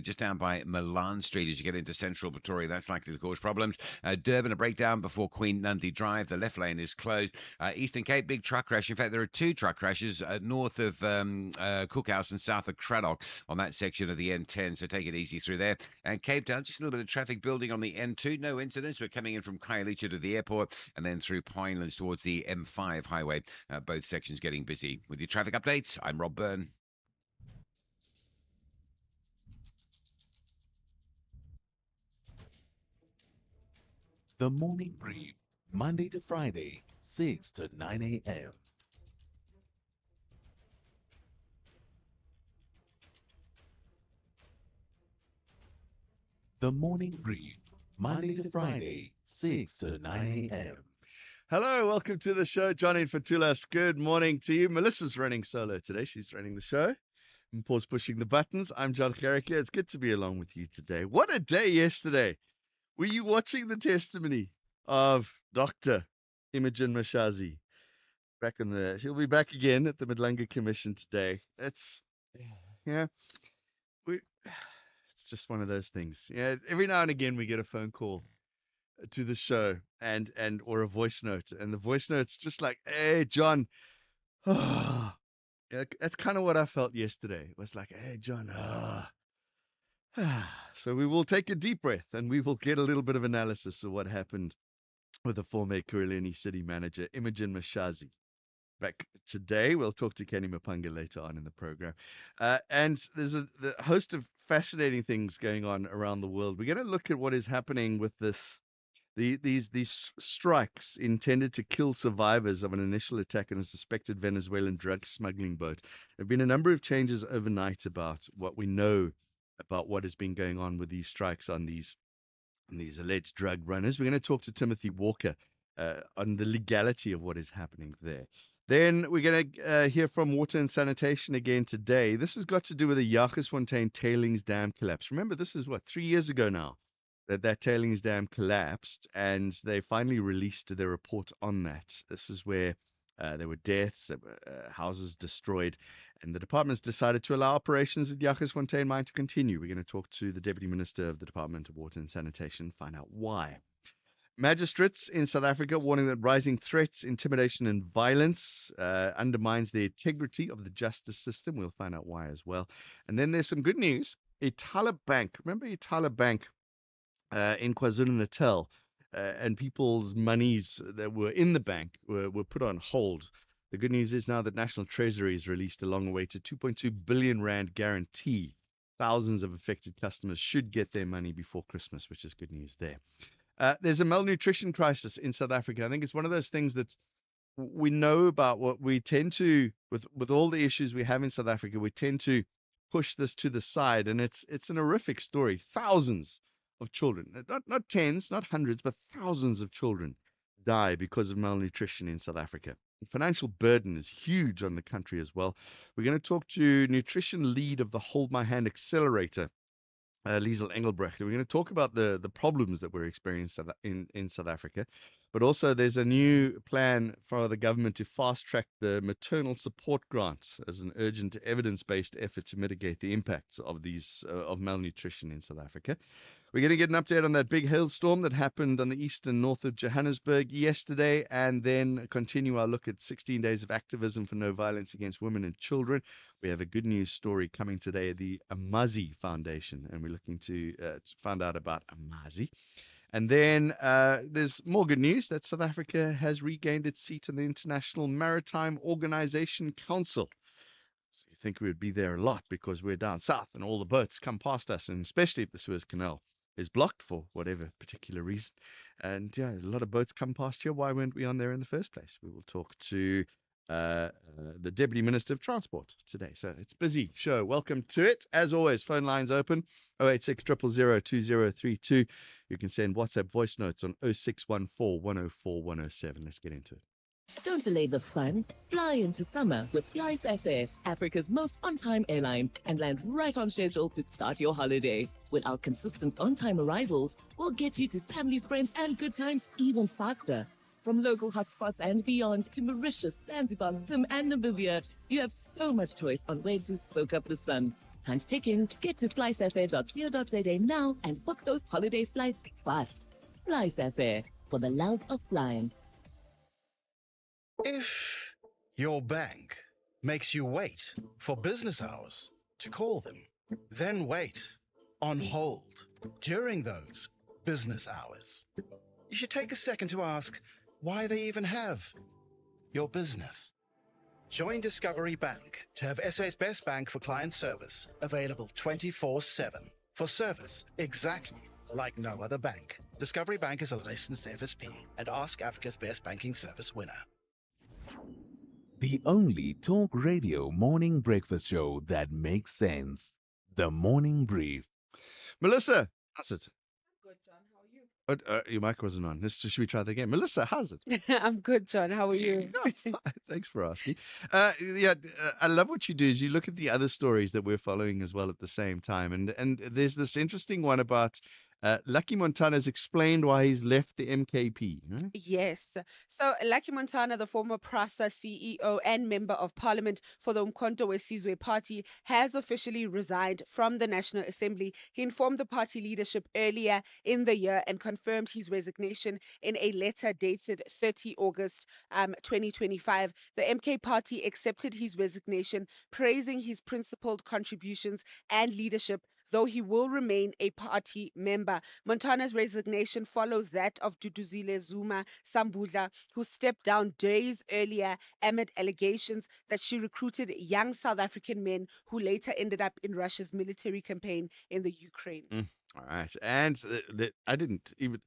just down by Milan Street as you get into central Pretoria. That's likely to cause problems. Durban, a breakdown before Queen Nandi Drive. The left lane is closed. Eastern Cape, big truck crash. In fact, there are two truck crashes north of Cookhouse and south of Craddock on that section of the N10. So take it easy through there. And Cape Town, just a little bit of traffic building on the N2. No incidents. We're coming in from Khayelitsha to the airport and then through Pinelands towards the M5 highway. Both sections getting busy. With your traffic updates, I'm Rob Byrne. The Morning Brief, Monday to Friday, 6 to 9 a.m. The Morning Brief, Monday to Friday, 6 to 9 a.m. Hello, welcome to the show. Johnny Fatulas, good morning to you. Melissa's running solo today. She's running the show. And Paul's pushing the buttons. I'm John Garrick. It's good to be along with you today. What a day yesterday. Were you watching the testimony of Dr. Imogen Mashazi? She'll be back again at the Madlanga Commission today. Yeah, it's just one of those things. Yeah, every now and again we get a phone call to the show and or a voice note, and the voice note's just like, "Hey, John." Yeah, that's kind of what I felt yesterday. It was like, "Hey, John." So we will take a deep breath and we will get a little bit of analysis of what happened with the former Ekurhuleni city manager, Imogen Mashazi. Back today, we'll talk to Kenny Mapanga later on in the program. And there's the host of fascinating things going on around the world. We're going to look at what is happening with these strikes intended to kill survivors of an initial attack on a suspected Venezuelan drug smuggling boat. There have been a number of changes overnight about what we know about what has been going on with these strikes on these alleged drug runners. We're going to talk to Timothy Walker on the legality of what is happening there. Then we're going to hear from Water and Sanitation again today. This has got to do with the Jagersfontein tailings dam collapse. Remember, this is 3 years ago now that tailings dam collapsed, and they finally released their report on that. This is where there were deaths, houses destroyed, and the department's decided to allow operations at Jagersfontein mine to continue. We're going to talk to the Deputy Minister of the Department of Water and Sanitation, find out why. Magistrates in South Africa warning that rising threats, intimidation, and violence undermines the integrity of the justice system. We'll find out why as well. And then there's some good news. Itala Bank, remember Itala Bank in KwaZulu-Natal, and people's monies that were in the bank were put on hold. The good news is now that National Treasury has released a long-awaited 2.2 billion rand guarantee. Thousands of affected customers should get their money before Christmas, which is good news there. There's a malnutrition crisis in South Africa. I think it's one of those things that we know about. What we tend to, with all the issues we have in South Africa, we tend to push this to the side, and it's an horrific story. Thousands of children, not tens, not hundreds, but thousands of children die because of malnutrition in South Africa. The financial burden is huge on the country as well. We're going to talk to nutrition lead of the Hold My Hand Accelerator, Liesel Engelbrecht. We're going to talk about the problems that we're experiencing in South Africa, but also there's a new plan for the government to fast track the maternal support grants as an urgent evidence-based effort to mitigate the impacts of these of malnutrition in South Africa. We're going to get an update on that big hailstorm that happened on the east and north of Johannesburg yesterday, and then continue our look at 16 days of activism for no violence against women and children. We have a good news story coming today, the Amazi Foundation, and we're looking to find out about Amazi. And then there's more good news that South Africa has regained its seat in the International Maritime Organization Council. So you think we would be there a lot because we're down south and all the boats come past us, and especially if the Suez Canal is blocked for whatever particular reason. And yeah, a lot of boats come past here. Why weren't we on there in the first place? We will talk to the Deputy Minister of Transport today. So it's busy show. Welcome to it. As always, phone lines open 086 000 2032. You can send WhatsApp voice notes on 0614 104 107. Let's get into it. Don't delay the fun. Fly into summer with FlySFair, Africa's most on-time airline, and land right on schedule to start your holiday. With our consistent on-time arrivals, we'll get you to family, friends, and good times even faster. From local hotspots and beyond to Mauritius, Zanzibar, Zim, and Namibia, you have so much choice on where to soak up the sun. Time's ticking. Get to flysafair.co.za now and book those holiday flights fast. Flysafair, for the love of flying. If your bank makes you wait for business hours to call them, then wait on hold during those business hours, you should take a second to ask why they even have your business. Join Discovery Bank to have SA's best bank for client service, available 24/7 for service exactly like no other bank. Discovery Bank is a licensed FSP and Ask Africa's Best Banking Service winner. The only talk radio morning breakfast show that makes sense. The Morning Brief. Melissa, how's it? Good, John. How are you? Your mic wasn't on. Should we try that again? Melissa, how's it? I'm good, John. How are you? Fine. Thanks for asking. I love what you do is you look at the other stories that we're following as well at the same time. And there's this interesting one about Lucky Montana's explained why he's left the MKP. Right? Yes. So Lucky Montana, the former PRASA CEO and member of parliament for the Umkhonto weSizwe party, has officially resigned from the National Assembly. He informed the party leadership earlier in the year and confirmed his resignation in a letter dated 30 August 2025. The MK party accepted his resignation, praising his principled contributions and leadership, though he will remain a party member. Montana's resignation follows that of Duduzile Zuma Sambudla, who stepped down days earlier amid allegations that she recruited young South African men who later ended up in Russia's military campaign in the Ukraine. All right. And I didn't even,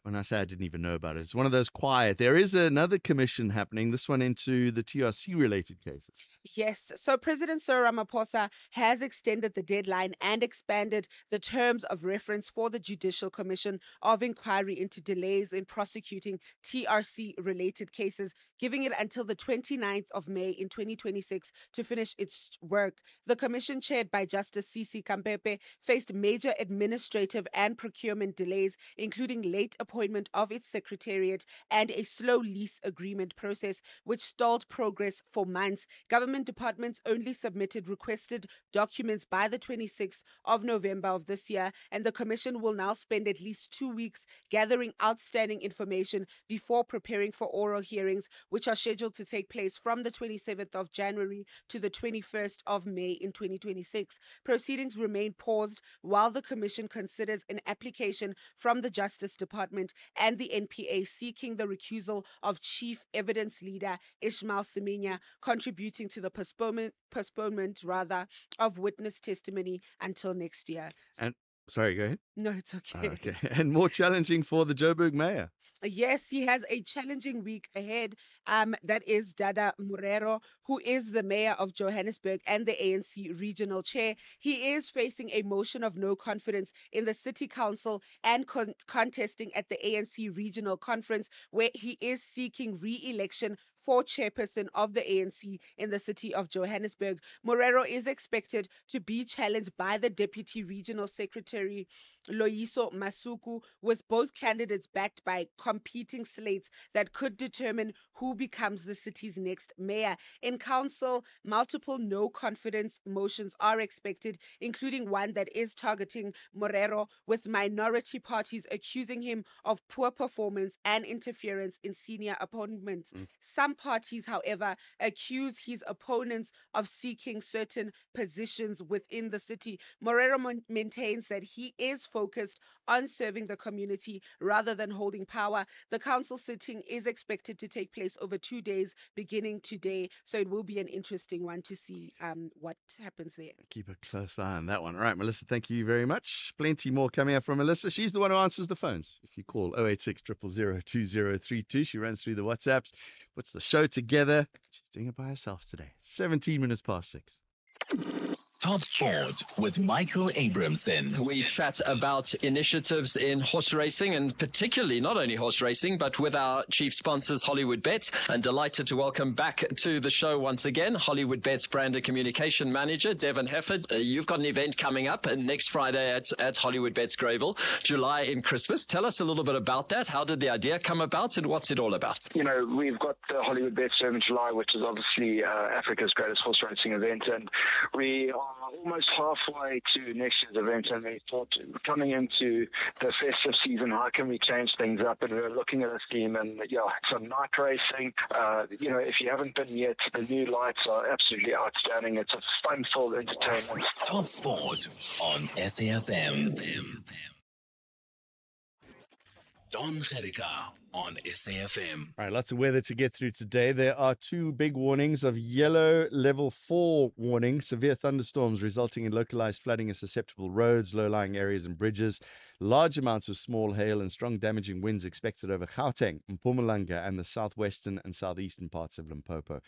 when I say I didn't even know about it, it's one of those quiet. There is another commission happening, this one into the TRC related cases. Yes. So President Cyril Ramaphosa has extended the deadline and expanded the terms of reference for the Judicial Commission of Inquiry into delays in prosecuting TRC related cases, giving it until the 29th of May in 2026 to finish its work. The commission, chaired by Justice Sisi Kampepe, faced major administrative and procurement delays, including late appointment of its secretariat and a slow lease agreement process, which stalled progress for months. Government departments only submitted requested documents by the 26th of November of this year, and the commission will now spend at least 2 weeks gathering outstanding information before preparing for oral hearings, which are scheduled to take place from the 27th of January to the 21st of May in 2026. Proceedings remain paused while the commission considers an application from the Justice Department and the NPA seeking the recusal of Chief Evidence Leader Ishmael Semenya, contributing to the postponement of witness testimony until next year. And sorry, go ahead. No, it's okay. Okay. And more challenging for the Joburg mayor. Yes, he has a challenging week ahead. That is Dada Morero, who is the mayor of Johannesburg and the ANC regional chair. He is facing a motion of no confidence in the city council and contesting at the ANC regional conference, where he is seeking re-election for chairperson of the ANC in the city of Johannesburg. Morero is expected to be challenged by the deputy regional secretary Loyiso Masuku, with both candidates backed by competing slates that could determine who becomes the city's next mayor. In council, multiple no confidence motions are expected, including one that is targeting Morero, with minority parties accusing him of poor performance and interference in senior appointments. Some parties, however, accuse his opponents of seeking certain positions within the city. Morero maintains that he is focused on serving the community rather than holding power. The council sitting is expected to take place over 2 days, beginning today. So it will be an interesting one to see what happens there. Keep a close eye on that one. All right, Melissa, thank you very much. Plenty more coming up from Melissa. She's the one who answers the phones. If you call 086 000 2032, she runs through the WhatsApps, puts the show together. She's doing it by herself today. 17 minutes past 6. Top Sport with Michael Abramson. We chat about initiatives in horse racing, and particularly not only horse racing, but with our chief sponsors, Hollywood Bet. And delighted to welcome back to the show once again, Hollywood Bet's brand and communication manager, Devin Hefford. You've got an event coming up next Friday at Hollywood Bet's Greyville, July in Christmas. Tell us a little bit about that. How did the idea come about, and what's it all about? You know, we've got the Hollywood Bets in July, which is obviously Africa's greatest horse racing event, and we are almost halfway to next year's event, and we thought coming into the festive season, how can we change things up? And we were looking at a scheme, and some night racing. If you haven't been yet, the new lights are absolutely outstanding. It's a fun-filled entertainment. Top Sport on SAFM. Don Jerica on SAFM. All right, lots of weather to get through today. There are two big warnings of yellow level 4 warning, severe thunderstorms resulting in localized flooding of susceptible roads, low-lying areas and bridges, large amounts of small hail and strong damaging winds expected over Gauteng, Mpumalanga and the southwestern and southeastern parts of Limpopo.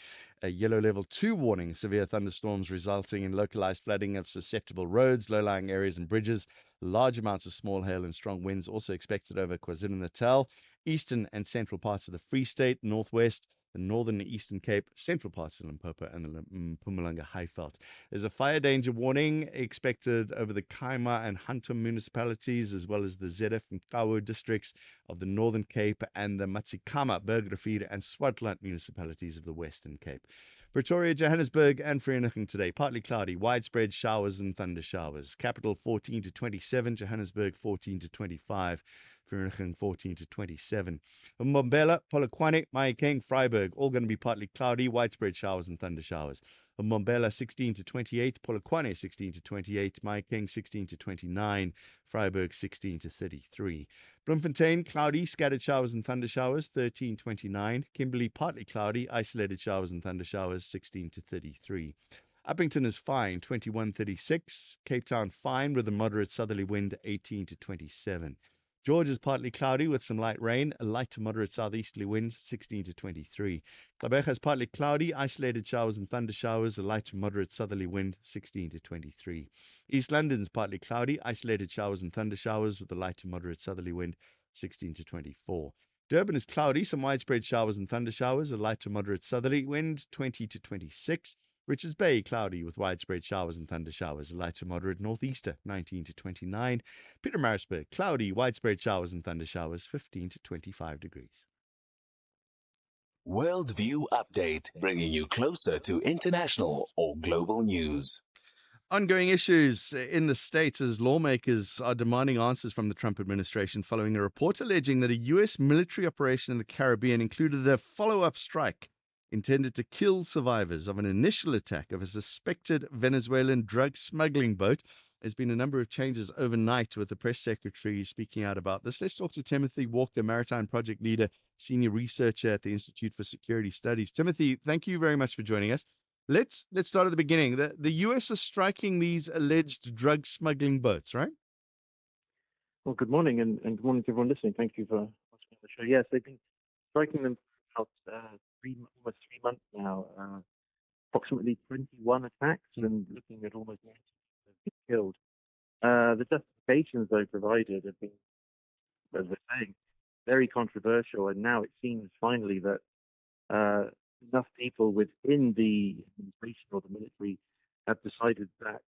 A yellow level 2 warning, severe thunderstorms resulting in localized flooding of susceptible roads, low-lying areas and bridges, large amounts of small hail and strong winds also expected over KwaZulu-Natal, eastern and central parts of the Free State, northwest, the northern and eastern Cape, central parts of Limpopo, and the Mpumalanga Highveld. There's a fire danger warning expected over the Kaima and Hunter municipalities, as well as the Zedef and Kawo districts of the Northern Cape and the Matsikama, Bergrivier, and Swartland municipalities of the Western Cape. Pretoria, Johannesburg, and Vereeniging today. Partly cloudy, widespread showers and thunder showers. Capital 14 to 27, Johannesburg 14 to 25. Vereeniging 14 to 27. Mbombela, Polokwane, Mahikeng, Vryburg, all going to be partly cloudy, widespread showers and thunder showers. Mbombela 16 to 28, Polokwane 16 to 28, Mahikeng 16 to 29, Vryburg 16 to 33. Bloemfontein, cloudy, scattered showers and thunder showers, 13-29. Kimberley, partly cloudy, isolated showers and thunder showers, 16 to 33. Uppington is fine, 21-36. Cape Town fine with a moderate southerly wind, 18 to 27. George is partly cloudy with some light rain, a light to moderate southeasterly wind, 16 to 23. Gqeberha is partly cloudy, isolated showers and thunder showers, a light to moderate southerly wind, 16 to 23. East London is partly cloudy, isolated showers and thunder showers with a light to moderate southerly wind, 16 to 24. Durban is cloudy, some widespread showers and thunder showers, a light to moderate southerly wind, 20 to 26. Richards Bay, cloudy with widespread showers and thunder showers, a light to moderate northeaster, 19 to 29. Pietermaritzburg, cloudy, widespread showers and thunder showers, 15 to 25 degrees. Worldview Update, bringing you closer to international or global news. Ongoing issues in the States as lawmakers are demanding answers from the Trump administration following a report alleging that a U.S. military operation in the Caribbean included a follow-up strike intended to kill survivors of an initial attack of a suspected Venezuelan drug smuggling boat. There's been a number of changes overnight with the press secretary speaking out about this. Let's talk to Timothy Walker, Maritime Project Leader, Senior Researcher at the Institute for Security Studies. Timothy, thank you very much for joining us. Let's start at the beginning. The U.S. is striking these alleged drug smuggling boats, right? Well, good morning, and good morning to everyone listening. Thank you for asking on the show. Yes, they've been striking them for almost 3 months now. Approximately 21 attacks, and looking at almost 90 people have been killed. The justifications they provided have been, as we're saying, very controversial, and now it seems finally that enough people within the administration or the military have decided that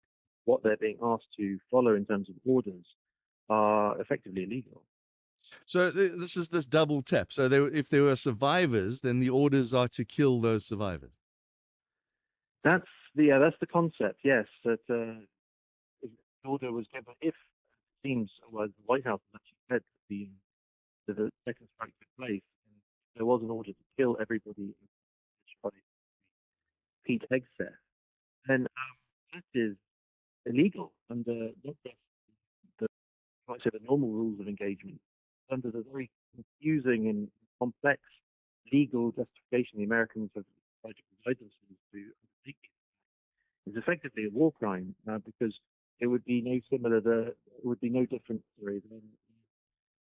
what they're being asked to follow in terms of orders are effectively illegal. So this is this double tap. So if there were survivors, then the orders are to kill those survivors. That's the concept. Yes, that if the order was given, if it seems, well, the White House has actually said that the second strike took place, and there was an order to kill everybody by Pete Hegseth, then that is illegal under not just the normal rules of engagement, under the very confusing and complex legal justification the Americans have tried to provide themselves to undertake it. It's effectively a war crime because it would be no different than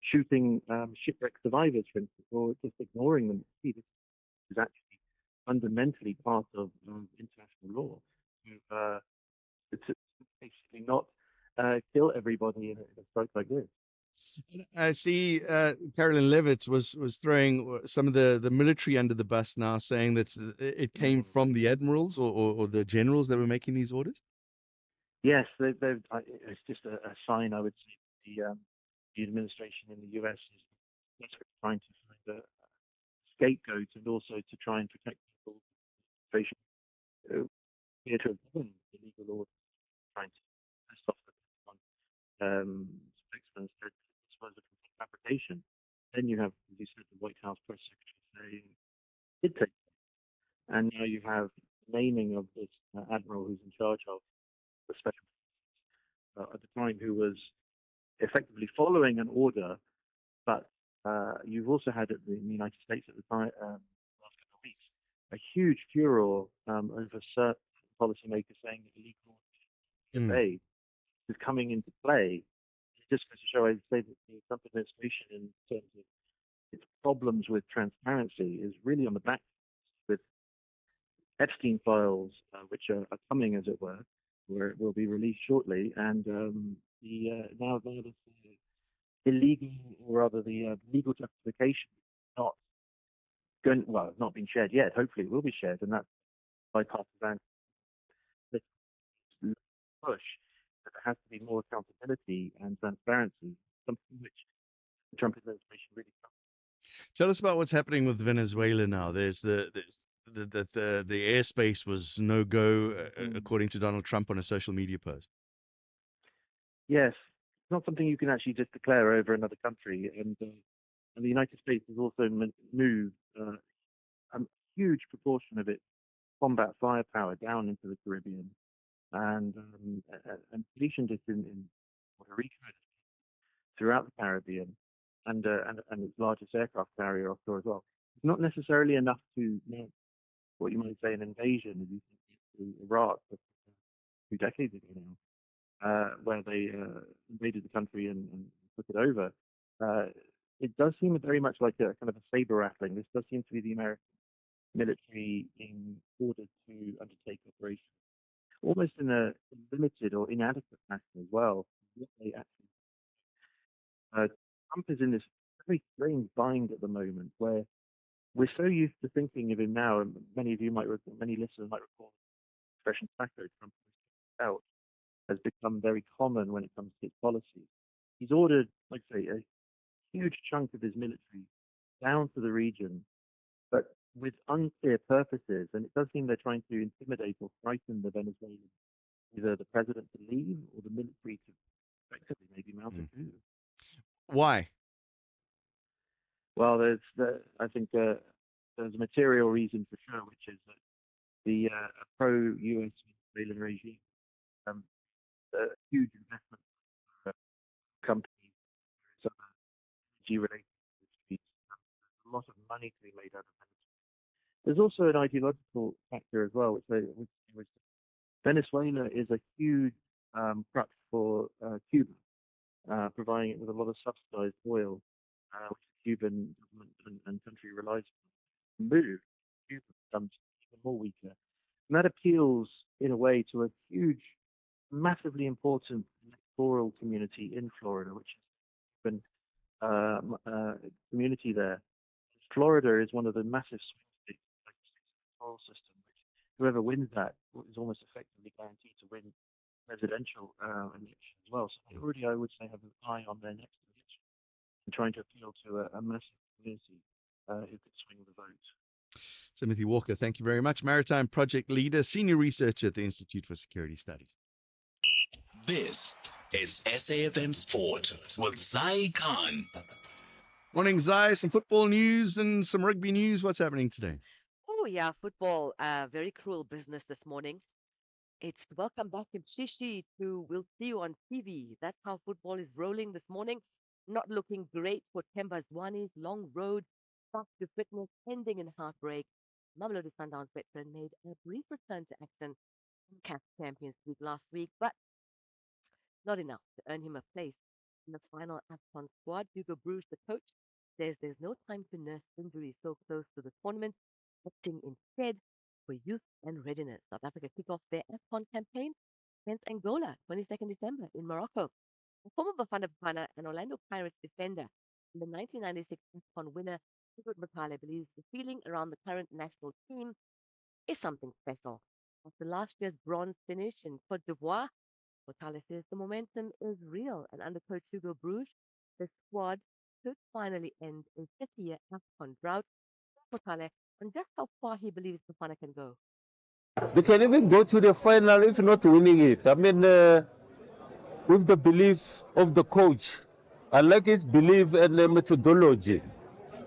shooting shipwreck survivors, for instance, or just ignoring them. This is actually fundamentally part of international law. It's basically not kill everybody in a strike like this. I see Carolyn Levitt was throwing some of the military under the bus now, saying that it came from the admirals or the generals that were making these orders. Yes, it's just a sign, I would say, the administration in the U.S. is desperately trying to find a scapegoat and also to try and protect people here to have given the legal orders trying to test off the spokesman said this was a complete fabrication. Then you have, as you said, the White House press secretary saying it did take place. And now you have naming of this admiral who's in charge of the special at the time, who was effectively following an order, but you've also had in the United States at the time, last couple of weeks, a huge furor over certain policymakers saying that illegal aid is coming into play. It just goes to show, I'd say, that the Trump administration, in terms of its problems with transparency, is really on the back with Epstein files, which are coming, as it were, where it will be released shortly, and now this illegal, or rather the legal justification, not going, well, not been shared yet. Hopefully, it will be shared, and that's bipartisan push that there has to be more accountability and transparency, something which the Trump administration really. Tell us about what's happening with Venezuela now. There's the airspace was no go, according to Donald Trump on a social media post. Yes, it's not something you can actually just declare over another country, and the United States has also moved a huge proportion of its combat firepower down into the Caribbean, and positioned it in Puerto Rico, throughout the Caribbean, and its largest aircraft carrier offshore as well. It's not necessarily enough to mount what you might say an invasion, as you think, to Iraq 2 decades ago now, where they invaded the country and took it over. It does seem very much like a kind of a saber rattling. This does seem to be the American military in order to undertake operations, almost in a limited or inadequate fashion as well. What they actually, Trump is in this very strange bind at the moment, where we're so used to thinking of him now, and many listeners might recall the expression "Sacco Trump out" has become very common when it comes to his policy. He's ordered, like I say, a huge chunk of his military down to the region, but with unclear purposes, and it does seem they're trying to intimidate or frighten the Venezuelans, either the president to leave or the military to effectively maybe mount a coup. Why? Well, I think there's a material reason for sure, which is that the pro-U.S. Venezuelan regime, a huge investment for companies, some energy-related industries, there's a lot of money to be made out of Venezuela. There's also an ideological factor as well, which Venezuela is a huge crutch for Cuba, providing it with a lot of subsidized oil, which the Cuban government and country relies on. Move Cuba becomes even more weaker, and that appeals in a way to a huge, massively important electoral community in Florida, which is a community there. Florida is one of the massive swing states in the electoral system, which whoever wins that is almost effectively guaranteed to win presidential election as well. So they already, I would say, have an eye on their next election and trying to appeal to a massive community who could swing the vote. Timothy Walker, thank you very much. Maritime Project Leader, Senior Researcher at the Institute for Security Studies. This is SAFM Sport with Zai Khan. Morning, Zai. Some football news and some rugby news. What's happening today? Oh, yeah, football. Very cruel business this morning. It's welcome back in Shishi to We'll See You on TV. That's how football is rolling this morning. Not looking great for Temba Zwani's long road back to fitness, ending in heartbreak. Mamelodi Sundowns veteran made a brief return to action in CAF Champions League last week, but not enough to earn him a place in the final AFCON squad. Hugo Bruges, the coach, says there's no time to nurse injuries so close to the tournament, opting instead for youth and readiness. South Africa kick off their AFCON campaign against Angola, 22nd December in Morocco. The former Bafana Bafana and Orlando Pirates defender and the 1996 AFCON winner, Sigurd Mutale, believes the feeling around the current national team is something special. After last year's bronze finish in Cote d'Ivoire, Mutale says the momentum is real, and under coach Hugo Bruges, the squad could finally end a 30-year AFCON drought. Mutale on just how far he believes Bafana can go. They can even go to the final if not winning it. I mean, with the belief of the coach. I like his belief and the methodology.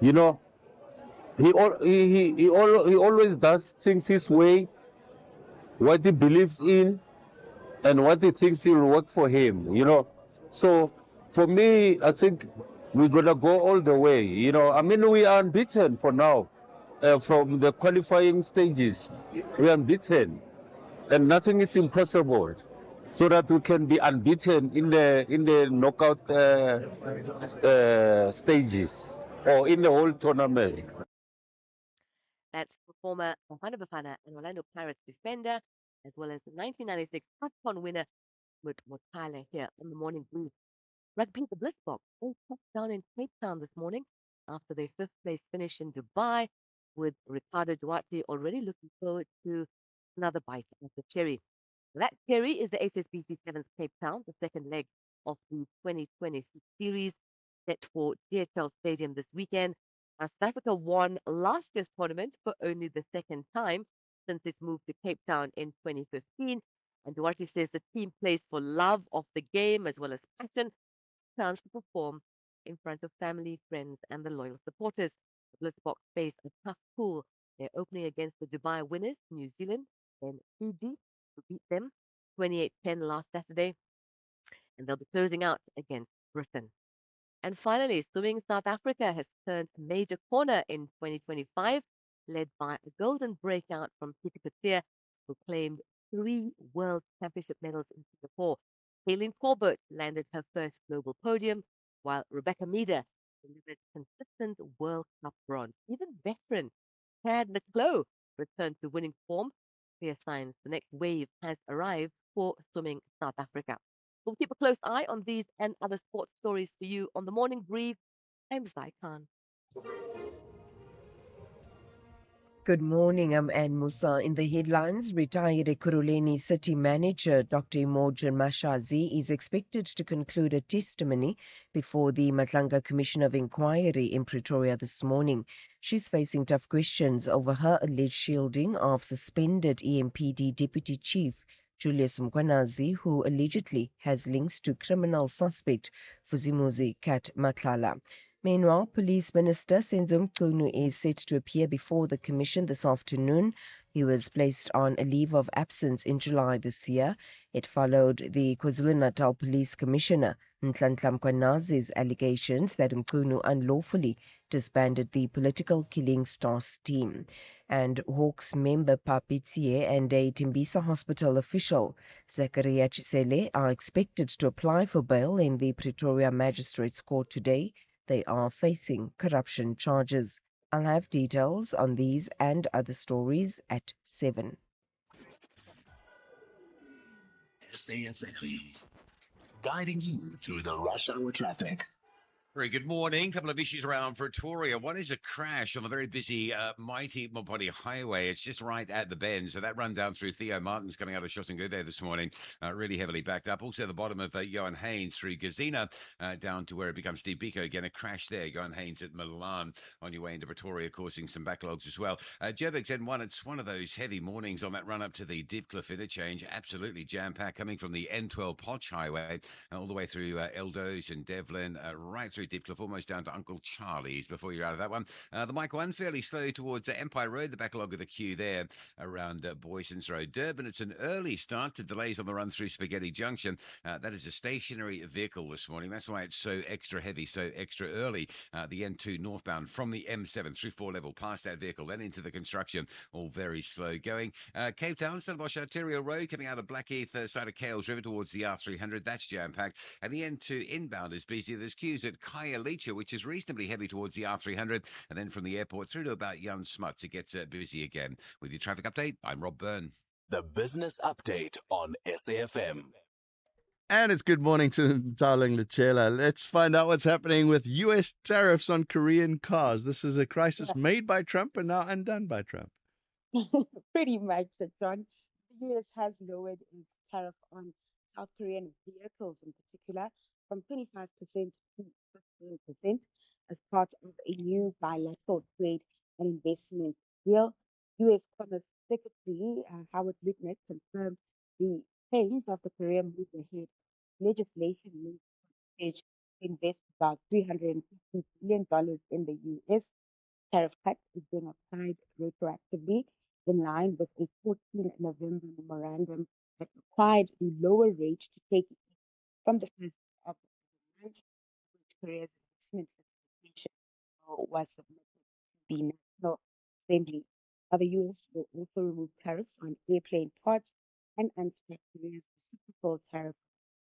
You know, he always does things his way, what he believes in, and what he thinks will work for him. You know, so for me, I think we're gonna go all the way. You know, I mean, we are unbeaten for now. From the qualifying stages, we are unbeaten, and nothing is impossible. So that we can be unbeaten in the knockout stages or in the whole tournament. That's former Bafana Bafana and Orlando Pirates defender, as well as the 1996 AFCON winner with Motale here on the morning brief. Rugby, the Blitzboks, they touched down in Cape Town this morning after their fifth place finish in Dubai, with Ricardo Duarte already looking forward to another bite of the cherry. That cherry is the HSBC Sevens Cape Town, the second leg of the 2026 series set for DHL Stadium this weekend. South Africa won last year's tournament for only the second time since it moved to Cape Town in 2015. And Duarte says the team plays for love of the game as well as passion, chance to perform in front of family, friends, and the loyal supporters. The Blitzboks face a tough pool. They're opening against the Dubai winners, New Zealand, then Fiji, who beat them 28-10 last Saturday, and they'll be closing out against Britain. And finally, Swimming South Africa has turned a major corner in 2025, led by a golden breakout from Peter Katia, who claimed 3 World Championship medals in Singapore. Aileen Corbett landed her first global podium, while Rebecca Meader delivered consistent World Cup bronze. Even veteran Tad McClough returned to winning form. Clear signs the next wave has arrived for Swimming South Africa. We'll keep a close eye on these and other sports stories for you on the morning brief. I'm Zai Khan. Good morning, I'm Ann Musa. In the headlines, retired Ekurhuleni City Manager Dr. Imogen Mashazi is expected to conclude a testimony before the Matlanga Commission of Inquiry in Pretoria this morning. She's facing tough questions over her alleged shielding of suspended EMPD Deputy Chief Julius Mkwanazi, who allegedly has links to criminal suspect Fuzimuzi Kat Matlala. Meanwhile, Police Minister Senzo Mchunu is set to appear before the Commission this afternoon. He was placed on a leave of absence in July this year. It followed the KwaZulu-Natal Police Commissioner Nhlanhla Mkwanazi's allegations that Mchunu unlawfully disbanded the political Killing Stars team. And Hawks member Papitsie and a Tembisa Hospital official, Zakaria Chisele, are expected to apply for bail in the Pretoria Magistrates Court today. They are facing corruption charges. I'll have details on these and other stories at 7. SAFM, guiding you through the rush hour traffic. Very good morning. Couple of issues around Pretoria. One is a crash on the very busy Mighty Mopani Highway. It's just right at the bend. So that run down through Theo Martins coming out of Shottengood there this morning, really heavily backed up. Also the bottom of Johan Haynes through Gazina down to where it becomes Steve Biko. Again, a crash there. Johan Haynes at Milan on your way into Pretoria, causing some backlogs as well. Joburg's N1, it's one of those heavy mornings on that run up to the Diepkloof interchange. Absolutely jam-packed coming from the N12 Potch Highway all the way through Eldos and Devlin, right through Diepkloof, almost down to Uncle Charlie's before you're out of that one. The Mike 1 fairly slow towards Empire Road, the backlog of the queue there around Boysons Road. Durban, it's an early start to delays on the run through Spaghetti Junction. That is a stationary vehicle this morning. That's why it's so extra heavy, so extra early. The N2 northbound from the M7 through 4 level, past that vehicle, then into the construction, all very slow going. Cape Town, Stellenbosch Arterial Road, coming out of Blackheath, side of Kales River towards the R300. That's jam-packed. And the N2 inbound is busy. There's queues at Khayelitsha, which is reasonably heavy towards the R300. And then from the airport through to about Jan Smuts, it gets busy again. With your traffic update, I'm Rob Byrne. The business update on SAFM. And it's good morning to Darling Luchela. Let's find out what's happening with U.S. tariffs on Korean cars. This is a crisis made by Trump and now undone by Trump. Pretty much, John. The US has lowered its tariff on South Korean vehicles in particular from 25% to 15% as part of a new bilateral trade and investment deal. US Commerce Secretary Howard Lutnick confirmed the pace of the Korea move ahead. Legislation moves stage to invest about $350 billion in the U.S. Tariff cut is being applied retroactively in line with a 14 November memorandum that required the lower rate to take effect from the 1st of the month, which Korea's investment certification was submitted to the National Assembly. Now, the U.S. will also remove tariffs on airplane parts and unstep Korea's reciprocal tariff,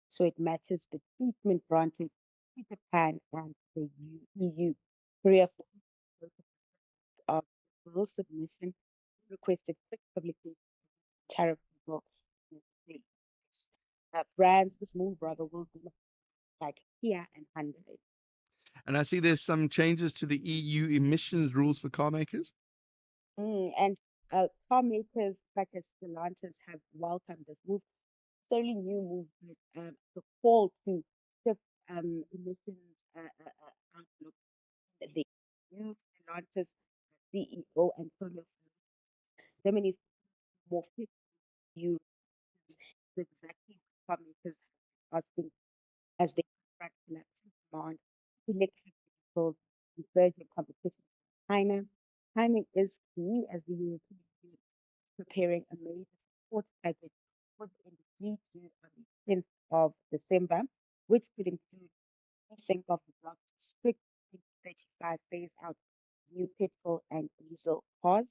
so it matches the treatment granted to Japan and the EU. Korea of the bill submission requested quick publication of tariff bill in the States. Brands, the small brother will be like Kia and Hyundai. And I see there's some changes to the EU emissions rules for car makers. And car makers such as Stellantis have welcomed this move. Fairly new move, but the call to shift emissions outlook. The new Stellantis CEO Antonio Germany's more fit you is exactly what car makers are asking as they confront collapsing demand, electric vehicles, and surging competition from China. Timing is key as the European Union is preparing a major support package for the industry due on the 10th of December, which could include think of the bloc's strict 2035 phase out of new petrol and diesel cars.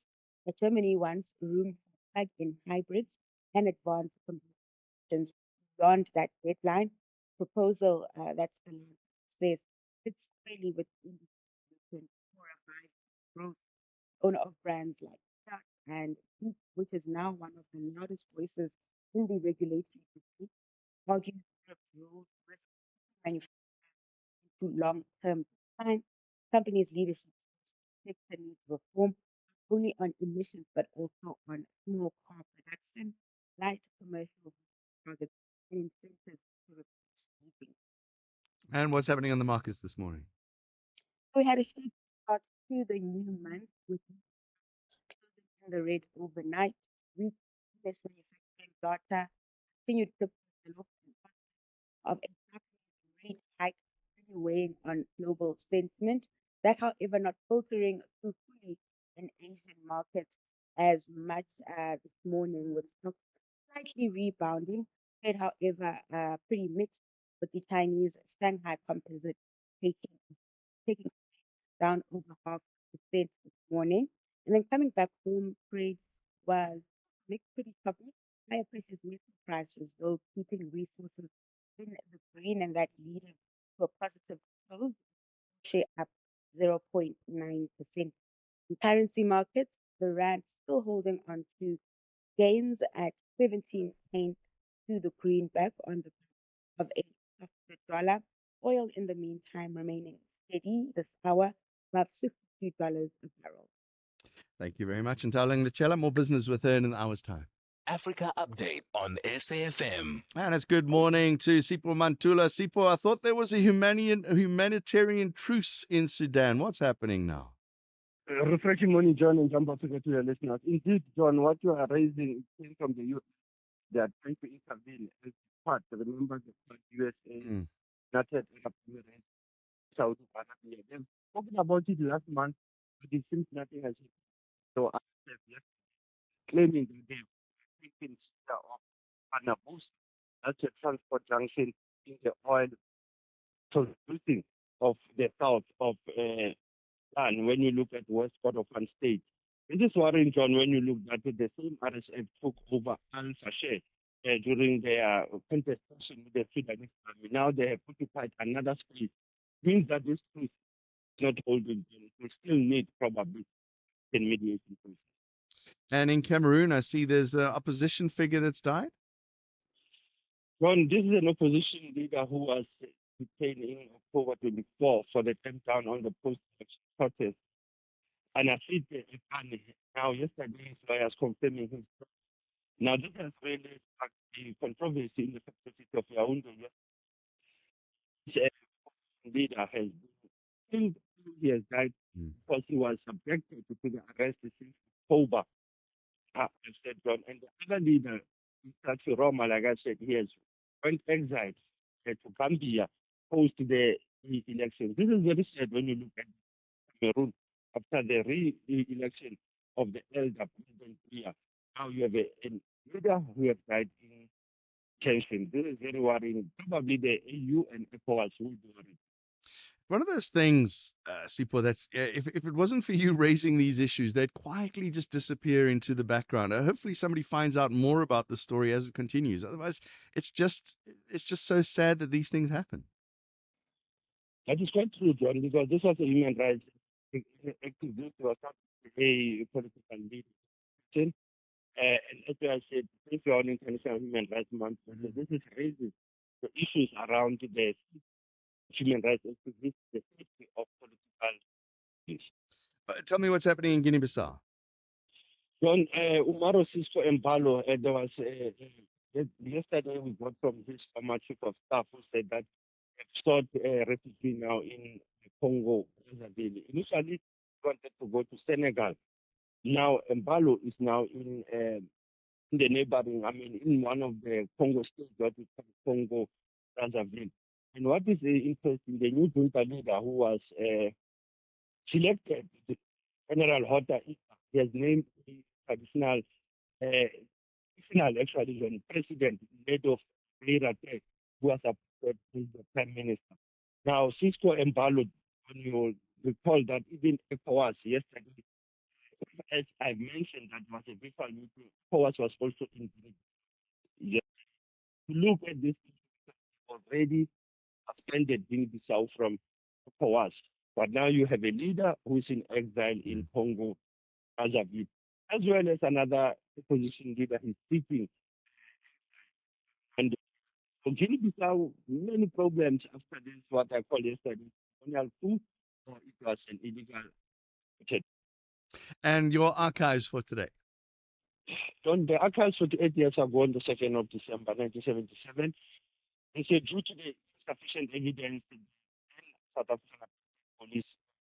Germany wants room for plug-in hybrids and advanced combustions beyond that deadline. Proposal that's the says fits squarely within the for a growth owner of brands like Fiat and Jeep, which is now one of the loudest voices in the regulatory debate, argues Europe's role with manufacturing to long-term decline. Companies' leadership sector needs reform, not only on emissions but also on small car production, light commercial targets, and incentives to replace heating. And what's happening on the markets this morning? So we had a shaky start to the new month with closing in the red overnight. Weak US manufacturing data continued to sell-off of a Japanese rate hike really weighing on global sentiment. That, however, not filtering through fully in Asian markets as much this morning, with stocks slightly rebounding. Trade, however, pretty mixed, with the Chinese Shanghai Composite taking down over 0.5% this morning. And then coming back home, trade was mixed, pretty choppy. Higher precious metal prices, though, keeping resources in the green, and that leading to a positive close, share up 0.9%. In currency markets, the rand still holding on to gains at 17 cents to the greenback on the back of a softer dollar. Oil, in the meantime, remaining steady this hour, above $62 a barrel. Thank you very much. And Taling Lachela, more business with her in an hour's time. Africa Update on SAFM. And it's good morning to Sipho Mantula. Sipho, I thought there was a humanitarian truce in Sudan. What's happening now? Refreshing morning, John, and jump to your listeners. Indeed, John, what you are raising came from the US. They are trying to intervene as part. Remember the USA, United Arab Emirates, Saudi Arabia. They've spoken about it last month, but it seems nothing has happened. So I have yes, claiming that they've taken care of Anabus. That's a transport junction in the oil producing of the south of and when you look at West Kordofan State. It is worrying, John, when you look at it, the same RSF took over Al Fasher during their contestation with the Sudanese army. Now they have occupied another space. Means that this truce is not holding. We still need probably a mediation process. And in Cameroon, I see there's an opposition figure that's died. John, this is an opposition leader who was detained in October 24 for the clampdown on the post-election protest. And I see now yesterday his lawyers confirming his death. Now this has really sparked a controversy in the city of Yaoundé. This leader has been he has died because he was subjected to the arrest since October. I've said, John. And the other leader, Mr. Roma, like I said, he has went exiled to Gambia post the election. This is very sad when you look at Cameroon after the re-election of the elder President Biya. Now you have a leader who has died in tension. This is very worrying. Probably the AU and ECOWAS will be worried. One of those things, Sipho, that if it wasn't for you raising these issues, they'd quietly just disappear into the background. Hopefully, somebody finds out more about the story as it continues. Otherwise, it's just so sad that these things happen. That is quite true, John, because this was a human rights activist, was not a political leader. And as I said, since we are on International Human Rights Month, this is raises the issues around the human rights activists, the safety of political issues. Tell me what's happening in Guinea-Bissau. John, Umaro Cisco Mbalo, there was yesterday we got from his former chief of staff who said that they've sought a refugee now in Congo, Brazzaville. Initially, he wanted to go to Senegal. Now, Mbalo is now in the neighboring, in one of the Congo states, that is Congo, Brazzaville. And what is interesting, the new junta leader who was selected, General Hota, he has named the traditional, actually, president, led of Leirate, who was appointed as the prime minister. Now, Cisco Mbalo, when you recall that even ECOWAS yesterday, as I mentioned, that was a virtual meeting, ECOWAS was also in. Yes. Look at this, already suspended Guinea-Bissau from ECOWAS. But now you have a leader who is in exile in Congo, Brazzaville, as well as another opposition leader is sitting. And for Guinea-Bissau, many problems after this, what I call yesterday, colonial coup, or it was an illegal. And your archives for today. John, the archives 48 years ago, on the 2nd of December 1977, they said due to the sufficient evidence, the South African police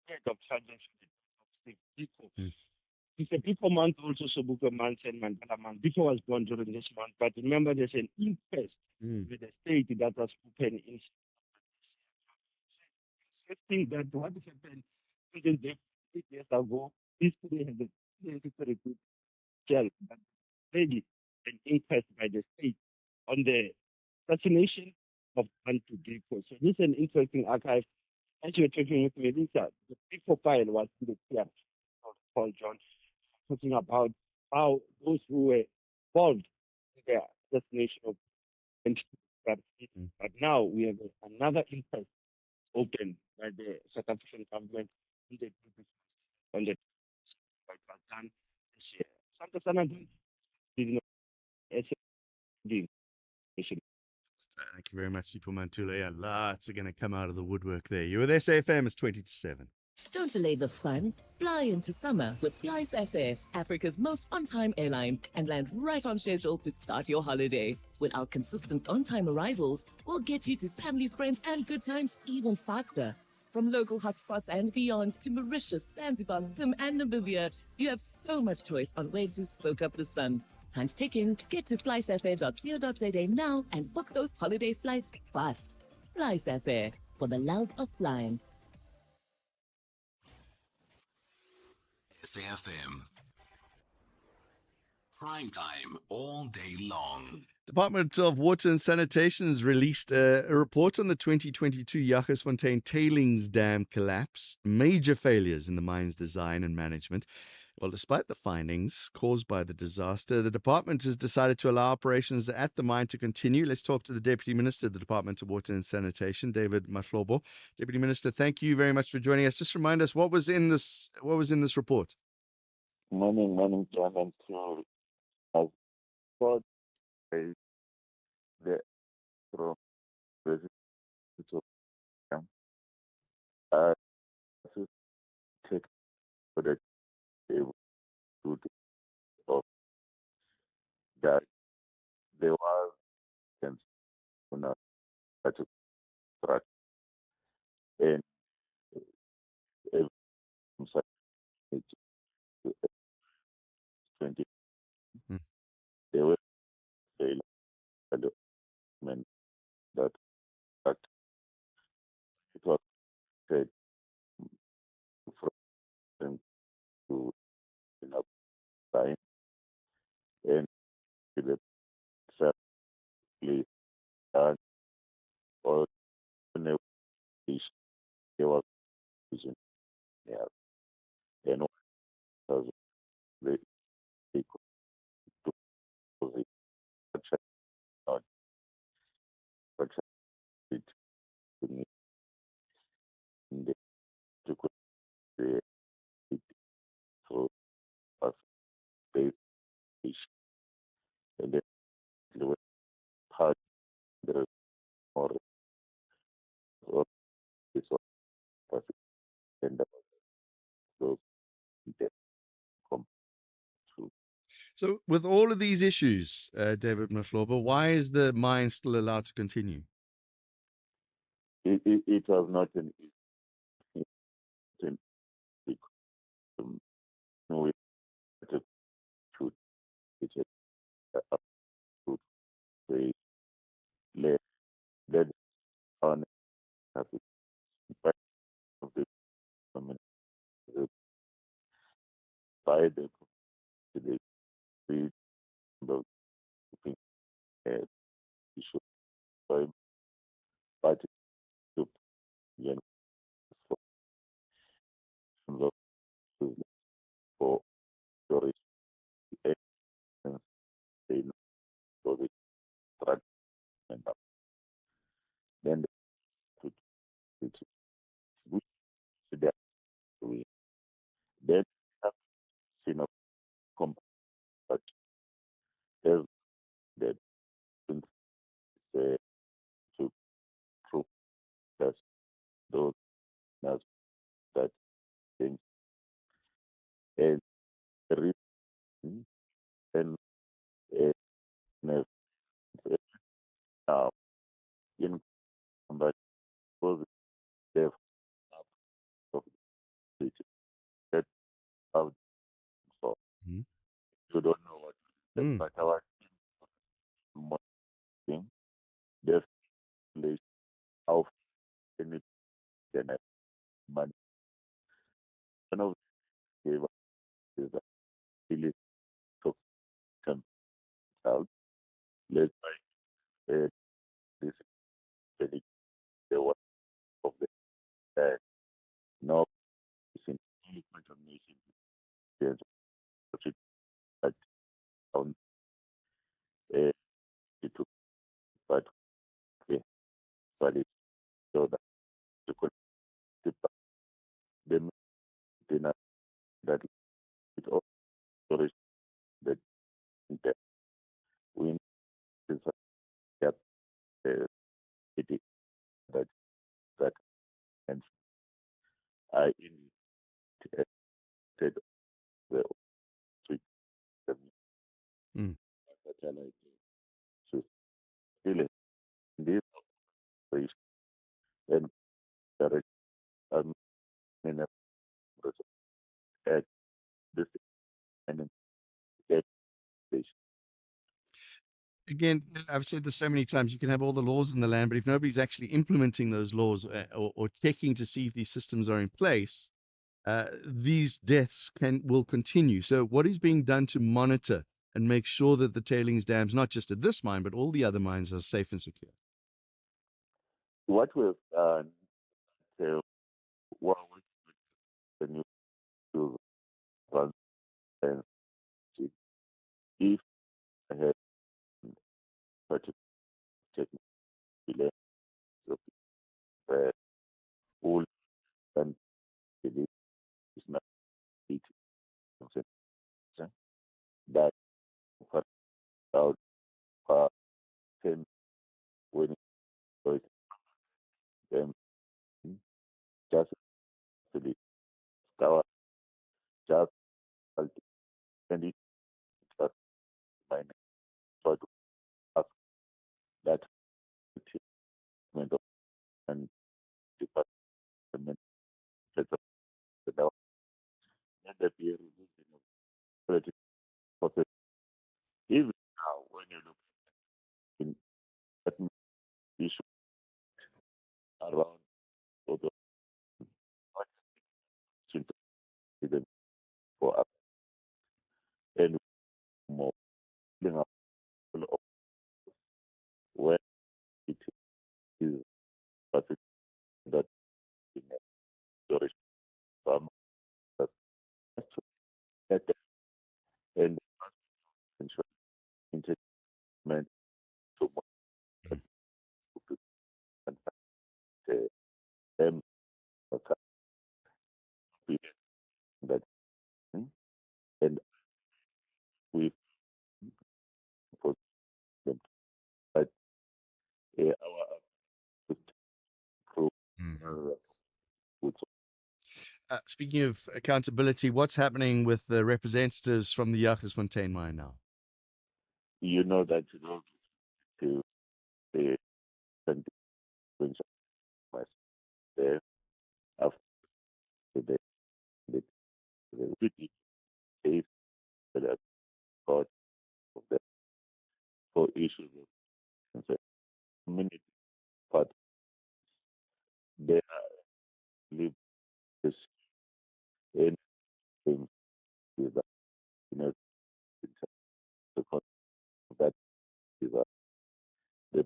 head of charges of Biko. It's a Biko month, also Sobukwe month and Mandela month. Biko was born during this month, but remember there's an inquest with the state that was open in. I think that what happened 8 years ago, this today has a necessary jail, but already an inquest by the state on the assassination of Bantu Biko. So this is an interesting archive. As you were talking with Melissa, the Biko file was in the clear. Paul John talking about how those who were involved in the assassination of Bantu. But now we have another inquest open by the South African government on the done this year. Santa Sana did not. Thank you very much, Sipho Mantula. Yeah, lots are going to come out of the woodwork there. You were there, SAFM is 20 to 7. Don't delay the fun. Fly into summer with Flies FA, Africa's most on-time airline, and land right on schedule to start your holiday. With our consistent on-time arrivals, we'll get you to family, friends, and good times even faster. From local hotspots and beyond to Mauritius, Zanzibar, Zim, and Namibia, you have so much choice on where to soak up the sun. Time's ticking. Get to flysafair.co.za now and book those holiday flights fast. Flies FA, for the love of flying. SAFM. Prime time all day long. Department of Water and Sanitation has released a report on the 2022 Jagersfontein tailings dam collapse, major failures in the mine's design and management. Well, despite the findings caused by the disaster, the department has decided to allow operations at the mine to continue. Let's talk to the Deputy Minister of the Department of Water and Sanitation, David Mahlobo. Deputy Minister, thank you very much for joining us. Just remind us what was in this report. Morning, John, and to report the from president to take for the table to of that there was on a track and from 20 said from them to enough time and to the family and or never they were using yeah and was they could do the such not such it to me in the to could the it so as they fish and then it was hard there more or this was and those that come through. So, with all of these issues, David Mafloba, why is the mine still allowed to continue? It was not an instant no way to shoot it up to the led on happy but of the government by the free about keeping issue by party to again for for storage and they know for the track and up. Then to which we should have we then have seen a but there's that since to prove that those as that things and the reason and uh, now in but was there of the that out for Mhm. you don't know what Mm. but our thing definitely how any can man one of the gave us is that really took some out led by this very the one of the no is in any contamination there's a that on it took but yeah but it so that you could keep them dinner that it also storage that that we is that it is that that and I in said the tweet them Mm. that I like to still in this place and direct in a at this and that place. Again, I've said this so many times, you can have all the laws in the land, but if nobody's actually implementing those laws or checking to see if these systems are in place, these deaths will continue. So, what is being done to monitor and make sure that the tailings dams, not just at this mine, but all the other mines, are safe and secure? What we've done what the new to run and if I had such a technical all and it is not it that cut out 10 when it them just to the cover just and it just my try to ask that treatment and department set up the doubt and the peer review process. Even now when you look in that issue around that in a Jewish farm that has to get them and ensure entertainment to them that and we for them but our crew would Speaking of accountability, what's happening with the representatives from the Jagersfontein mine now? you know that you know to the consequence was there after the really safe that part of the for issues of the community but they are live this in things with that you know the concept that is the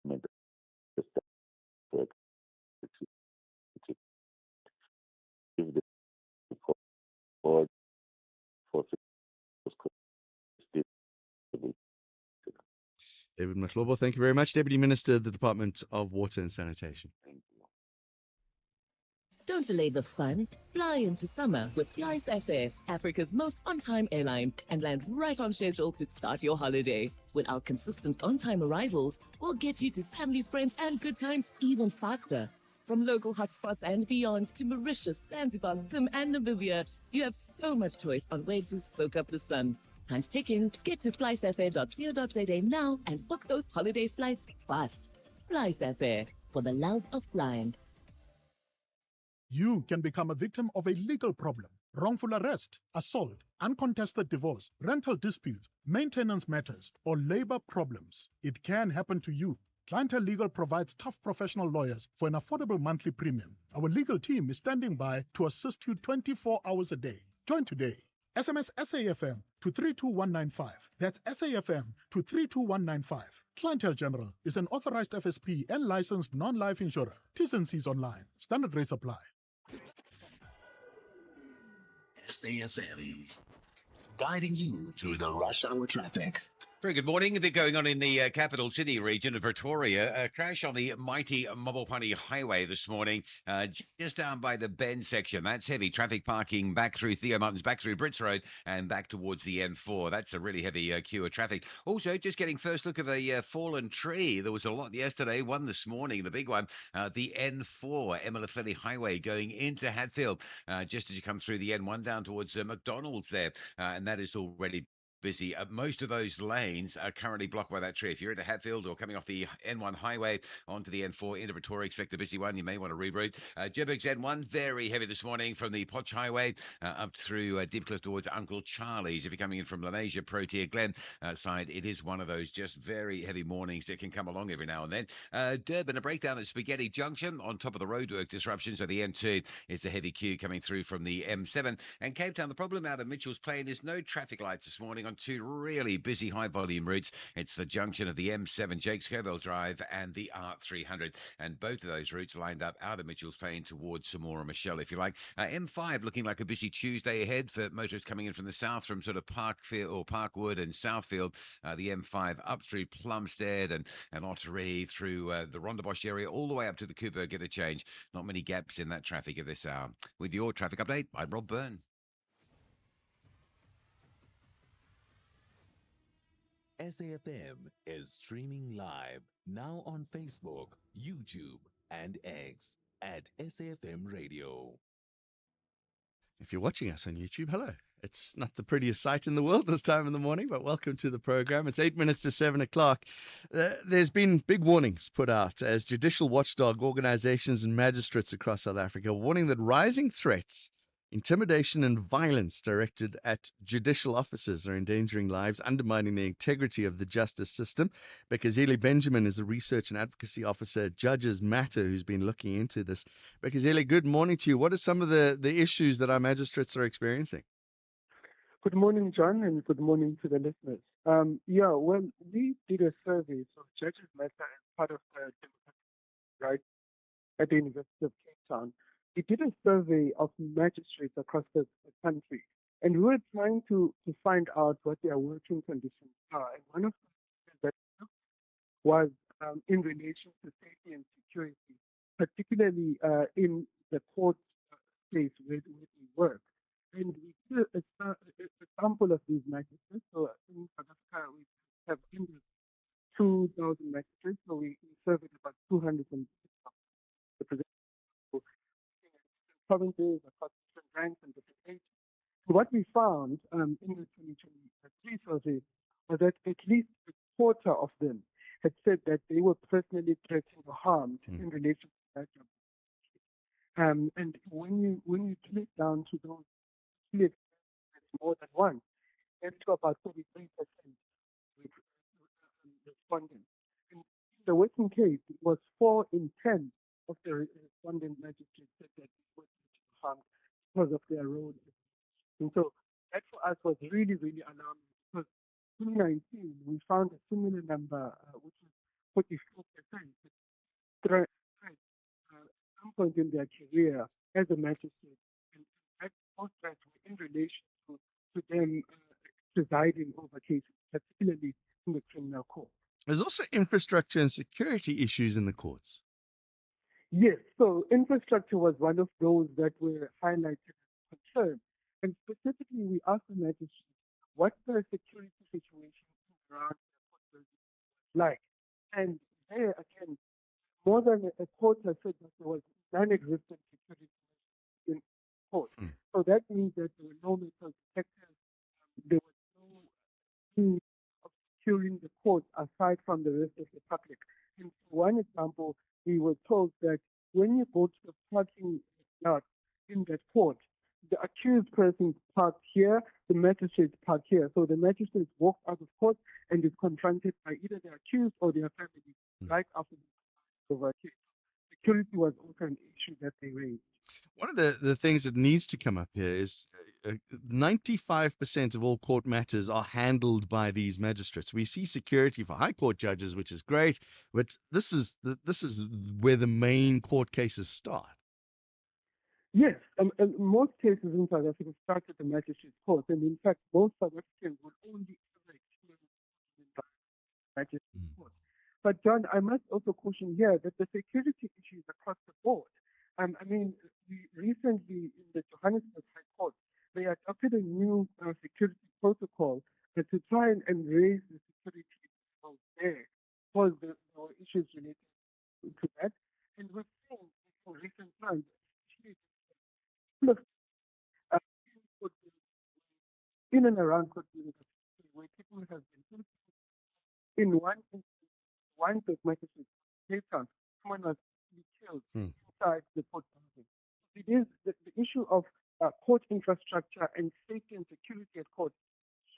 government system to give the support for David Mhlobo, thank you very much. Deputy Minister of the Department of Water and Sanitation. Don't delay the fun. Fly into summer with Fly SF, Africa's most on-time airline, and land right on schedule to start your holiday. With our consistent on-time arrivals, we'll get you to family, friends, and good times even faster. From local hotspots and beyond to Mauritius, Zanzibar, Zim, and Namibia, you have so much choice on where to soak up the sun. Time's ticking. Get to flysafair.co.za now and book those holiday flights fast. Fly Safair, for the love of flying. You can become a victim of a legal problem: wrongful arrest, assault, uncontested divorce, rental disputes, maintenance matters, or labor problems. It can happen to you. Clientele Legal provides tough professional lawyers for an affordable monthly premium. Our legal team is standing by to assist you 24 hours a day. Join today. SMS SAFM to 32195. That's SAFM to 32195. Clientele General is an authorized FSP and licensed non-life insurer. T's and C's online. Standard rates apply. SAFM, guiding you through the rush hour traffic. Very good morning. A bit going on in the capital city region of Pretoria. A crash on the mighty Mabopane Highway this morning, just down by the Bend section. That's heavy traffic parking back through Theo Martins, back through Brits Road, and back towards the N4. That's a really heavy queue of traffic. Also, just getting first look of a fallen tree. There was a lot yesterday, one this morning, the big one, the N4, Emalafeli Highway going into Hatfield, just as you come through the N1 down towards McDonald's there. And that is already busy. Most of those lanes are currently blocked by that tree. If you're into Hatfield or coming off the N1 highway onto the N4 into Pretoria, expect a busy one. You may want to reroute. Joburg's N1, very heavy this morning from the Potch Highway up through Deepcliff towards Uncle Charlie's. If you're coming in from Lenasia, Protea Glen side, it is one of those just very heavy mornings that can come along every now and then. Durban, a breakdown at Spaghetti Junction on top of the roadwork disruption. So the N2 is a heavy queue coming through from the M7. And Cape Town, the problem out of Mitchell's Plain is no traffic lights this morning on two really busy high-volume routes. It's the junction of the M7, Jake Scoville Drive, and the R300. And both of those routes lined up out of Mitchell's Plain towards Samora Michelle, if you like. M5 looking like a busy Tuesday ahead for motorists coming in from the south, from sort of Parkfield or Parkwood and Southfield. The M5 up through Plumstead and Ottery, through the Rondebosch area, all the way up to the Coburg interchange. Not many gaps in that traffic at this hour. With your traffic update, I'm Rob Byrne. SAFM is streaming live now on Facebook, YouTube, and X at SAFM Radio. If you're watching us on YouTube, hello. It's not the prettiest sight in the world this time in the morning, but welcome to the program. It's 8 minutes to 7 o'clock. There's been big warnings put out as judicial watchdog organizations and magistrates across South Africa warning that rising threats, intimidation and violence directed at judicial officers are endangering lives, undermining the integrity of the justice system. Bekazile Benjamin is a research and advocacy officer at Judges Matter who's been looking into this. Bekazile, good morning to you. What are some of the issues that our magistrates are experiencing? Good morning, John, and good morning to the listeners. Well, we did a survey, so Judges Matter as part of the democratic right at the University of Cape Town, we did a survey of magistrates across the country, and we were trying to find out what their working conditions are. And one of the things that was in relation to safety and security, particularly in the court space where we work. And we did a sample of these magistrates. So in South Africa, we have 2,000 magistrates, so we surveyed about 200 representatives from different provinces across different ranks and different ages. What we found in the 2023 survey was that at least a quarter of them had said that they were personally threatened or harmed in relation to that job. And when you drill it down to those who experienced more than one, it's to about 33% respondents. And in the working case, it was 4 in 10 of the respondent magistrates said that they were harmed because of their role. And so that for us was really, really alarming because in 2019 we found a similar number, which was 44%, at some point in their career as a magistrate, and that those threats were in relation to them presiding over cases, particularly in the criminal court. There's also infrastructure and security issues in the courts. Yes, so infrastructure was one of those that were highlighted as concern. And specifically, we asked the magistrates what the security situation around the court building was like. And there, again, more than a quarter said that there was non-existent security in court. So that means that there were no metal detectors, there was no means of securing the court aside from the rest of the public. And for one example, we were told that when you go to the parking lot in that court, the accused person parked here, the magistrate parked here. So the magistrate walks out of court and is confronted by either the accused or their family right after the over case. Security was also an issue that they raised. One of the things that needs to come up here is 95% of all court matters are handled by these magistrates. We see security for high court judges, which is great, but this is where the main court cases start. Yes, most cases in South Africa start at the magistrate's court, and in fact, most South Africans will only ever experience the magistrate's court. But John, I must also caution here that the security issues across the board. I mean, we recently in the Johannesburg High Court, they adopted a new security protocol to try and raise the security levels there, because there were issues related to that. And we've seen in recent times, in and around Court where people have been killed. In one big magistrate Cape Town, someone was killed inside the court building. It is the issue of court infrastructure and safety and security at court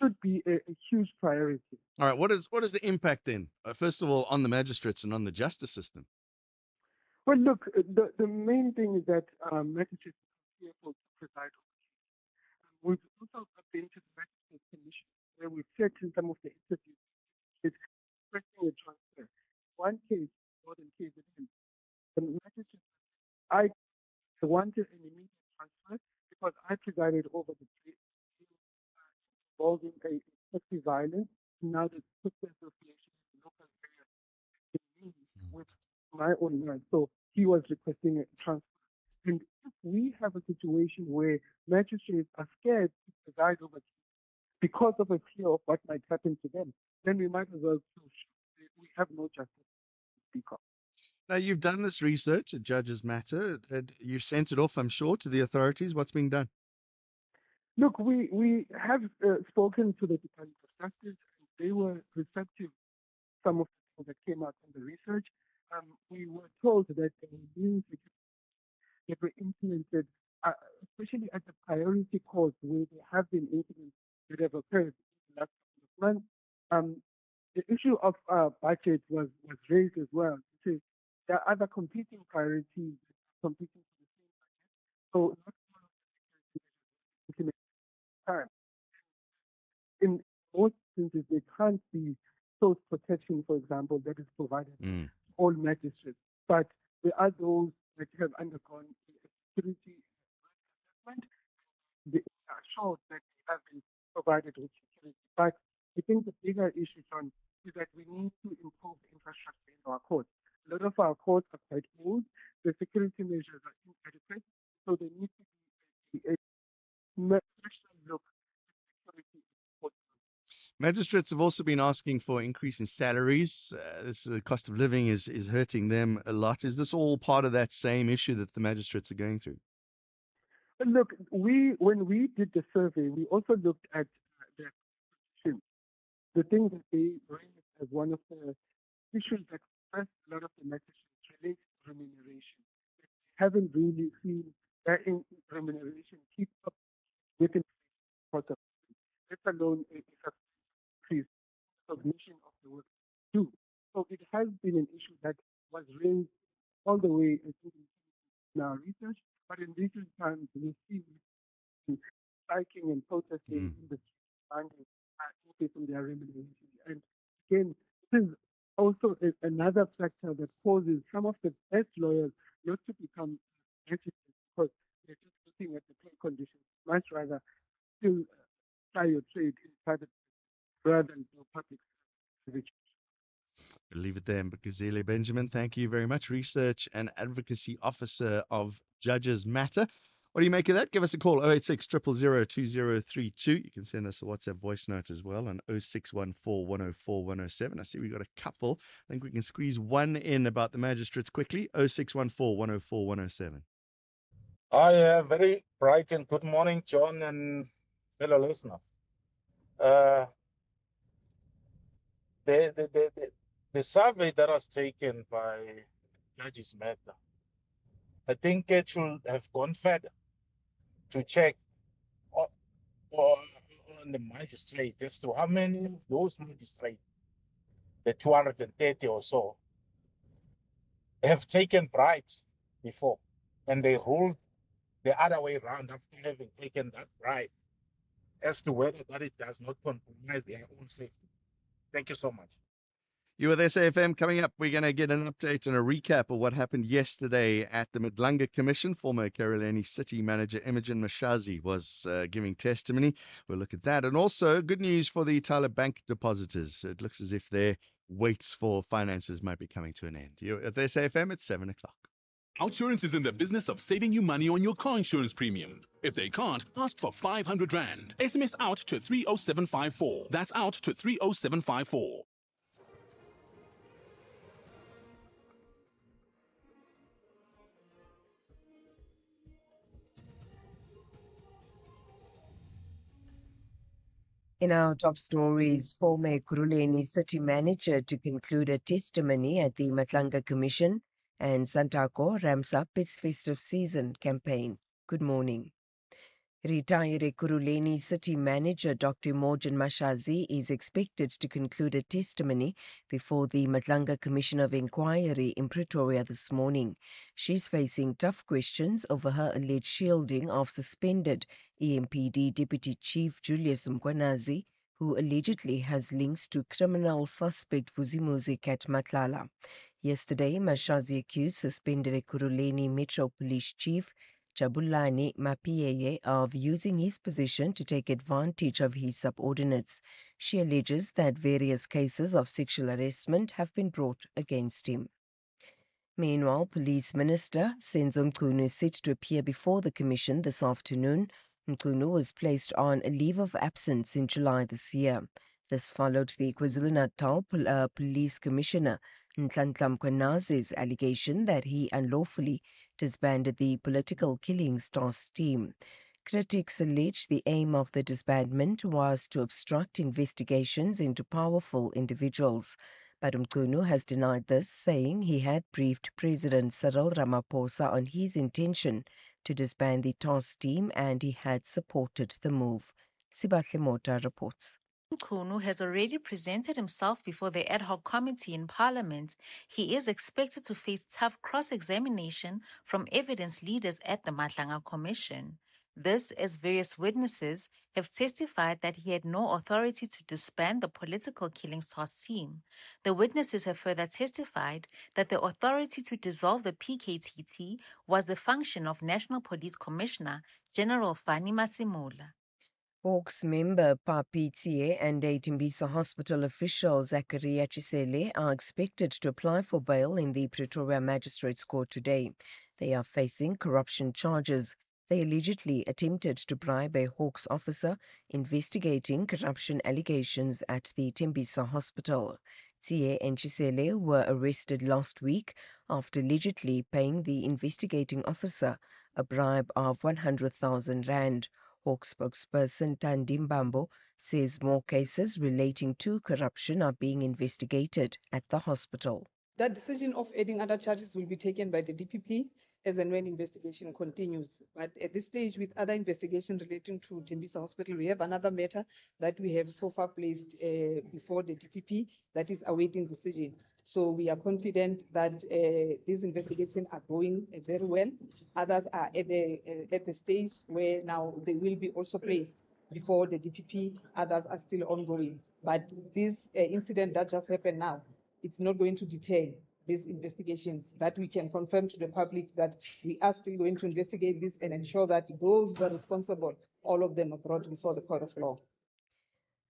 should be a huge priority. All right, what is the impact then? First of all, on the magistrates and on the justice system. Well, look, the main thing is that magistrates are careful to preside over cases. We've also been to the Magistrates Commission where we've said in some of the interviews, it's requesting a transfer. One case, more than case again, the magistrate, I wanted an immediate transfer because I presided over the case involving a sexual violence. Now the Football Association in the local area with my own man. So he was requesting a transfer. And if we have a situation where magistrates are scared to preside over cases because of a fear of what might happen to them, then we might as well we have no justice to speak of. Now, you've done this research at Judges Matter, and you've sent it off, I'm sure, to the authorities. What's being done? Look, we have spoken to the Department of Justice, and they were receptive to some of the things that came out from the research. We were told that there were new that were implemented, especially at the priority courts where there have been incidents that have occurred in the last couple of months. The issue of budget was raised as well. So there are other competing priorities competing for the same budget. So not all of the security measures time. In most instances, there can't be source protection, for example, that is provided to all magistrates. But there are those that have undergone a security assessment. They are assured that they have been provided with security. But I think the bigger issue, John, is that we need to improve the infrastructure in our courts. A lot of our courts are quite old. The security measures are inadequate, so they need to be a special look at security in courts. Magistrates have also been asking for increase in salaries. This cost of living is hurting them a lot. Is this all part of that same issue that the magistrates are going through? Look, when we did the survey, we also looked at their position. The thing that they raised as one of the issues that stress a lot of the magistrates relates to remuneration. They haven't really seen that in remuneration keep up with the cost of living, let alone a increase recognition of the work they do. So it has been an issue that was raised all the way, I think, in our research. But in recent times, we see striking and protesting in the streets, demanding increasing their remuneration. And again, this is also another factor that causes some of the best lawyers not to become magistrates because they're just looking at the pay conditions, much rather still try your trade in private rather than do public service. We'll leave it there. Mbukazile Benjamin, thank you very much. Research and Advocacy Officer of Judges Matter. What do you make of that? Give us a call, 086 000 2032. You can send us a WhatsApp voice note as well on 0614 104 107. I see we've got a couple. I think we can squeeze one in about the magistrates quickly. 0614 104 107. Hi, very bright and good morning, John and fellow listeners. The survey that was taken by Judges Matter, I think it should have gone further to check on the magistrate as to how many of those magistrates, the 230 or so, have taken bribes before, and they ruled the other way around after having taken that bribe, as to whether that it does not compromise their own safety. Thank you so much. You with SAFM. Coming up, we're going to get an update and a recap of what happened yesterday at the Madlanga Commission. Former Ekurhuleni City Manager Imogen Mashazi was giving testimony. We'll look at that. And also, good news for the Tyler Bank depositors. It looks as if their waits for finances might be coming to an end. You're at SAFM at 7 o'clock. Outsurance is in the business of saving you money on your car insurance premium. If they can't, ask for 500 Rand. SMS out to 30754. That's out to 30754. In our top stories, former Ekurhuleni City Manager to conclude a testimony at the Madlanga Commission, and Santaco ramps up its festive season campaign. Good morning. Retired Ekurhuleni City Manager Dr. Imogen Mashazi is expected to conclude a testimony before the Madlanga Commission of Inquiry in Pretoria this morning. She's facing tough questions over her alleged shielding of suspended EMPD Deputy Chief Julius Mkhwanazi, who allegedly has links to criminal suspect Vusimuzi Kat Matlala. Yesterday, Mashazi accused suspended Ekurhuleni Metro Police Chief Jabulani Mapiyeye of using his position to take advantage of his subordinates. She alleges that various cases of sexual harassment have been brought against him. Meanwhile, Police Minister Senzo Mchunu is set to appear before the Commission this afternoon. Mchunu was placed on a leave of absence in July this year. This followed the KwaZulu-Natal Police Commissioner Nhlanhla Mkhwanazi's allegation that he unlawfully disbanded the Political Killings Task Team. Critics allege the aim of the disbandment was to obstruct investigations into powerful individuals. But Mchunu has denied this, saying he had briefed President Cyril Ramaphosa on his intention to disband the task team and he had supported the move. Sibahle Mota reports. Mchunu has already presented himself before the ad hoc committee in Parliament. He is expected to face tough cross-examination from evidence leaders at the Madlanga Commission. This, as various witnesses have testified that he had no authority to disband the political killing SARS team. The witnesses have further testified that the authority to dissolve the PKTT was the function of National Police Commissioner General Fani Masemola. Hawks member Papi Tsie and a Tembisa Hospital official Zakaria Chisele are expected to apply for bail in the Pretoria Magistrates Court today. They are facing corruption charges. They allegedly attempted to bribe a Hawks officer investigating corruption allegations at the Tembisa Hospital. Tsie and Chisele were arrested last week after allegedly paying the investigating officer a bribe of 100,000 rand. Hawk spokesperson Tandi Mbambo says more cases relating to corruption are being investigated at the hospital. That decision of adding other charges will be taken by the DPP as and when investigation continues. But at this stage, with other investigation relating to Tembisa Hospital, we have another matter that we have so far placed before the DPP that is awaiting decision. So we are confident that these investigations are going very well. Others are at the stage where now they will be also placed before the DPP. Others are still ongoing. But this incident that just happened now, it's not going to deter these investigations. That we can confirm to the public that we are still going to investigate this and ensure that those who are responsible, all of them are brought before the court of law.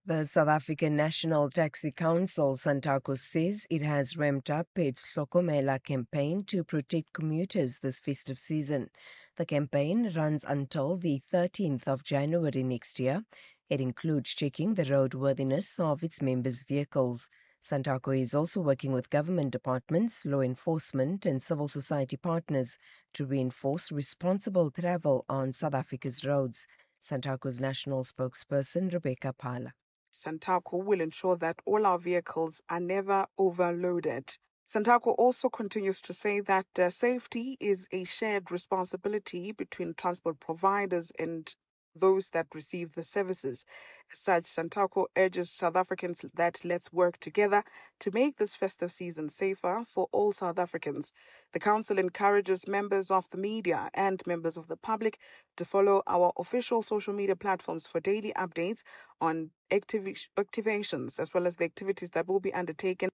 The South African National Taxi Council, SANTACO, says it has ramped up its Hlokomela campaign to protect commuters this festive season. The campaign runs until the 13th of January next year. It includes checking the roadworthiness of its members' vehicles. SANTACO is also working with government departments, law enforcement and civil society partners to reinforce responsible travel on South Africa's roads. SANTACO's national spokesperson, Rebecca Pala. SANTACO will ensure that all our vehicles are never overloaded. SANTACO also continues to say that safety is a shared responsibility between transport providers and those that receive the services. As such, SANTACO urges South Africans that let's work together to make this festive season safer for all South Africans. The council encourages members of the media and members of the public to follow our official social media platforms for daily updates on activations as well as the activities that will be undertaken.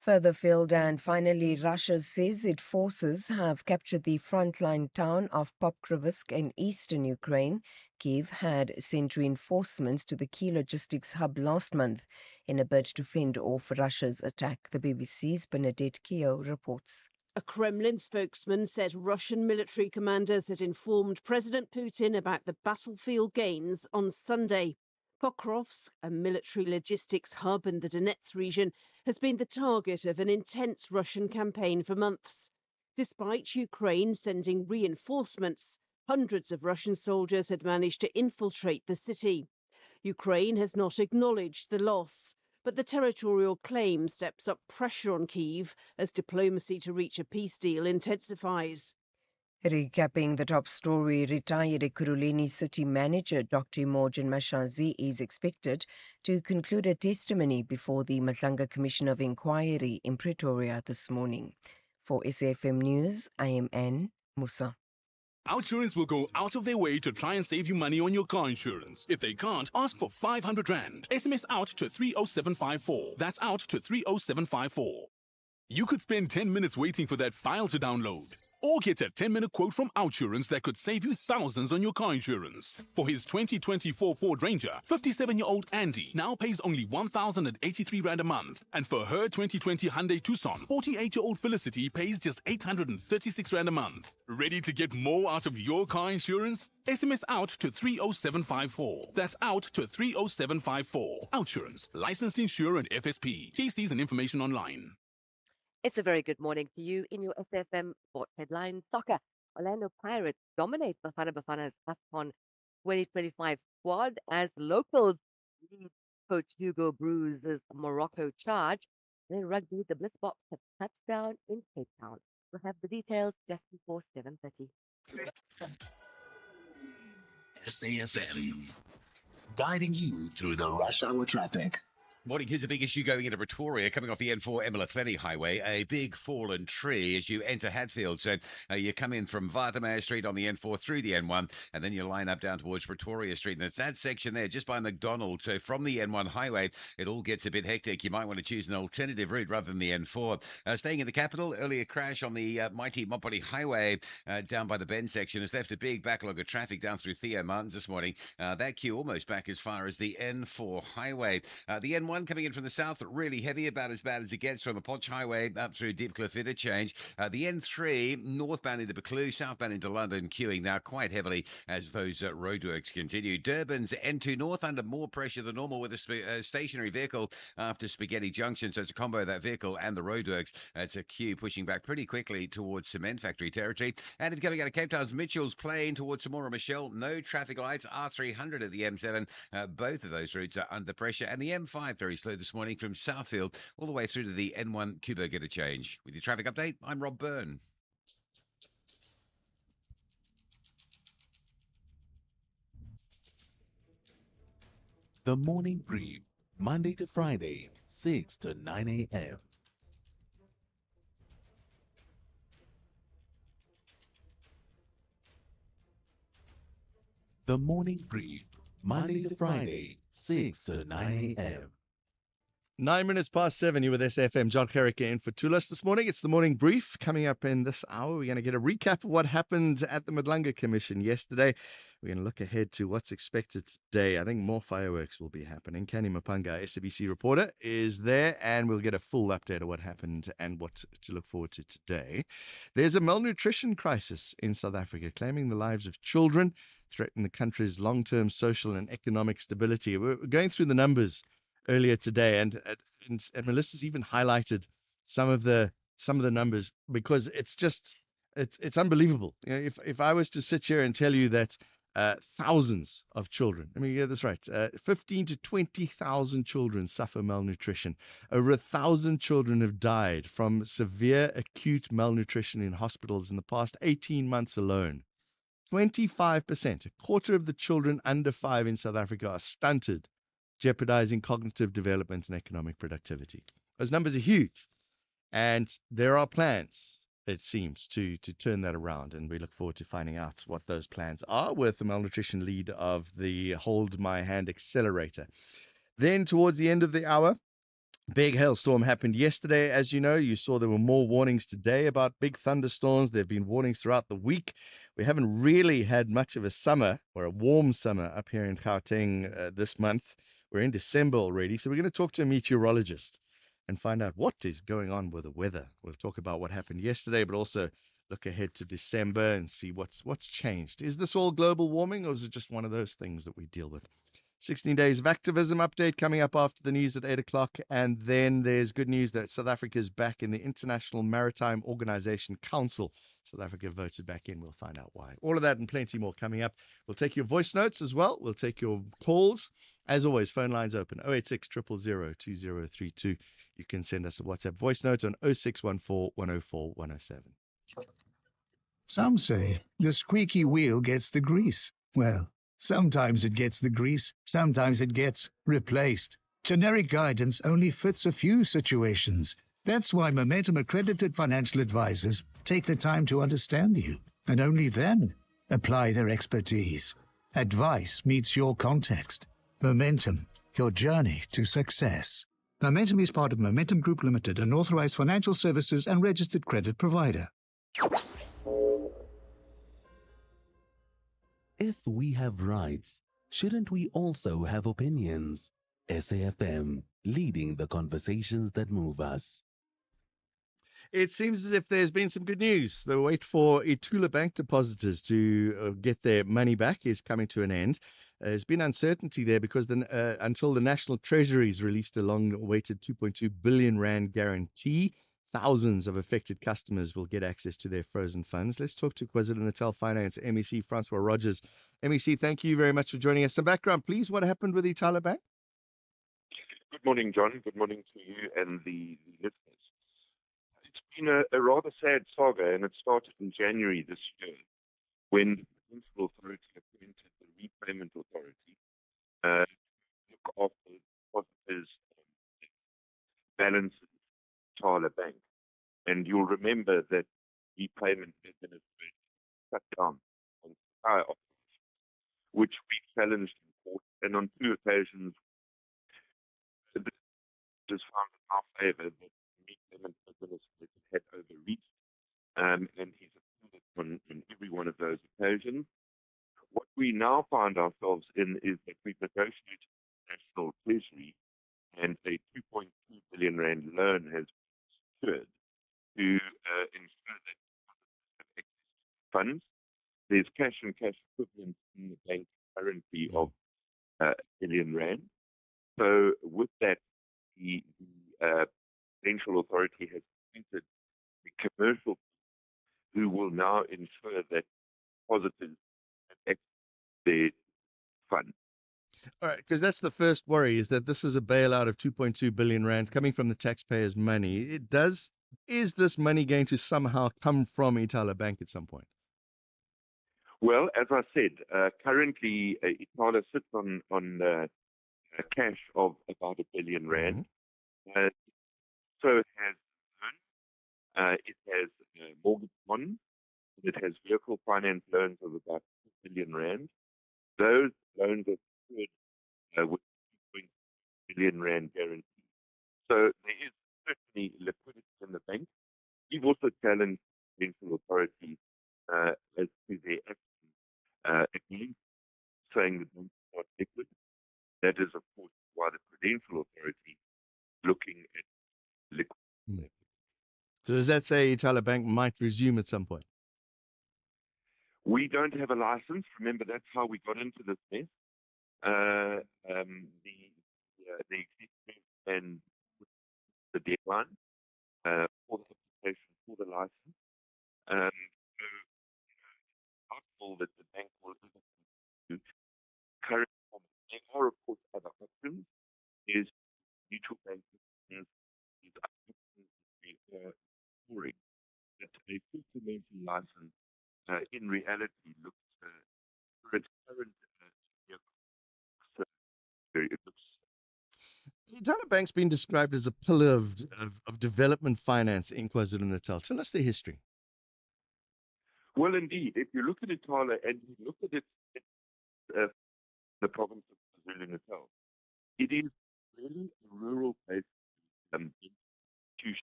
Further field, and finally, Russia says its forces have captured the frontline town of Pokrovsk in eastern Ukraine. Kyiv had sent reinforcements to the key logistics hub last month in a bid to fend off Russia's attack. The BBC's Bernadette Keogh reports. A Kremlin spokesman said Russian military commanders had informed President Putin about the battlefield gains on Sunday. Pokrovsk, a military logistics hub in the Donetsk region, has been the target of an intense Russian campaign for months. Despite Ukraine sending reinforcements, hundreds of Russian soldiers had managed to infiltrate the city. Ukraine has not acknowledged the loss, but the territorial claim steps up pressure on Kyiv as diplomacy to reach a peace deal intensifies. Recapping the top story, retired Ekurhuleni city manager Dr. Imogen Mashazi is expected to conclude a testimony before the Matlanga Commission of Inquiry in Pretoria this morning. For SAFM News, I am Anne Musa. Outsurance will go out of their way to try and save you money on your car insurance. If they can't, ask for 500 Rand. SMS out to 30754. That's out to 30754. You could spend 10 minutes waiting for that file to download. Or get a 10-minute quote from Outsurance that could save you thousands on your car insurance. For his 2024 Ford Ranger, 57-year-old Andy now pays only 1,083 Rand a month. And for her 2020 Hyundai Tucson, 48-year-old Felicity pays just 836 Rand a month. Ready to get more out of your car insurance? SMS out to 30754. That's out to 30754. Outsurance, licensed insurer and FSP. TCs and information online. It's a very good morning to you in your SFM Sport Headline Soccer. Orlando Pirates dominate Bafana Bafana's AFCON 2025 squad as locals lead coach Hugo Broos's Morocco charge. And in rugby, the Bliss Box have touchdown in Cape Town. We'll have the details just before 7:30. SAFM, guiding you through the rush hour traffic. Morning. Here's a big issue going into Pretoria, coming off the N4 Emelathleni Highway. A big fallen tree as you enter Hatfield. So you come in from Watermeyer Street on the N4 through the N1, and then you line up down towards Pretoria Street. And it's that section there, just by McDonald's. So from the N1 highway, it all gets a bit hectic. You might want to choose an alternative route rather than the N4. Staying in the capital, earlier crash on the mighty Mopani Highway down by the Bend section has left a big backlog of traffic down through Theo Martins this morning. That queue almost back as far as the N4 highway. The N1 coming in from the south, really heavy, about as bad as it gets from the Potch Highway up through Deepcliff Interchange. The N3 northbound into Buccleuch, southbound into London, queuing now quite heavily as those roadworks continue. Durban's N2 north under more pressure than normal with a stationary vehicle after Spaghetti Junction. So it's a combo of that vehicle and the roadworks. It's a queue pushing back pretty quickly towards Cement Factory territory. And if coming out of Cape Town's Mitchell's Plain towards Samora Michelle, no traffic lights. R300 at the M7. Both of those routes are under pressure. And the M5 very slow this morning from Southfield all the way through to the N1 Cuba interchange. With your traffic update, I'm Rob Byrne. The Morning Brief, Monday to Friday, 6 to 9 a.m. The Morning Brief, Monday to Friday, 6 to 9 a.m. 9 minutes past 7, you're with SFM. John Gericke in for Tulas this morning. It's the morning brief. Coming up in this hour, we're going to get a recap of what happened at the Madlanga Commission yesterday. We're going to look ahead to what's expected today. I think more fireworks will be happening. Kenny Mapanga, SABC reporter, is there, and we'll get a full update of what happened and what to look forward to today. There's a malnutrition crisis in South Africa, claiming the lives of children, threatening the country's long-term social and economic stability. We're going through the numbers earlier today, and Melissa's even highlighted some of the numbers because it's unbelievable. You know, if I was to sit here and tell you that thousands of children, let me get this right, 15 to 20,000 children suffer malnutrition. Over 1,000 children have died from severe acute malnutrition in hospitals in the past 18 months alone. 25%, a quarter of the children under 5 in South Africa are stunted, jeopardizing cognitive development and economic productivity. Those numbers are huge. And there are plans, it seems, to turn that around. And we look forward to finding out what those plans are with the malnutrition lead of the Hold My Hand Accelerator. Then towards the end of the hour, big hailstorm happened yesterday. As you know, you saw there were more warnings today about big thunderstorms. There have been warnings throughout the week. We haven't really had much of a summer or a warm summer up here in Gauteng this month. We're in December already, so we're going to talk to a meteorologist and find out what is going on with the weather. We'll talk about what happened yesterday, but also look ahead to December and see what's changed. Is this all global warming, or is it just one of those things that we deal with? 16 days of activism update coming up after the news at 8 o'clock. And then there's good news that South Africa is back in the International Maritime Organization Council. South Africa voted back in. We'll find out why. All of that and plenty more coming up. We'll take your voice notes as well. We'll take your calls. As always, phone lines open 086 000 2032. You can send us a WhatsApp voice note on 0614 104 107. Some say the squeaky wheel gets the grease. Well, sometimes it gets the grease, sometimes it gets replaced. Generic guidance only fits a few situations. That's why Momentum accredited financial advisors take the time to understand you, and only then apply their expertise. Advice meets your context. Momentum, your journey to success. Momentum is part of Momentum Group Limited, an authorized financial services and registered credit provider. If we have rights, shouldn't we also have opinions? SAFM, leading the conversations that move us. It seems as if there's been some good news. The wait for Itula Bank depositors to get their money back is coming to an end. There's been uncertainty there because until the National Treasury's released a long-awaited 2.2 billion rand guarantee, thousands of affected customers will get access to their frozen funds. Let's talk to KwaZulu-Natal Finance MEC Francois Rogers. MEC, thank you very much for joining us. Some background, please. What happened with Itula Bank? Good morning, John. Good morning to you and the listeners. It's been a rather sad saga, and it started in January this year when the Municipal Authority appointed the Repayment Authority to look after depositors entire operation, which we challenged in court, and on 2 occasions, the judges found in our favour that Meek Lemon administrator had overreached, and he's appealed on every one of those occasions. What we now find ourselves in is that we've negotiated National Treasury, and a 2.2 billion rand loan has been secured to ensure that have access to funds. There's cash and cash equivalents in the bank currently of R1 billion. So with that, the Prudential Authority has appointed the commercial who will now ensure that depositors have access to their funds. All right, because that's the first worry, is that this is a bailout of 2.2 billion rand coming from the taxpayers' money. Is this money going to somehow come from Itala Bank at some point? Well, as I said, currently Itala sits on cash of about R1 billion. So it has loans, it has mortgage bonds, it has vehicle finance loans of about R2 billion. Those loans are secured with 2.2 billion rand guarantee. So there is certainly liquidity in the bank. We've also challenged the Prudential Authority as to their action against saying the bank is not liquid. That is, of course, why the Prudential Authority is looking at liquidity. So does that say Itala Bank might resume at some point? We don't have a license. Remember, that's how we got into this mess. The executive and the deadline for the application for the license. So doubtful that the bank will ever do current format. There are, of course, other options. Is mutual bank options, is options we are exploring. That a supplementary license in reality looks for its current vehicle. So it looks. Itala Bank's been described as a pillar of development finance in KwaZulu-Natal. Tell us the history. Well, indeed, if you look at Itala and you look at the province of KwaZulu-Natal, it is really a rural-based institution,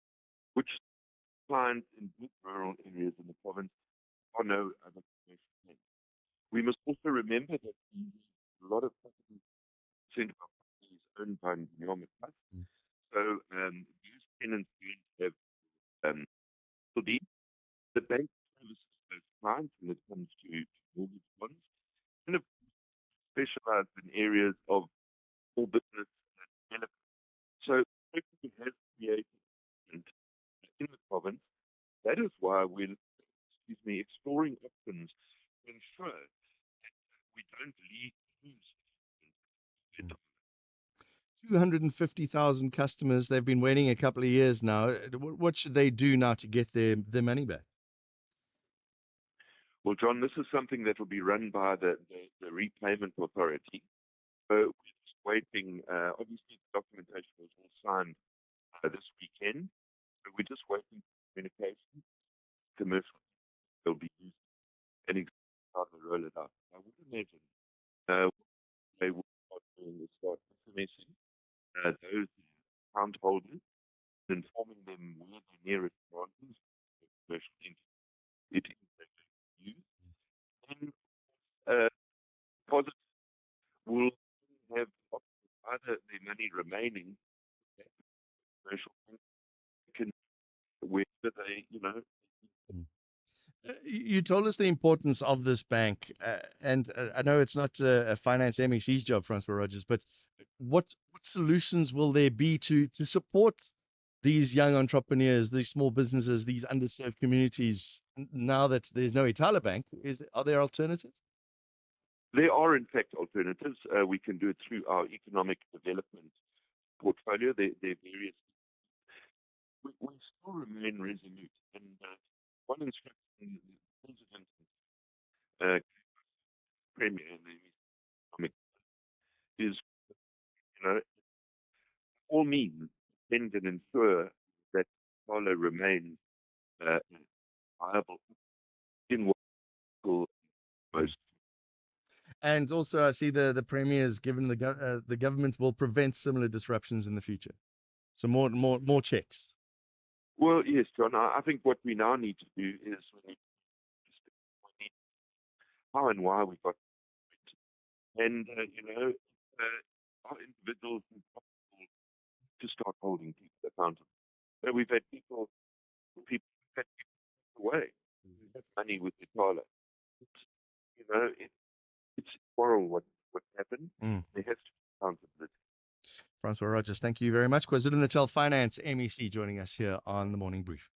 which clients in big rural areas in the province are no other commercial bank. We must also remember that a lot of properties, percent of our property is owned by Nyoma Trust. So these tenants don't have the bank services those clients when it comes to mortgage bonds, and of course specialized in areas of small business development. So it has created in the province. That is why we're exploring options to ensure that we don't lose 250,000 customers. They've been waiting a couple of years now. What should they do now to get their money back? Well, John, this is something that will be run by the repayment authority. So we're just waiting. Obviously, the documentation was all signed this weekend. So we're just waiting for communication. Commercial will be used and how to roll it out. I would imagine they will start doing is start SMSing those account holders, informing them where the nearest branches for commercial entities it is that they use. And depositors will have either the money remaining commercial can whether they, You told us the importance of this bank, and I know it's not a finance MEC's job, Francois Rogers, but what solutions will there be to support these young entrepreneurs, these small businesses, these underserved communities, now that there's no Itala Bank? Are there alternatives? There are, in fact, alternatives. We can do it through our economic development portfolio. There are various. We still remain resolute. And one instruction the President, Premier, and the economic is, all means, defend and ensure that Itala remains viable in what most. And also, I see the Premier has given the government will prevent similar disruptions in the future. So more checks. Well, yes, John. I think what we now need to do is we need how and why we got it. And, our individuals and possible to start holding people accountable. We've had people had people away, money with the dollar. It's moral what happened. There has to be accountability. Francois Rogers, thank you very much. KwaZulu-Natal Finance MEC joining us here on the Morning Brief.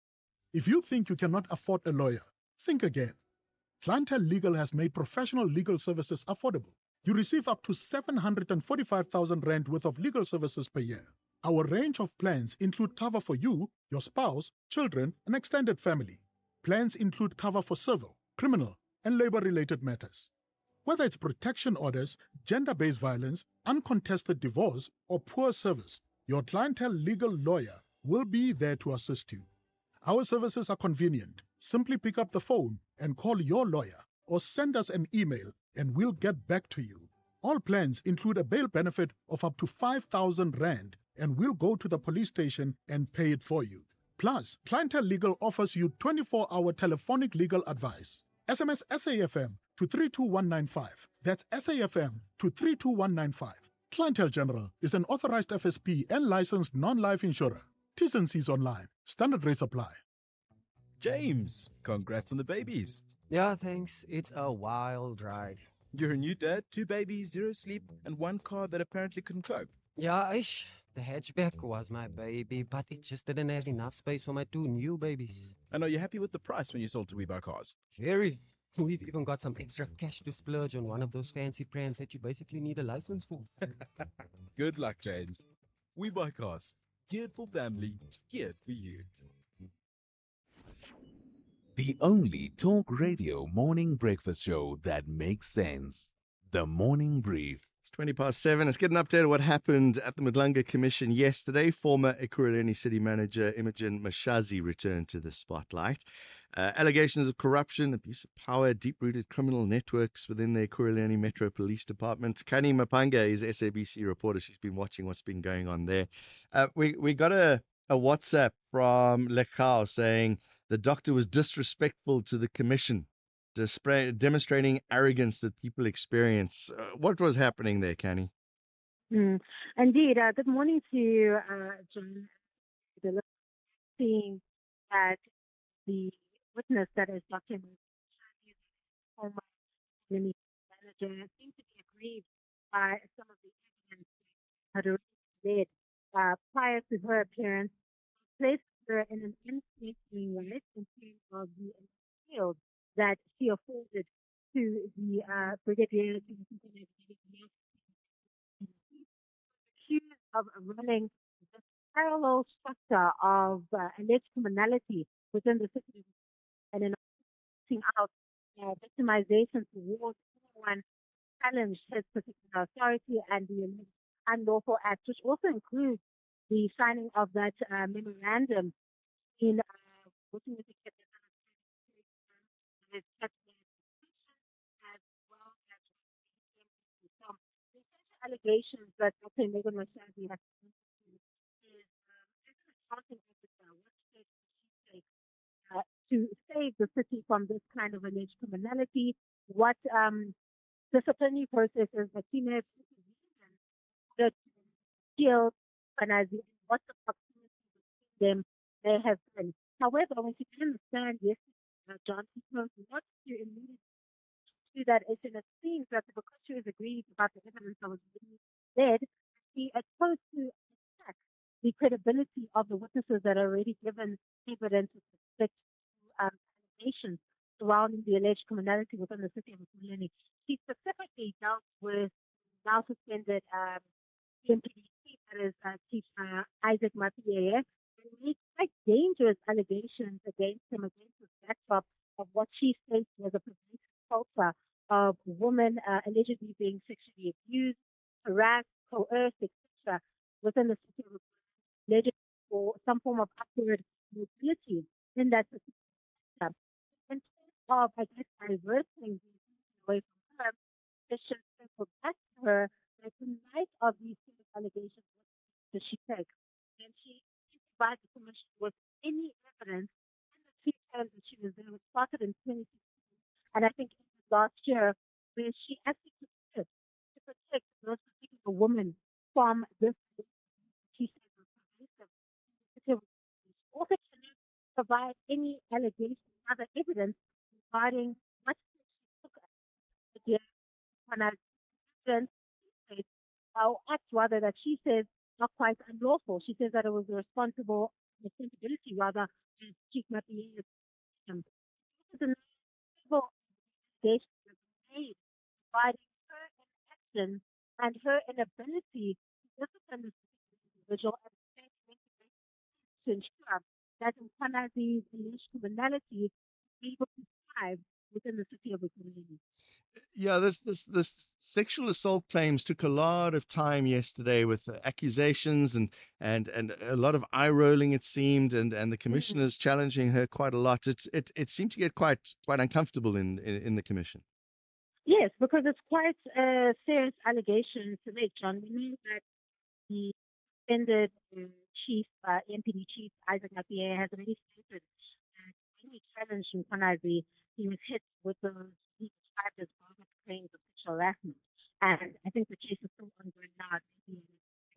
If you think you cannot afford a lawyer, think again. Clientele Legal has made professional legal services affordable. You receive up to 745,000 rand worth of legal services per year. Our range of plans include cover for you, your spouse, children, and extended family. Plans include cover for civil, criminal, and labor-related matters. Whether it's protection orders, gender-based violence, uncontested divorce, or poor service, your Clientele Legal lawyer will be there to assist you. Our services are convenient. Simply pick up the phone and call your lawyer or send us an email and we'll get back to you. All plans include a bail benefit of up to 5,000 rand and we'll go to the police station and pay it for you. Plus, Clientele Legal offers you 24-hour telephonic legal advice. SMS SAFM to 32195. That's SAFM to 32195. Clientele General is an authorized FSP and licensed non-life insurer. T's and C's online. Standard rates apply. James, congrats on the babies. Yeah, thanks. It's a wild ride. You're a new dad, 2 babies, 0 sleep, and 1 car that apparently couldn't cope. Yeah, the hatchback was my baby, but it just didn't have enough space for my 2 new babies. And are you happy with the price when you sold to WeBuy Cars? Very. We've even got some extra cash to splurge on one of those fancy brands that you basically need a license for. Good luck, James. WeBuy Cars. Geared for family, geared for you. The only talk radio morning breakfast show that makes sense. The Morning Brief. It's 7:20. Let's get an update on what happened at the Madlanga Commission yesterday. Former Ekurhuleni City Manager Imogen Mashazi returned to the spotlight. Allegations of corruption, abuse of power, deep-rooted criminal networks within the Ekurhuleni Metro Police Department. Kani Mapanga is SABC reporter. She's been watching what's been going on there. We got a WhatsApp from Lekau saying the doctor was disrespectful to the commission, demonstrating arrogance that people experience. What was happening there, Kani? Indeed. Good morning to you, John. Seeing that the witness, that is Dr. former manager, seemed to be aggrieved by some of the evidence that had already led prior to her appearance, placed her in an unsafe light in terms of the field that she afforded to the brigadier accused of running this parallel structure of alleged criminality within the city and in pointing out victimization towards anyone who challenged his particular authority and the unlawful acts, which also includes the signing of that memorandum in working with the as well as some allegations that Dr. Megan Mashazi has is as an accounting officer, what steps did she take to save the city from this kind of alleged criminality? What disciplinary processes that she may have taken that shield organizing, what the proximity between them may have been. However, when she came to stand yesterday, John, she chose not to immediately do that issue. And it seems that because she was aggrieved about the evidence that was being led, she chose to attack the credibility of the witnesses that are already given evidence with respect to allegations surrounding the alleged criminality within the city of Ekurhuleni. She specifically dealt with now suspended MPDC, that is Chief Isaac Mapiyeye, and made quite dangerous allegations against him against the backdrop of what she states was a pervasive culture of women allegedly being sexually abused, harassed, coerced, etc. within the city of Ekurhuleni, allegedly for some form of upward mobility in that system. In terms of, I guess, diverting the commission circled back to her that in light of these serious allegations, what does she take? And she provided the commission with any evidence in the 2 terms that she was there, which started in 2016, and I think ended last year, where she actually took steps to protect those particular women from this, she said, was pervasive. She also cannot provide any allegations, other evidence regarding what steps she took against Hannah's evidence, or acts rather that she says are quite unlawful. She says that it was a responsibility rather to chief Mapia's system. This is a civil allegation that was made regarding her inaction and her inability to discipline this individual and to ensure that Mkhwanazi's alleged criminality is able to thrive within the city of Ekurhuleni. Yeah, this sexual assault claims took a lot of time yesterday with accusations and a lot of eye rolling, it seemed, and the commissioners challenging her quite a lot. It seemed to get quite uncomfortable in the commission. Yes, because it's quite a serious allegation to make, John. We know that the suspended chief, MPD chief Isaac Mapia, has already stated that when he challenged Mkhwanazi, he was hit with those he described as bogus claims of sexual harassment. And I think the case is still ongoing now, maybe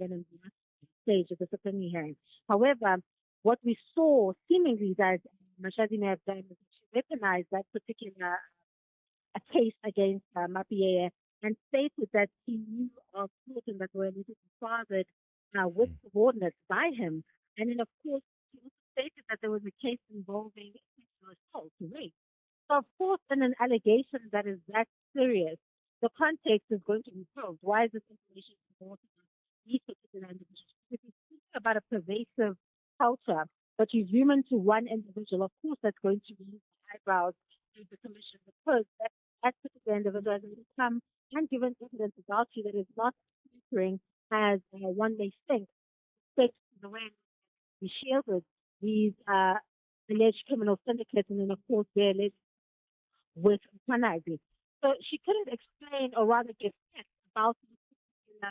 in the last stage of the disciplinary hearing. However, what we saw seemingly that Mashazi may have done is she recognized that particular a case against Mapia and stated that he knew of children that were allegedly fathered with subordinates by him. And then, of course, he also stated that there was a case involving sexual assault, rape. So, of course, in an allegation that is that serious, the context is going to be probed. Why is this information important to these particular individuals? If you speak about a pervasive culture, but you zoom into one individual, of course, that's going to raise eyebrows to the commission because that particular individual has come and given evidence about you that is not featuring as one may think, respect to the way we shielded these alleged criminal syndicates and then, of course, they're alleged with Mkhwanazi. So she couldn't explain or rather give facts about the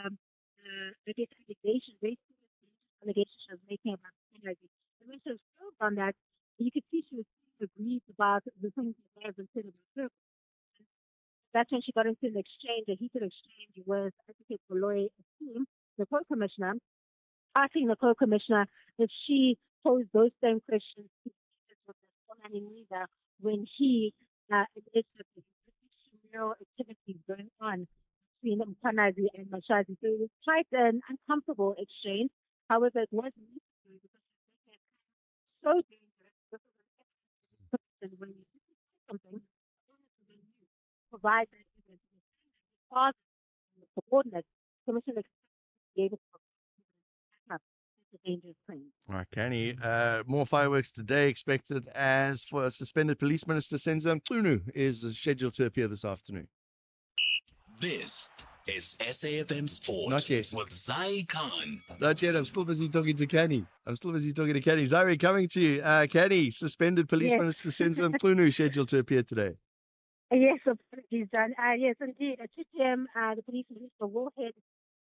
allegation, very serious allegations she was making about Mkhwanazi. And when she was probed on that, you could see she was aggrieved about the things that may have been said about her. That's when she got into an exchange, a heated exchange with Advocate Boloyi Akeem, the co-commissioner, asking the co-commissioner if she posed those same questions to with the Leader when he alleged that there was real activities going on between Mkhwanazi and Mashazi. So it was quite an uncomfortable exchange. However, it was necessary because it was so dangerous. This was an when you do something, provide that evidence. Because the subordinates, Commission expects to be able to back up such a dangerous claim. All right, Kenny. More fireworks today expected as for suspended Police Minister Senzo Mchunu is scheduled to appear this afternoon. This is SAFM Sport Not yet. with Zai Khan. Not yet. I'm still busy talking to Kenny. Zari, coming to you. Kenny, suspended Police Yes. Minister Senzo Mchunu scheduled to appear today. Yes, apologies, John. Yes, indeed. At 2 p.m., the police minister will head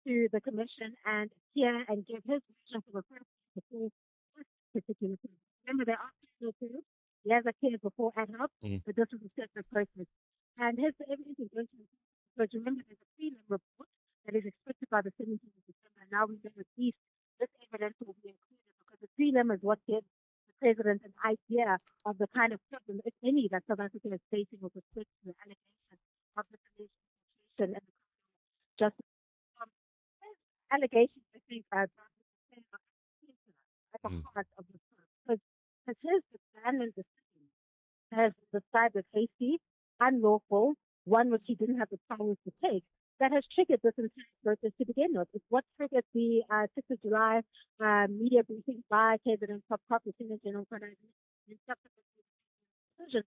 to the commission and appear and give his version for the first time before this particular case. Remember, there are criminal periods. He has appeared before ad hoc, but this is a separate process. And his evidence is going to be, because remember, there's a prelim report that is expected by the 17th of December. Now we know at least this evidence will be included because the prelim is what gives the president an idea of the kind of problem, if any, that South Africa is facing with respect to the allegation of the police infiltration and the criminal justice. His allegations, I think, are at the heart of the story. Because his abandoned decision has described as hasty, unlawful, one which he didn't have the powers to take, that has triggered this entire process to begin with. It's what triggered the 6th of July media briefing by President Top Lieutenant General Mkhwanazi and subsequently the decision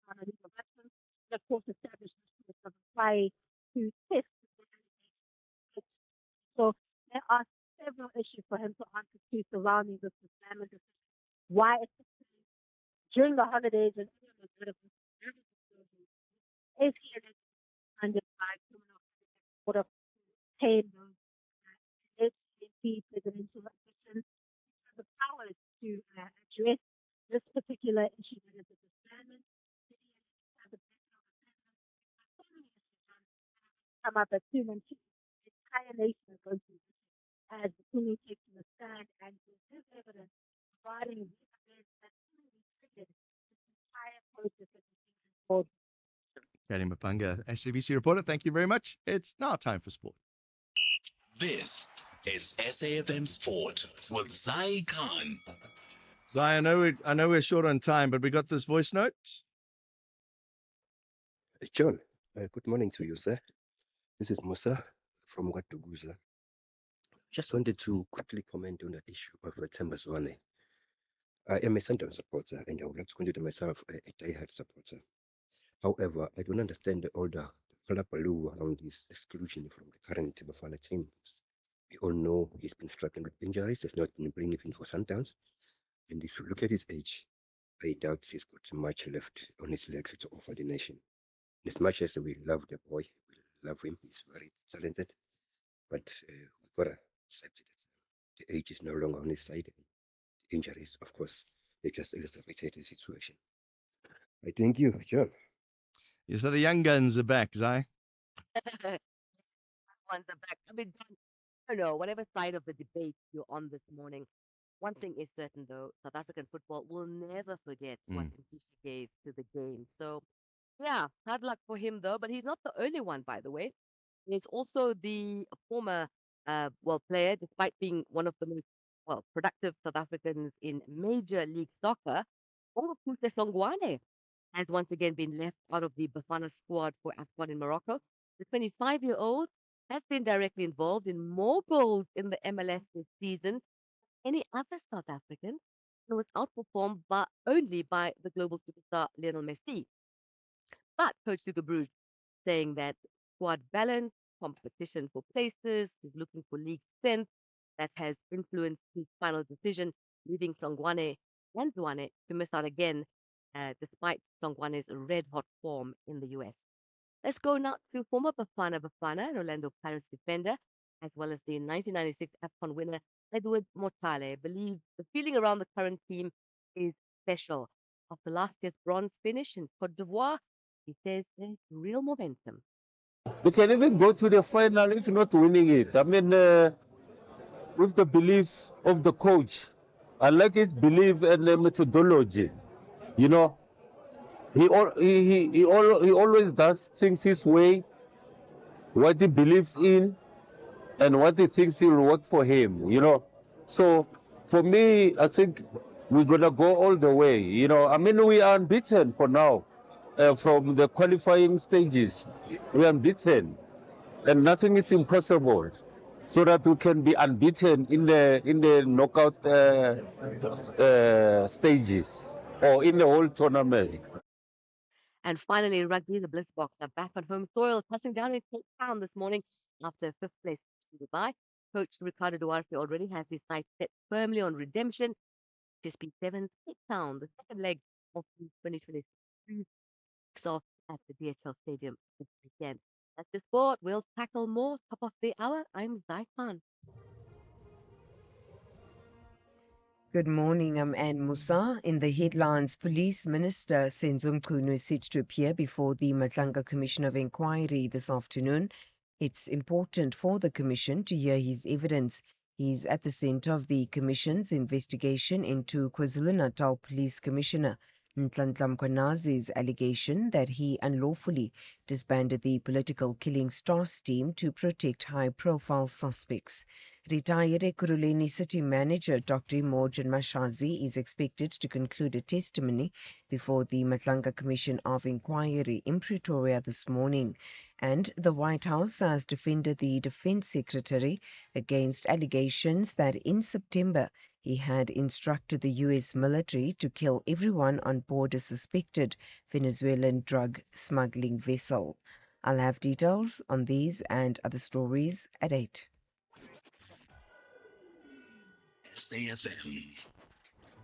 on a legal absence, and of course established the process of inquiry to test the allegations. So there are several issues for him to answer to surrounding this dismemberment decision. Why it took place during the holidays and is he funded by criminal sort of obtain those HNP presidential ambitions, the powers to address this particular issue that is a discernment. Come up as soon as the entire nation is going to as the Kumi takes to the stand and with this evidence providing the evidence that truly triggered this entire process that is being unfolded. Kenny Mapanga, SABC reporter. Thank you very much. It's now time for sport. This is SAFM Sport with Zai Khan. Zai, I know we're short on time, but we got this voice note. John, good morning to you, sir. This is Musa from Watuguza. Just wanted to quickly comment on the issue of Themba Zwane. I am a Sundowns supporter, and I would like to consider myself a diehard supporter. However, I don't understand all the hullabaloo around his exclusion from the current Bafana team. We all know he's been struggling with injuries. He's not been bringing in for Sundowns. And if you look at his age, I doubt he's got much left on his legs to offer the nation. As much as we love the boy, we love him, he's very talented, but we've got to accept that the age is no longer on his side. The injuries, of course, they just exacerbated the situation. I thank you, John. You said the young guns are back, Zai. Ones are back. I mean, I don't know, whatever side of the debate you're on this morning, one thing is certain though, South African football will never forget what Mkhitaryan gave to the game. So, yeah, hard luck for him though, but he's not the only one, by the way. He's also the former, player, despite being one of the most, productive South Africans in Major League Soccer. Ongapuse Songwane has once again been left out of the Bafana squad for AFCON in Morocco. The 25-year-old has been directly involved in more goals in the MLS this season than any other South African and was outperformed only by the global superstar Lionel Messi. But Coach Hugo Broos saying that squad balance, competition for places, he's looking for league strength that has influenced his final decision, leaving Songwane and Zwane to miss out again, despite Songwane's red-hot form in the US. Let's go now to former Bafana and Orlando Pirates defender, as well as the 1996 AFCON winner, Edward Motale, believes the feeling around the current team is special. After last year's bronze finish in Cote d'Ivoire, he says there's real momentum. We can even go to the final if not winning it. I mean, with the belief of the coach, I like his belief and the methodology. You know, he always does things his way, what he believes in, and what he thinks will work for him. You know, so for me, I think we're gonna go all the way. You know, I mean, we are unbeaten for now. From the qualifying stages, we are unbeaten, and nothing is impossible. So that we can be unbeaten in the knockout stages or in the whole tournament. And finally, in rugby, the Bliss Boks are back on home soil, touching down in Cape Town this morning after fifth place to Dubai. Coach Ricardo Duarte already has his sights set firmly on redemption. HSP7 Cape Town, the second leg of the 2023 kicks off at the DHL Stadium this weekend. That's the sport. We'll tackle more top of the hour. I'm Zai Khan. Good morning, I'm Anne Musa. In the headlines, Police Minister Senzo Mchunu is set to appear before the Matlanga Commission of Inquiry this afternoon. It's important for the Commission to hear his evidence. He's at the centre of the Commission's investigation into KwaZulu-Natal Police Commissioner Nhlanhla Mkhwanazi's allegation that he unlawfully disbanded the political killing stars team to protect high-profile suspects. Retired Ekurhuleni City Manager Dr. Imogen Mashazi is expected to conclude a testimony before the Matlanga Commission of Inquiry in Pretoria this morning. And the White House has defended the Defense Secretary against allegations that in September he had instructed the U.S. military to kill everyone on board a suspected Venezuelan drug smuggling vessel. I'll have details on these and other stories at 8. SAFM,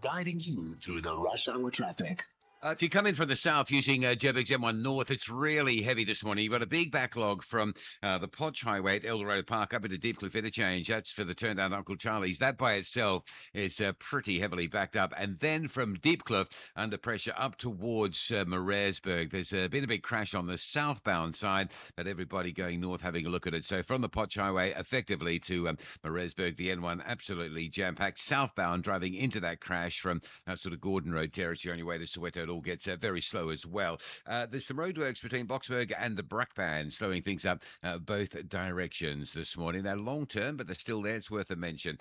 guiding you through the rush hour traffic. If you come in from the south using Joburg's M1 North, it's really heavy this morning. You've got a big backlog from the Podge Highway at Eldorado Park up into Deepcliff Interchange. That's for the turn down Uncle Charlie's. That by itself is pretty heavily backed up. And then from Deepcliff, under pressure up towards Maresburg. There's been a big crash on the southbound side, but everybody going north having a look at it. So from the Podge Highway effectively to Maresburg, the N1 absolutely jam-packed. Southbound driving into that crash from sort of Gordon Road territory on your way to Soweto. All gets very slow as well. There's some roadworks between Boksburg and the Brakpan, slowing things up both directions this morning. They're long term, but they're still there. It's worth a mention.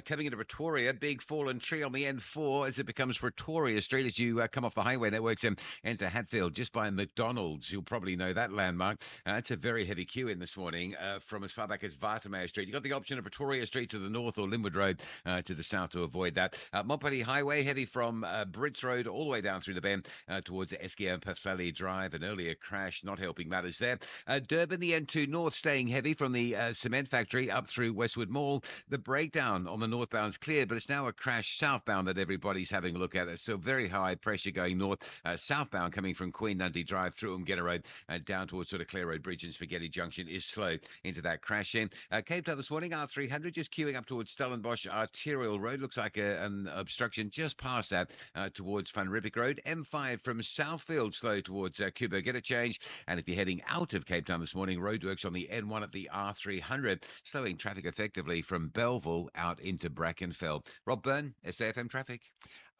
Coming into Pretoria, big fallen tree on the N4 as it becomes Pretoria Street as you come off the highway networks and enter Hatfield, just by McDonald's. You'll probably know that landmark. It's a very heavy queue in this morning from as far back as Watermeyer Street. You've got the option of Pretoria Street to the north or Linwood Road to the south to avoid that. Mopati Highway, heavy from Brits Road all the way down through the bend towards Eskia and Paflali Drive. An earlier crash not helping matters there. Durban, the N2 North staying heavy from the cement factory up through Westwood Mall. The breakdown on the northbound's cleared, but it's now a crash southbound that everybody's having a look at. It's still very high pressure going north. Southbound coming from Queen Nundy Drive through Umgena Road down towards sort of Clare Road Bridge and Spaghetti Junction is slow into that crash in. Cape Town this morning, R300 just queuing up towards Stellenbosch Arterial Road. Looks like an obstruction just past that towards Van Riebeeck Road. M5 from Southfield slow towards Kubo. Get a change. And if you're heading out of Cape Town this morning, roadworks on the N1 at the R300, slowing traffic effectively from Belleville out into Brackenfell. Rob Byrne, SAFM Traffic.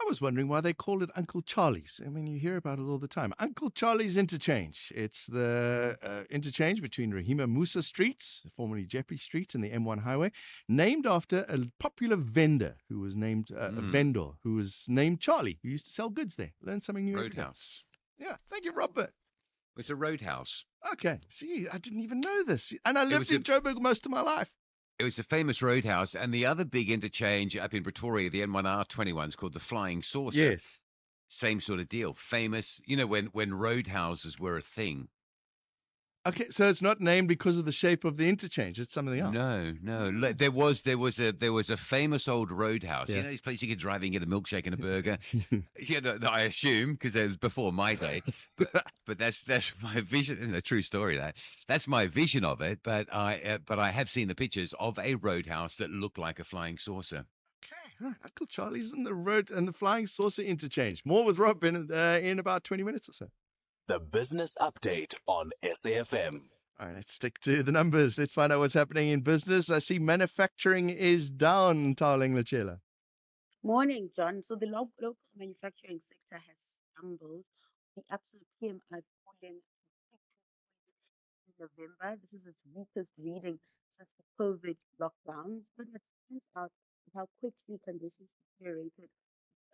I was wondering why they call it Uncle Charlie's. I mean, you hear about it all the time. Uncle Charlie's Interchange. It's the interchange between Rahima Musa Street, formerly Jeppy Street, and the M1 highway, named after a popular vendor who was named Charlie, who used to sell goods there. Learn something new. Roadhouse. Yeah, thank you, Robert. It's a roadhouse. Okay, see, I didn't even know this. And I lived in Joburg most of my life. It was a famous roadhouse, and the other big interchange up in Pretoria, the N1R21, is called the Flying Saucer. Yes. Same sort of deal. Famous, when roadhouses were a thing. Okay, so it's not named because of the shape of the interchange. It's something else. No. There was a famous old roadhouse. Yeah. You know, these places you could drive in, get a milkshake and a burger. I assume because it was before my day. But that's my vision. A true story. That's my vision of it. But I have seen the pictures of a roadhouse that looked like a flying saucer. Okay, all right. Uncle Charlie's in the road and the Flying Saucer interchange. More with Rob in about 20 minutes or so. The business update on SAFM. All right, let's stick to the numbers. Let's find out what's happening in business. I see manufacturing is down, Tarling Lachela. Morning, John. So the local manufacturing sector has stumbled. The absolute PMI fallen in November. This is its weakest reading since the COVID lockdowns, but it stands out how quickly conditions deteriorated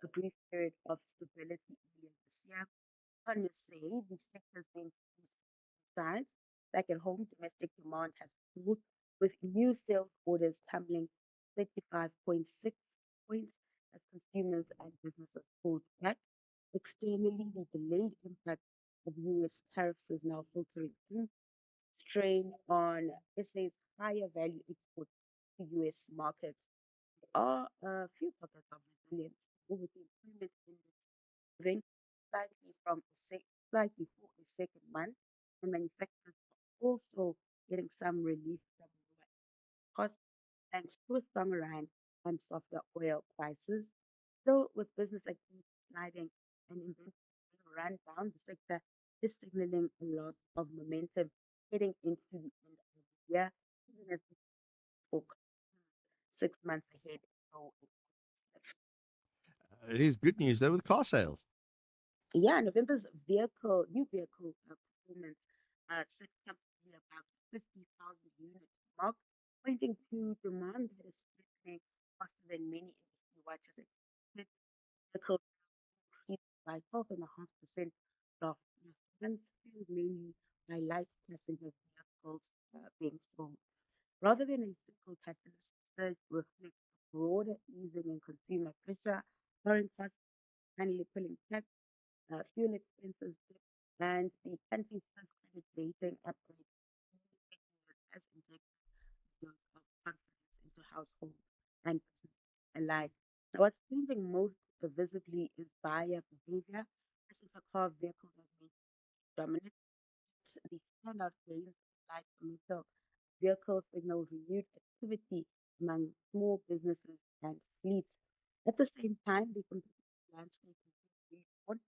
a brief period of stability earlier this year. I must say, the sector's been signs like at home, domestic demand has cooled, with new sales orders tumbling 35.6 points as consumers and businesses pulled back. Externally, the delayed impact of US tariffs is now filtering through, strain on SA's higher value exports to US markets. There are a few pockets of resilience, with the employment index moving slightly for a second month, and manufacturers are also getting some relief from lower costs thanks to a stronger rand and softer oil prices. Still, with business activity sliding and inventory being run down, the sector is signaling a lot of momentum heading into the end of the year, even as we look 6 months ahead. So It is good news, though, with car sales. yeah, November's new vehicle performance set comfortably about 50,000 units mark, pointing to demand that is strengthening faster than many industry watchers expected. Vehicle increased by 12.5% last month, fueled mainly by light passenger vehicles being sold. Rather than a single catalyst, surge reflects a broader easing in consumer pressure, foreign costs, finally pulling tax, fuel expenses dip, and the country's first credit rating upgrade has injected a dose of confidence into households and businesses alike. Now, what's changing most visibly is buyer behavior. passenger car vehicles have been dominant. The standout gains like commercial vehicles signal renewed activity among small businesses and fleets. At the same time, the competitive landscape is reborn.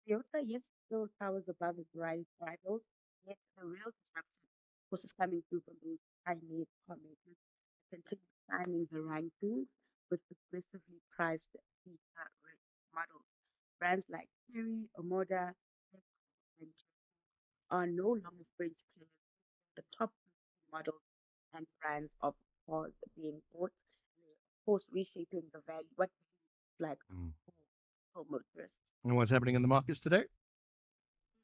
Toyota, yes, still towers above its rivals, yet the real disruption, of course, is coming through from those Chinese car makers that continue climbing the rankings with aggressively priced feature-rich models. Brands like Chery, Omoda, and are no longer French players. The top 50 models and brands of cars being bought, and of course reshaping the value, what it's like for motorists. And what's happening in the markets today?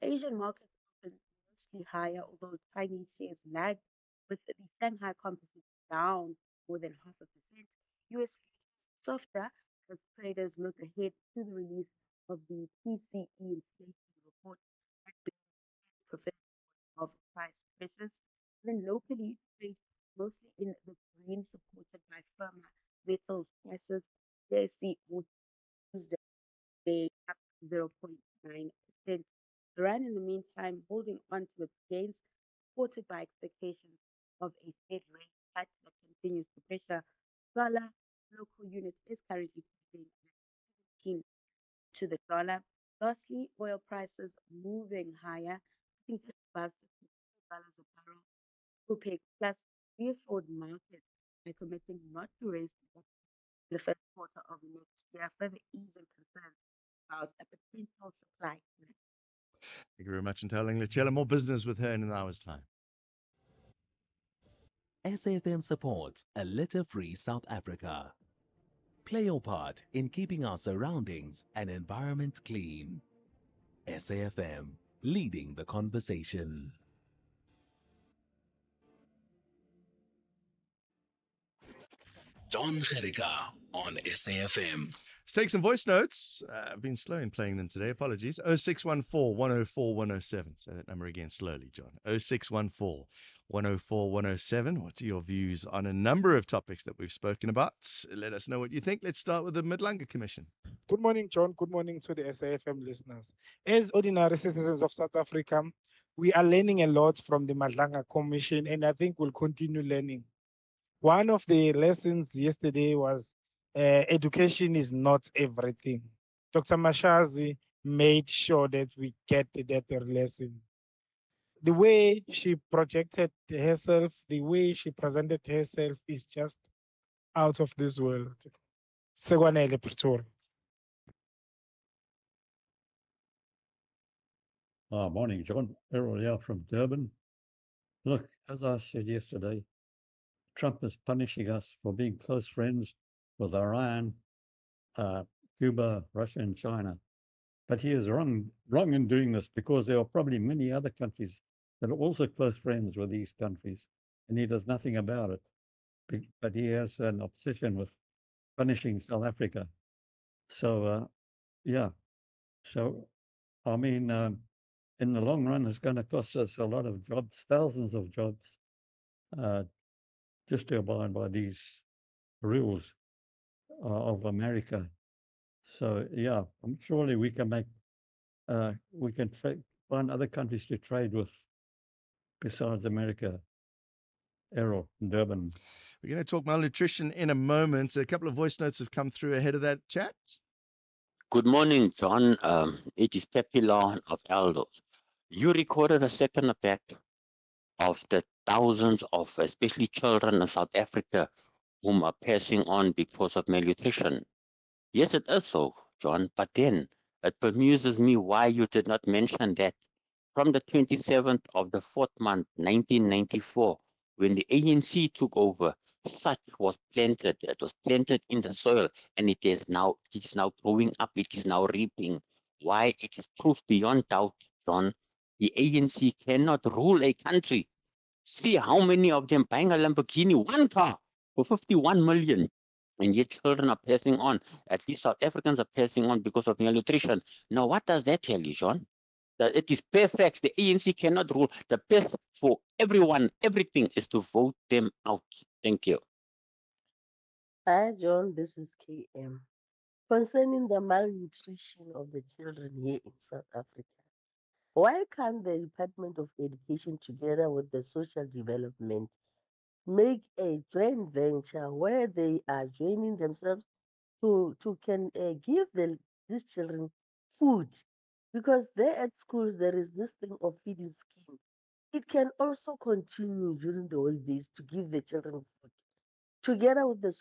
Asian markets opened mostly higher, although Chinese shares lagged, with the Shanghai Composite down more than 0.5%. US softer as traders look ahead to the release of the PCE inflation report that profit of price pressures. Then locally, trade mostly in the green, supported by firmer metals prices. JSE Tuesday day up 0.9%. Iran, in the meantime, holding on to its gains, supported by expectations of a Fed rate cut that continues to pressure dollar. Local unit is currently trading at 17 to the dollar. Lastly, oil prices moving higher, I think just above $52 a barrel. OPEC Plus reassured markets by committing not to raise production in the first quarter of next year, further easing concerns about a potential supply lag. Thank you very much, Ntala Nglatshela. More business with her in an hour's time. SAFM supports a litter-free South Africa. Play your part in keeping our surroundings and environment clean. SAFM, leading the conversation. John Gerika on SAFM. Let's take some voice notes. I've been slow in playing them today. Apologies. 0614 104 107. Say that number again slowly, John. 0614 104 107. What are your views on a number of topics that we've spoken about? Let us know what you think. Let's start with the Madlanga Commission. Good morning, John. Good morning to the SAFM listeners. As ordinary citizens of South Africa, we are learning a lot from the Madlanga Commission, and I think we'll continue learning. One of the lessons yesterday was education is not everything. Dr. Mashazi made sure that we get that lesson. The way she projected herself, the way she presented herself is just out of this world. Sekwanele Pretoria. Morning, John. Errol here from Durban. Look, as I said yesterday, Trump is punishing us for being close friends with Iran, Cuba, Russia, and China. But he is wrong in doing this because there are probably many other countries that are also close friends with these countries, and he does nothing about it. But he has an obsession with punishing South Africa. So, yeah. So, I mean, in the long run, it's going to cost us a lot of jobs, thousands of jobs, just to abide by these rules of America. So, yeah, surely we can make, we can find other countries to trade with besides America. Errol, Durban. We're going to talk malnutrition in a moment. A couple of voice notes have come through ahead of that chat. Good morning, John. It is Pepe Lawn of Aldos. You recorded a second back of the thousands of, especially children in South Africa, whom are passing on because of malnutrition. Yes, it is so, John, but then it bemuses me why you did not mention that from the 27th of the 4th month, 1994, when the ANC took over, such was planted. It was planted in the soil, and it is now growing up. It is now reaping. Why? It is proof beyond doubt, John. The ANC cannot rule a country. See how many of them buying a Lamborghini, one car for 51 million. And yet children are passing on. At least South Africans are passing on because of malnutrition. Now, what does that tell you, John? That it is perfect. The ANC cannot rule. The best for everyone, everything is to vote them out. Thank you. Hi, John. This is KM. concerning the malnutrition of the children here in South Africa. Why can't the Department of Education, together with the Social Development, make a joint venture where they are joining themselves to can give these children food? Because there at schools there is this thing of feeding scheme. It can also continue during the holidays to give the children food together with the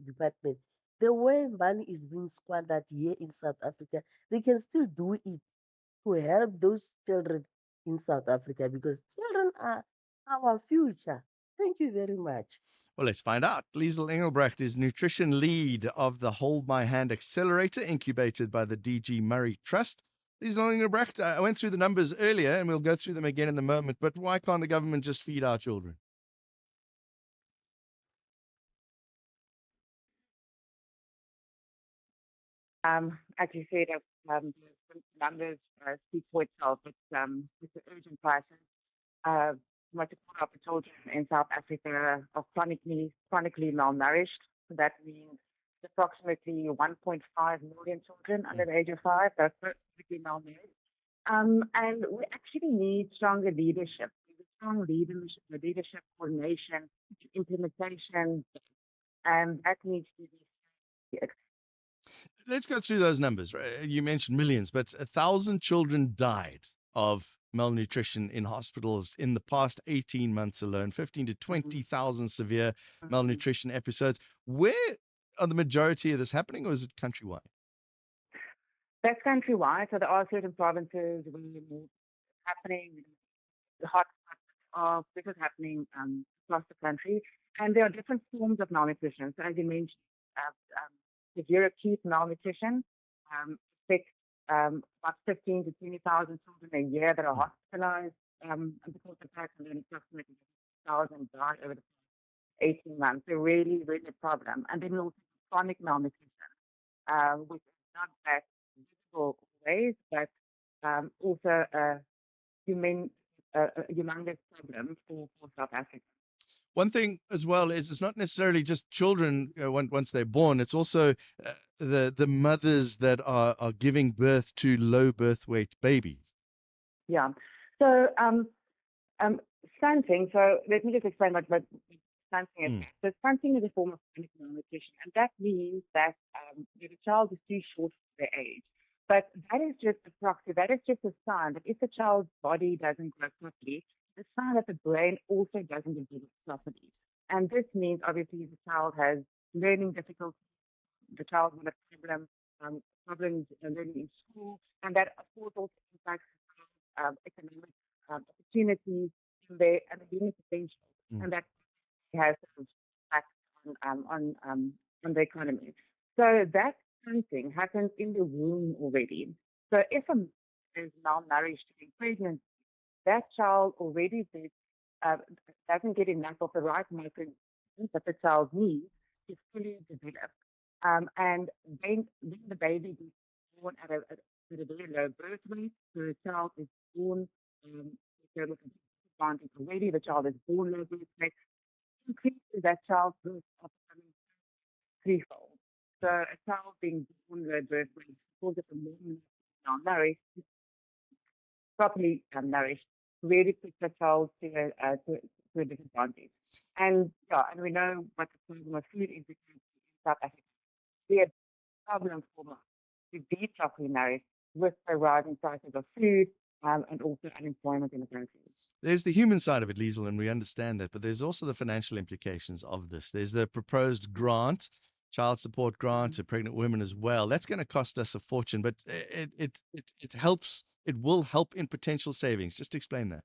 department. The way money is being squandered here in South Africa, they can still do it to help those children in South Africa because children are our future. Thank you very much. Well, let's find out. Liesel Engelbrecht is nutrition lead of the Hold My Hand Accelerator, incubated by the DG Murray Trust. Liesel Engelbrecht, I went through the numbers earlier, and we'll go through them again in a moment, but why can't the government just feed our children? As you said, the numbers speak for itself. It's an urgent crisis. Much of the children in South Africa are chronically malnourished. So that means approximately 1.5 million children under the age of 5 that are chronically malnourished. And we actually need stronger leadership. Strong leadership, coordination, implementation, and that needs to be. Let's go through those numbers. You mentioned millions, but 1,000 children died of malnutrition in hospitals in the past 18 months alone, 15 to 20,000 severe malnutrition episodes. Where are the majority of this happening, or is it countrywide? That's countrywide. So there are certain provinces where it's happening. The hotspots this is happening across the country. And there are different forms of malnutrition. So as you mentioned, severe acute malnutrition affects about 15 to 20,000 children a year that are hospitalized. And because of that, and then approximately 1,000 die over the 18 months. So really, really a problem. And then also chronic malnutrition, which is not that visible ways, but also a humongous problem for South Africa. One thing as well is it's not necessarily just children once they're born. It's also the mothers that are giving birth to low birth weight babies. Yeah. So stunting. So let me just explain what stunting is. So stunting is a form of chronic malnutrition, and that means that the child is too short for their age. But that is just a proxy. That is just a sign that if the child's body doesn't grow properly, it's a sign that the brain also doesn't develop properly. And this means obviously the child has learning difficulties, the child will have problems learning in school, and that of course also impacts economic opportunities in their and the human potential, and that has an impact on the economy. So that stunting happens in the womb already. So if a mother is malnourished during pregnancy, that child already doesn't get enough of the right micronutrients that the child needs to fully develop. And then the baby is born at a very low birth weight. So the child is born with a disadvantage already. The child is born low birth weight. Increases that child's birth of threefold. So a child being born low birth weight because of the mom malnourished, properly nourished, really puts the child to a disadvantage. And we know what the problem of food insecurity in South Africa. We have a problem for moms to be properly nourished with the rising prices of food and also unemployment in the country. There's the human side of it, Liesel, and we understand that, but there's also the financial implications of this. There's the proposed grant, child support grant to pregnant women as well. That's going to cost us a fortune, but it helps. It will help in potential savings. Just explain that.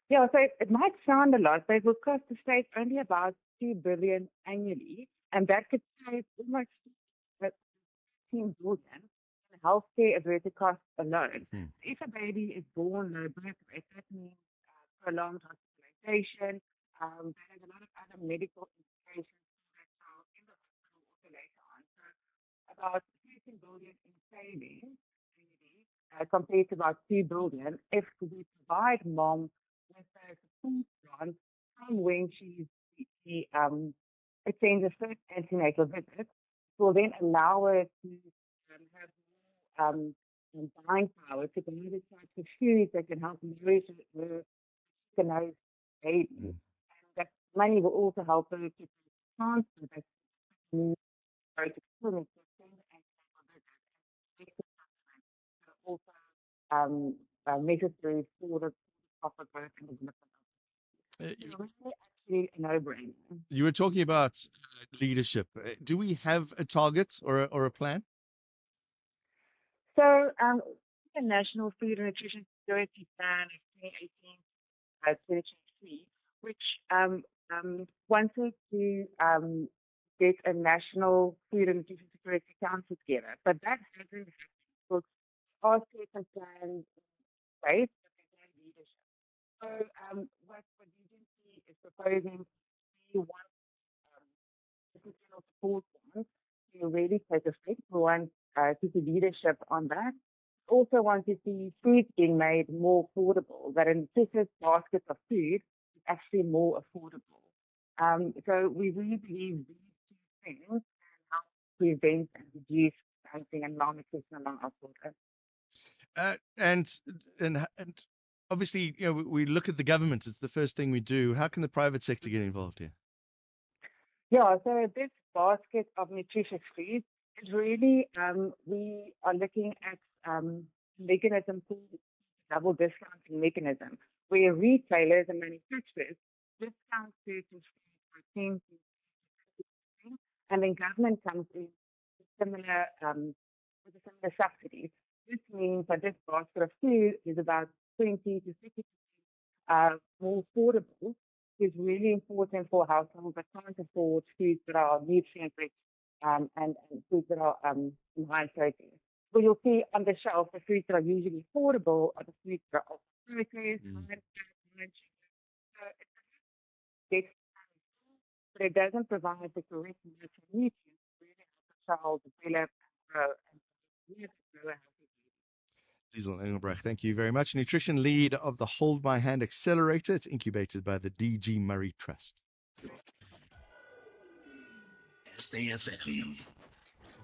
Yeah, so it might sound a lot, but it will cost the state only about 2 billion annually, and that could save almost 15 billion in healthcare averted costs alone. If a baby is born low birth weight, that means prolonged hospitalization. There is a lot of other medical implications for that child in the hospital also later on. So about 13 billion in savings compared to about 2 billion if we provide mom with a support grant from when she attends a first antenatal visit will then allow us to have buying power to buy the types of foods that can help nourish the chickenized baby. And that money will also help us to transfer that need both experience and also necessary for the proper growth and development. It's really actually a no-brainer. You were talking about leadership. Do we have a target or a plan? So, the National Food and Nutrition Security Plan of 2018-2023, which wanted to get a national food and nutrition security council together, but that hasn't happened. So, our certain plans in place, but there's no leadership. So, what the agency is proposing, we want institutional support ones to really take effect. We want to see leadership on that. Also want to see food being made more affordable, that a nutritious basket of food is actually more affordable. So we really believe these two things can help prevent and reduce stunting and malnutrition among our children. And obviously, we look at the government. It's the first thing we do. How can the private sector get involved here? Yeah, so this basket of nutritious food is really, we are looking at mechanism called double discounting mechanism, where retailers and manufacturers discount certain foods by 10 to 50%, and then government comes in with similar subsidies. This means that this basket of food is about 20 to 60% more affordable. Is really important for households that can't afford foods that are nutrient rich and foods that are high in protein. So you'll see on the shelf the foods that are usually affordable are the foods that are also processed, high in fat, high in sugar. So it's but it doesn't provide the correct nutrients to really help the child develop and grow and grow a healthy. Liesl Engelbrecht, thank you very much. Nutrition lead of the Hold My Hand Accelerator. It's incubated by the DG Murray Trust. SAFM,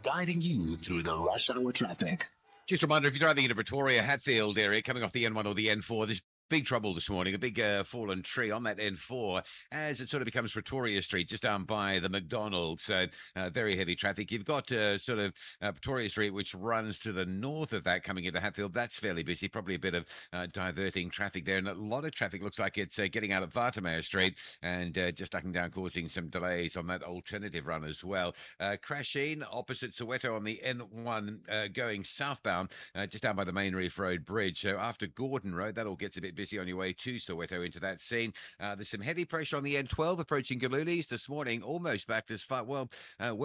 guiding you through the rush hour traffic. Just a reminder, if you're driving into Pretoria, Hatfield area, coming off the N1 or the N4, there's big trouble this morning, a big fallen tree on that N4 as it sort of becomes Pretoria Street, just down by the McDonald's. So very heavy traffic. You've got Pretoria Street, which runs to the north of that coming into Hatfield. That's fairly busy, probably a bit of diverting traffic there. And a lot of traffic looks like it's getting out of Watermeyer Street and just ducking down, causing some delays on that alternative run as well. Crashing opposite Soweto on the N1 going southbound, just down by the Main Reef Road Bridge. So after Gordon Road, that all gets a bit busy on your way to Soweto into that scene. There's some heavy pressure on the N12 approaching Galulis this morning, almost back this far, well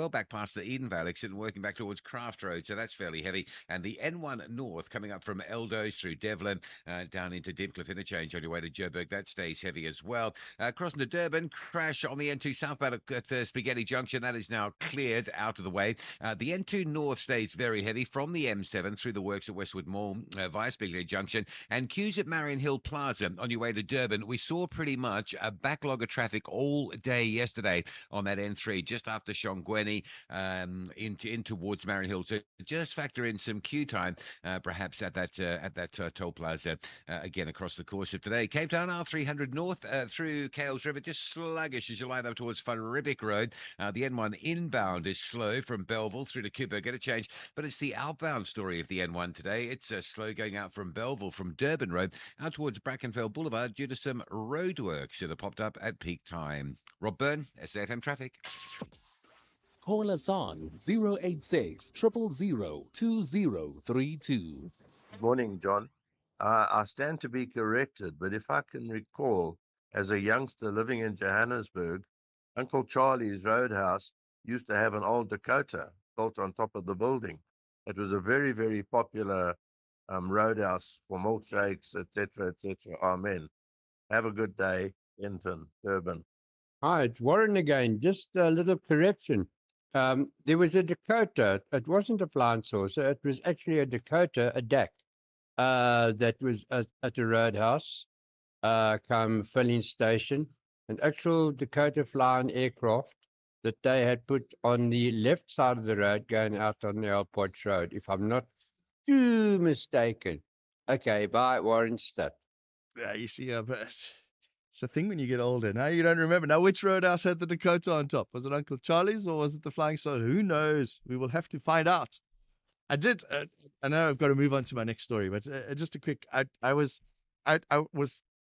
back past the Edenvale exit and working back towards Craft Road, so that's fairly heavy. And the N1 North coming up from Eldos through Devlin down into Diepkloof Interchange on your way to Joburg, that stays heavy as well. Crossing to Durban, crash on the N2 southbound at Spaghetti Junction, that is now cleared out of the way. The N2 North stays very heavy from the M7 through the works at Westwood Mall via Spaghetti Junction, and queues at Marion Hill Plaza on your way to Durban. We saw pretty much a backlog of traffic all day yesterday on that N3 just after Shongweni in towards Marion Hill. So just factor in some queue time perhaps at that toll plaza again across the course of today. Cape Town R300 North through Kales River, just sluggish as you line up towards Van Riebeeck Road. The N1 inbound is slow from Bellville through to Kuiper, get a change, but it's the outbound story of the N1 today. It's slow going out from Bellville from Durban Road out towards Brackenfell Boulevard due to some roadworks that have popped up at peak time. Rob Byrne, SAFM Traffic. Call us on 086 000 2032. Good morning, John. I stand to be corrected, but if I can recall, as a youngster living in Johannesburg, Uncle Charlie's Roadhouse used to have an old Dakota built on top of the building. It was a very, very popular roadhouse for milkshakes, etc., etc. Amen. Have a good day, Enton, Durban. Hi, it's Warren again. Just a little correction. There was a Dakota. It wasn't a plant saucer. It was actually a Dakota, a DAC, that was at a roadhouse, come filling station, an actual Dakota flying aircraft that they had put on the left side of the road going out on the airport road, if I'm not too mistaken. Okay, bye, Warrenstead. Yeah, you see, but it's the thing when you get older. Now you don't remember. Now, which roadhouse had the Dakota on top? Was it Uncle Charlie's or was it the Flying Saucer? Who knows? We will have to find out. I did. I know I've got to move on to my next story, but just a quick. I was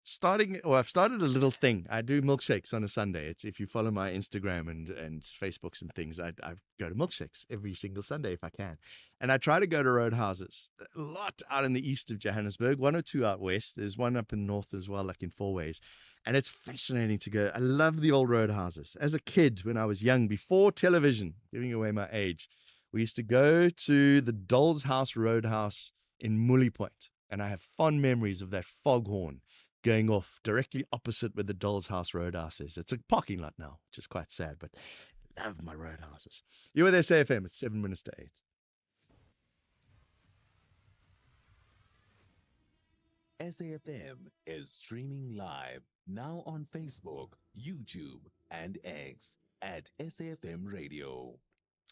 starting, or I've started a little thing. I do milkshakes on a Sunday. It's if you follow my Instagram and Facebooks and things, I go to milkshakes every single Sunday if I can, and I try to go to roadhouses. A lot out in the east of Johannesburg, one or two out west. There's one up in the north as well, like in Fourways. And it's fascinating to go. I love the old roadhouses. As a kid, when I was young, before television, giving away my age, we used to go to the Doll's House Roadhouse in Mully Point, and I have fond memories of that foghorn going off directly opposite where the Doll's House Roadhouse is. It's a parking lot now, which is quite sad, but love my roadhouses. You're with SAFM. It's 7 minutes to 8. SAFM is streaming live now on Facebook, YouTube, and X at SAFM Radio.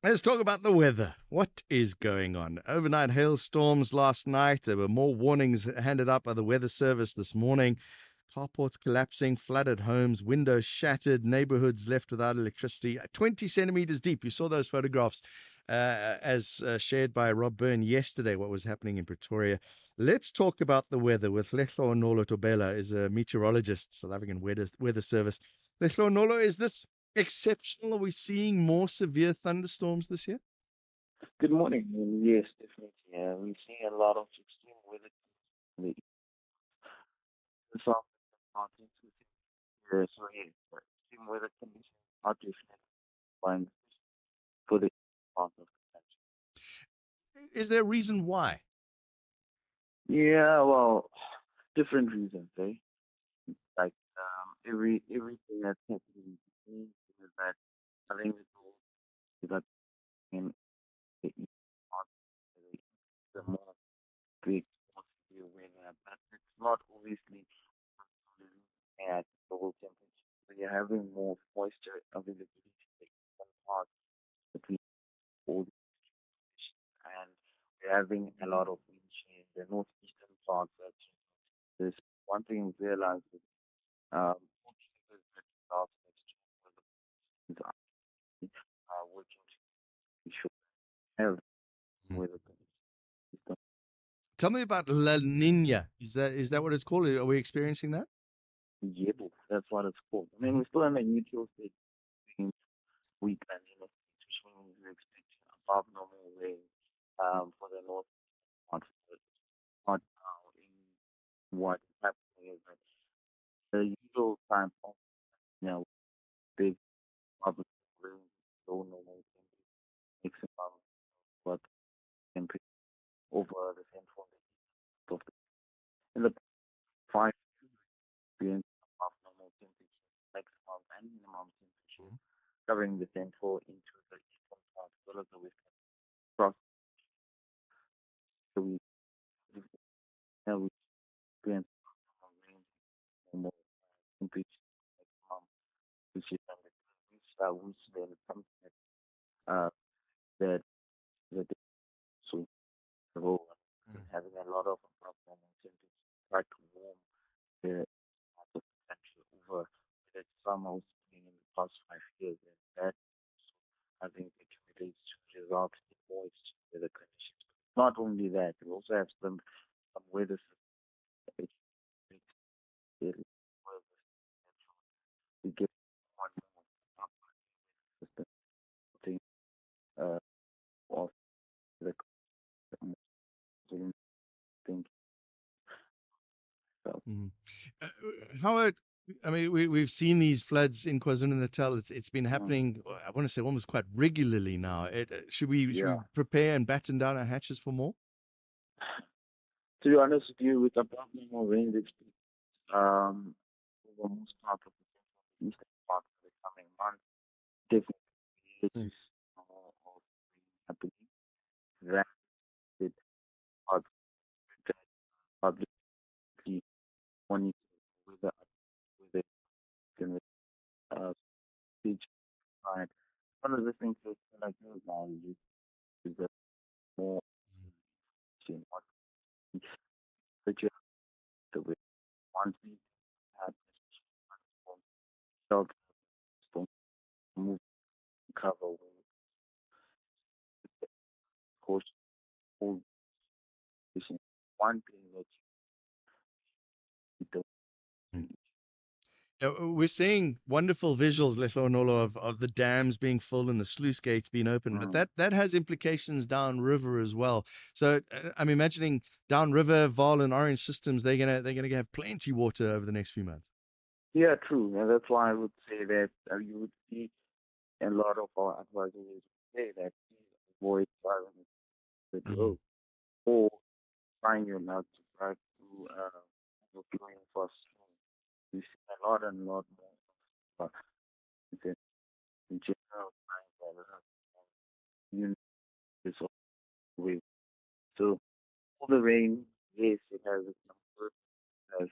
Let's talk about the weather. What is going on? Overnight hailstorms last night. There were more warnings handed up by the Weather Service this morning. Carports collapsing, flooded homes, windows shattered, neighborhoods left without electricity. 20 centimeters deep. You saw those photographs as shared by Rob Byrne yesterday, what was happening in Pretoria. Let's talk about the weather with Lehlo Nolo Tobela, is a meteorologist, South African Weather Service. Lehlo Nolo, is this exceptional? Are we seeing more severe thunderstorms this year? Good morning. Yes, definitely. We're seeing a lot of extreme weather in the south and northeast. So yes, extreme weather conditions are definitely fine for the part of the country. Is there a reason why? Yeah, well, different reasons, eh? Like everything that's happening is that I think it's all that in the east part, the more big possibly weather, but it's not obviously at low temperature. So you're having more moisture availability in one part between all the and we're having a lot of wind shear in the northeastern parts. There's one thing we realized is all triggers that are working to be sure have weather conditions. Tell me about La Nina. Is that what it's called? Are we experiencing that? Yeah, that's what it's called. I mean, we're still in a neutral state between weak and which means we're expecting above normal rain for the north part. But now, in what is happening is that the usual time of big public rain, low normal temperature, maximum what temperature over the central of the in the 5 experience above normal temperature, maximum and minimum temperature, covering the central into the eastern part as well as the western cross. So we experience normal temperature maximum, which is which then comes that so the whole having a lot of above normal temperature, quite warm the part of the country over the summer was in the past 5 years, and that I think accumulates to result in moist weather conditions. Not only that, we also have some weather systems. We get one more system of the thing. So. I mean, we've seen these floods in KwaZulu-Natal. It's been happening, I want to say, almost quite regularly now. Should we prepare and batten down our hatches for more? To be honest with you, with above normal rain over most part of the eastern part of the coming months, definitely is more of happening. That it are publicly monitoring with the speech side one of the things that I do now is that more in what that you have to with once we have shelter, don't move, cover, course, all this is one thing that you don't. We're seeing wonderful visuals, Leflonolo, of the dams being full and the sluice gates being open, but that has implications downriver as well. So I'm imagining downriver, Vaal and Orange systems, they're gonna have plenty water over the next few months. Yeah, true. And that's why I would say that you would see a lot of our advisors say that please avoid driving the road or trying your not to drive through overflowing fast. We see a lot and lot more of in general trying that you this way. So all the rain, yes, it has its number, it has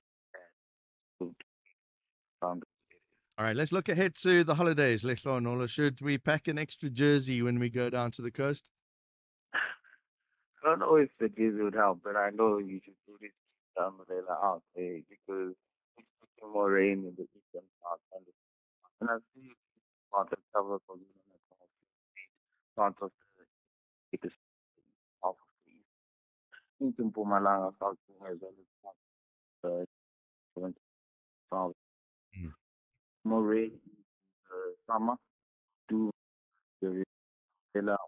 bad found. All right, let's look ahead to the holidays, Leflonolo. Should we pack an extra jersey when we go down to the coast? I don't know if the kids would help, but I know you should do this umbrella out there because it's putting more rain in the eastern part and I see part of cover for part of the biggest half of the east. In Mpumalanga, Gauteng as well as part of the south. More rain in the summer to the umbrella.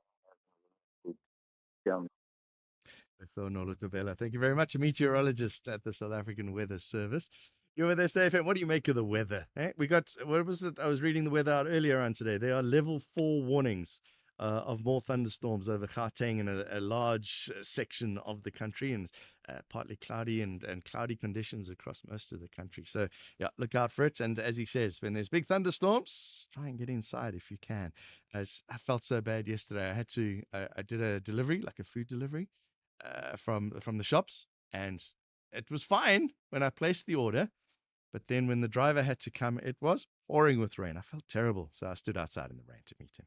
So Nolo Tavella, thank you very much. A meteorologist at the South African Weather Service. You're with SAFM. What do you make of the weather? We got, what was it? I was reading the weather out earlier on today. There are level 4 warnings of more thunderstorms over Gauteng and a large section of the country, and partly cloudy and cloudy conditions across most of the country. So, yeah, look out for it. And as he says, when there's big thunderstorms, try and get inside if you can. As I felt so bad yesterday, I did a delivery, like a food delivery, from the shops, and it was fine when I placed the order, but then when the driver had to come, it was pouring with rain. I felt terrible, so I stood outside in the rain to meet him.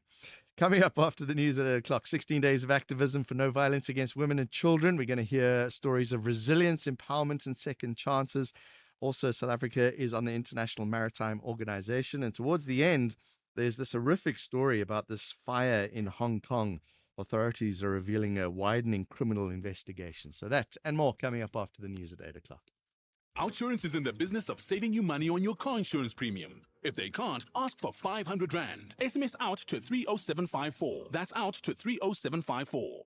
Coming up after the news at 8 o'clock, 16 days of activism for no violence against women and children. We're going to hear stories of resilience, empowerment, and second chances. Also, South Africa is on the International Maritime Organization, and towards the end, there's this horrific story about this fire in Hong Kong. Authorities are revealing a widening criminal investigation. So that and more coming up after the news at 8 o'clock. Outsurance is in the business of saving you money on your car insurance premium. If they can't, ask for 500 Rand. SMS out to 30754. That's out to 30754.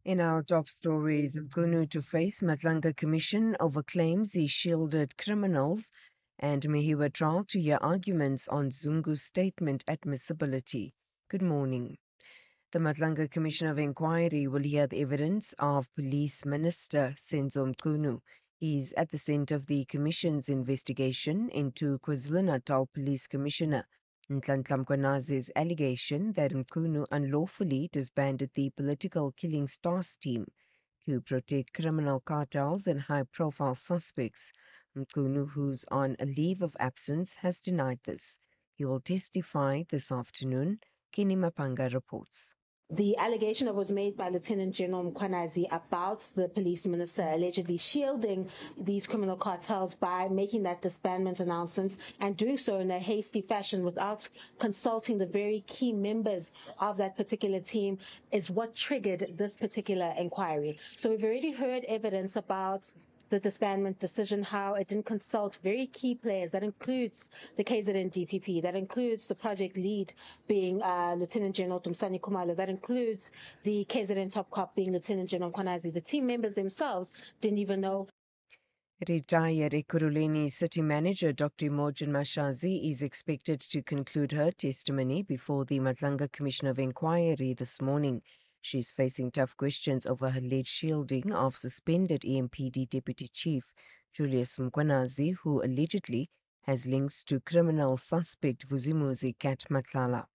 In our top stories, Mchunu to face Matlanga Commission over claims he shielded criminals, and Mehiwa trial to hear arguments on Zungu's statement admissibility. Good morning. The Matlanga Commission of Inquiry will hear the evidence of Police Minister Senzo Mchunu. He's at the centre of the Commission's investigation into KwaZulu-Natal Police Commissioner Nhlanhla Mkhwanazi's allegation that Mchunu unlawfully disbanded the political killing stars team to protect criminal cartels and high-profile suspects. Mchunu, who's on a leave of absence, has denied this. He will testify this afternoon. Kenny Mapanga reports. The allegation that was made by Lieutenant General Mkhwanazi about the police minister allegedly shielding these criminal cartels by making that disbandment announcement and doing so in a hasty fashion without consulting the very key members of that particular team is what triggered this particular inquiry. So we've already heard evidence about the disbandment decision, how it didn't consult very key players. That includes the KZN DPP, that includes the project lead being Lieutenant General Tumsani Khumalo, that includes the KZN top cop being Lieutenant General Mkhwanazi. The team members themselves didn't even know. Retired Ekurhuleni City Manager Dr. Imogen Mashazi is expected to conclude her testimony before the Matlanga Commission of Inquiry this morning. She's facing tough questions over her alleged shielding of suspended EMPD Deputy Chief Julius Mkhwanazi, who allegedly has links to criminal suspect Vuzimuzi Kat Matlala.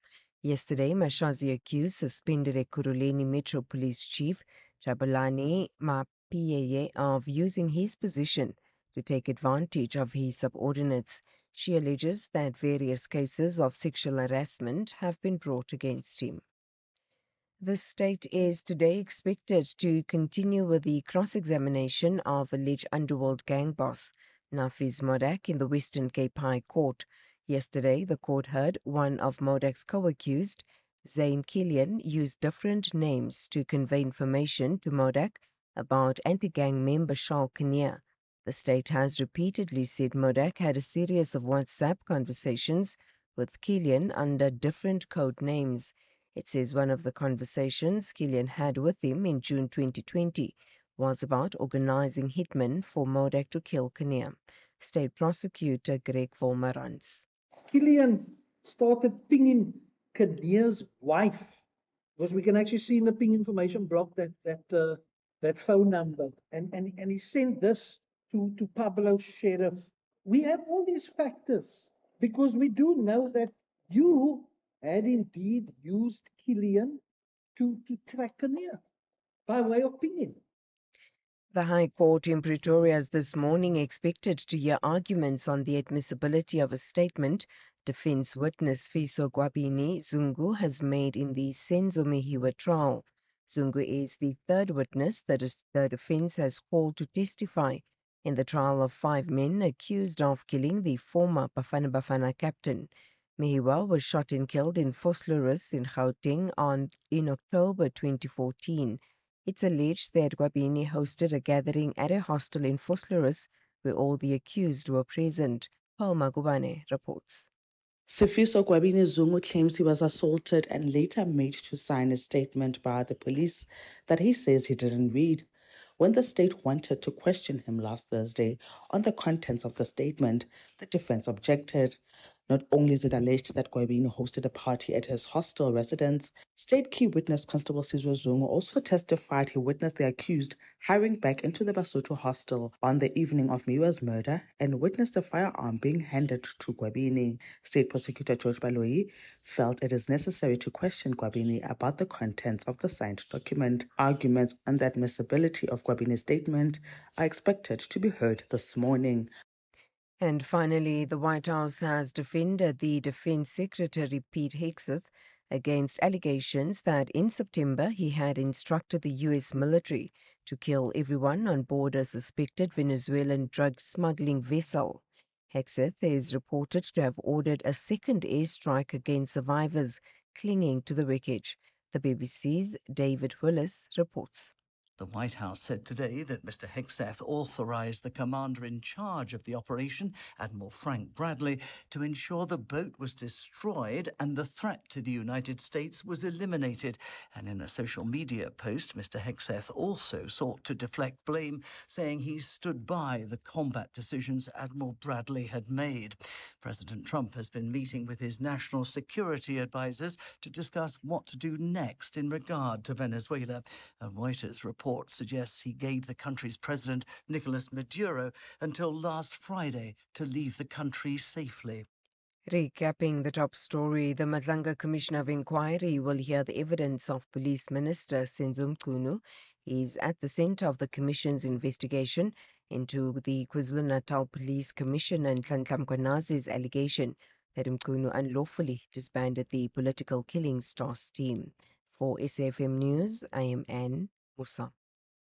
Yesterday, Mashazi accused suspended Ekurhuleni Metro Police Chief Jabulani Mapiyeye of using his position to take advantage of his subordinates. She alleges that various cases of sexual harassment have been brought against him. The state is today expected to continue with the cross-examination of alleged underworld gang boss Nafiz Modak in the Western Cape High Court. Yesterday, the court heard one of Modak's co-accused, Zain Killian, used different names to convey information to Modak about anti-gang member Charles Kinnear. The state has repeatedly said Modak had a series of WhatsApp conversations with Killian under different code names. It says one of the conversations Killian had with him in June 2020 was about organizing hitmen for Modak to kill Kinnear. State Prosecutor Greg Volmerans. Killian started pinging Kinnear's wife, because we can actually see in the ping information block that phone number, and he sent this to Pablo Sheriff. We have all these factors because we do know that you had indeed used Killian to track Kinnear by way of pinging. The High Court in Pretoria is this morning expected to hear arguments on the admissibility of a statement defense witness Fiso Gwabini Zungu has made in the Senzo Mehiwa trial. Zungu is the third witness that the defense has called to testify in the trial of 5 men accused of killing the former Bafana Bafana captain. Mehiwa was shot and killed in Vosloorus in Gauteng in October 2014. It's alleged that Gwabini hosted a gathering at a hostel in Vosloorus where all the accused were present. Paul Magubane reports. Sifiso Gwabini Zungu claims he was assaulted and later made to sign a statement by the police that he says he didn't read. When the state wanted to question him last Thursday on the contents of the statement, the defense objected. Not only is it alleged that Gwabini hosted a party at his hostel residence, state key witness Constable Sizwe Zungu also testified he witnessed the accused hiring back into the Basotho hostel on the evening of Miwa's murder and witnessed a firearm being handed to Gwabini. State Prosecutor George Baloyi felt it is necessary to question Gwabini about the contents of the signed document. Arguments on the admissibility of Gwabini's statement are expected to be heard this morning. And finally, the White House has defended the Defense Secretary Pete Hegseth against allegations that in September he had instructed the U.S. military to kill everyone on board a suspected Venezuelan drug smuggling vessel. Hegseth is reported to have ordered a second airstrike against survivors clinging to the wreckage. The BBC's David Willis reports. The White House said today that Mr. Hegseth authorized the commander in charge of the operation, Admiral Frank Bradley, to ensure the boat was destroyed and the threat to the United States was eliminated. And in a social media post, Mr. Hegseth also sought to deflect blame, saying he stood by the combat decisions Admiral Bradley had made. President Trump has been meeting with his national security advisors to discuss what to do next in regard to Venezuela. A Reuters report suggests he gave the country's president, Nicolas Maduro, until last Friday to leave the country safely. Recapping the top story, the Madlanga Commission of Inquiry will hear the evidence of Police Minister Senzo Mchunu. He is at the centre of the Commission's investigation into the KwaZulu-Natal Police Commissioner Nhlanhla Mkhwanazi's allegation that Mchunu unlawfully disbanded the political killings task team. For SAFM News, I am Anne Musa.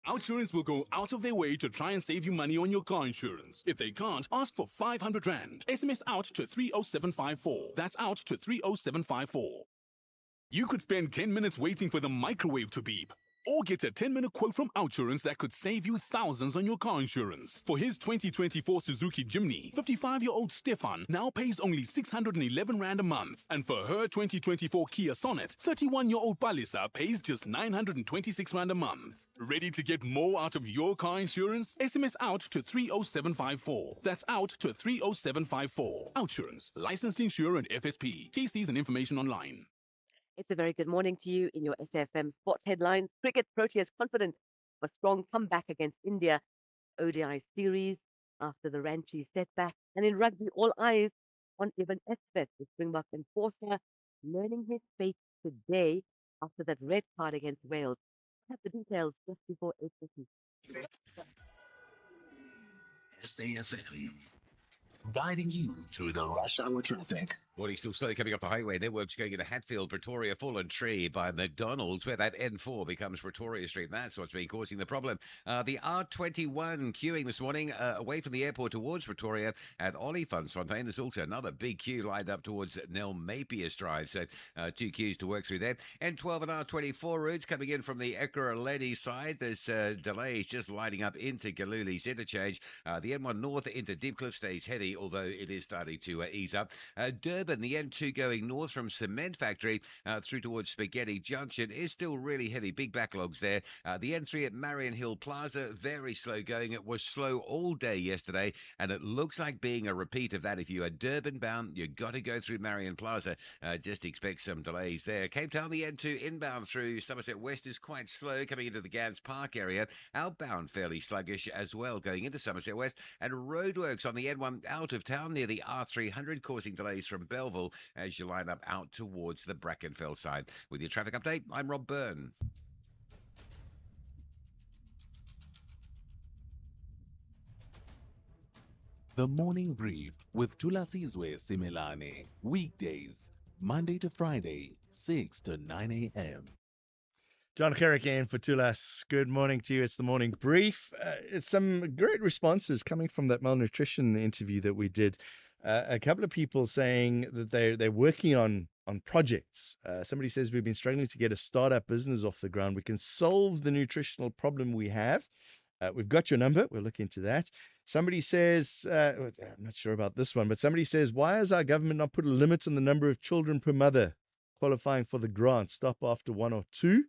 Outsurance will go out of their way to try and save you money on your car insurance. If they can't, ask for 500 Rand. SMS out to 30754. That's out to 30754. You could spend 10 minutes waiting for the microwave to beep. Or get a 10-minute quote from Outsurance that could save you thousands on your car insurance. For his 2024 Suzuki Jimny, 55-year-old Stefan now pays only 611 Rand a month. And for her 2024 Kia Sonet, 31-year-old Balisa pays just 926 Rand a month. Ready to get more out of your car insurance? SMS out to 30754. That's out to 30754. Outsurance, licensed insurer and FSP. TCs and information online. It's a very good morning to you in your SAFM Sport headlines. Cricket, Proteas confident of a strong comeback against India ODI series after the Ranchi setback. And in rugby, all eyes on Evan Esvet, the Springbok enforcer, learning his fate today after that red card against Wales. I have the details just before 8:30. SAFM, guiding you through the rush hour traffic. Well, he's still slowly coming up the highway. Networks going into Hatfield, Pretoria, Fallen Tree by McDonald's, where that N4 becomes Pretoria Street. That's what's been causing the problem. The R21 queuing this morning away from the airport towards Pretoria at Olifantsfontein. There's also another big queue lined up towards Nel Mapius Drive. So two queues to work through there. N12 and R24 routes coming in from the Ekurhuleni side. There's delays just lining up into Galuli's interchange. The N1 north into Deepcliff stays heavy, although it is starting to ease up. Durban, the N2 going north from Cement Factory through towards Spaghetti Junction is still really heavy. Big backlogs there. The N3 at Marion Hill Plaza, very slow going. It was slow all day yesterday, and it looks like being a repeat of that. If you are Durban bound, you've got to go through Marion Plaza. Just expect some delays there. Cape Town, the N2 inbound through Somerset West is quite slow coming into the Gans Park area. Outbound fairly sluggish as well going into Somerset West. And roadworks on the N1 out of town near the R300 causing delays from Belleville as you line up out towards the Brackenfell side. With your traffic update, I'm Rob Byrne. The Morning Brief with Tulasizwe Simelane. Weekdays, Monday to Friday, 6 to 9 a.m. John Carrick in for Tulas. Good morning to you. It's the morning brief. It's some great responses coming from that malnutrition interview that we did. A couple of people saying that they're working on projects. Somebody says we've been struggling to get a startup business off the ground. We can solve the nutritional problem we have. We've got your number. We'll look into that. Somebody says, I'm not sure about this one, but somebody says, why has our government not put a limit on the number of children per mother qualifying for the grant? Stop after one or two.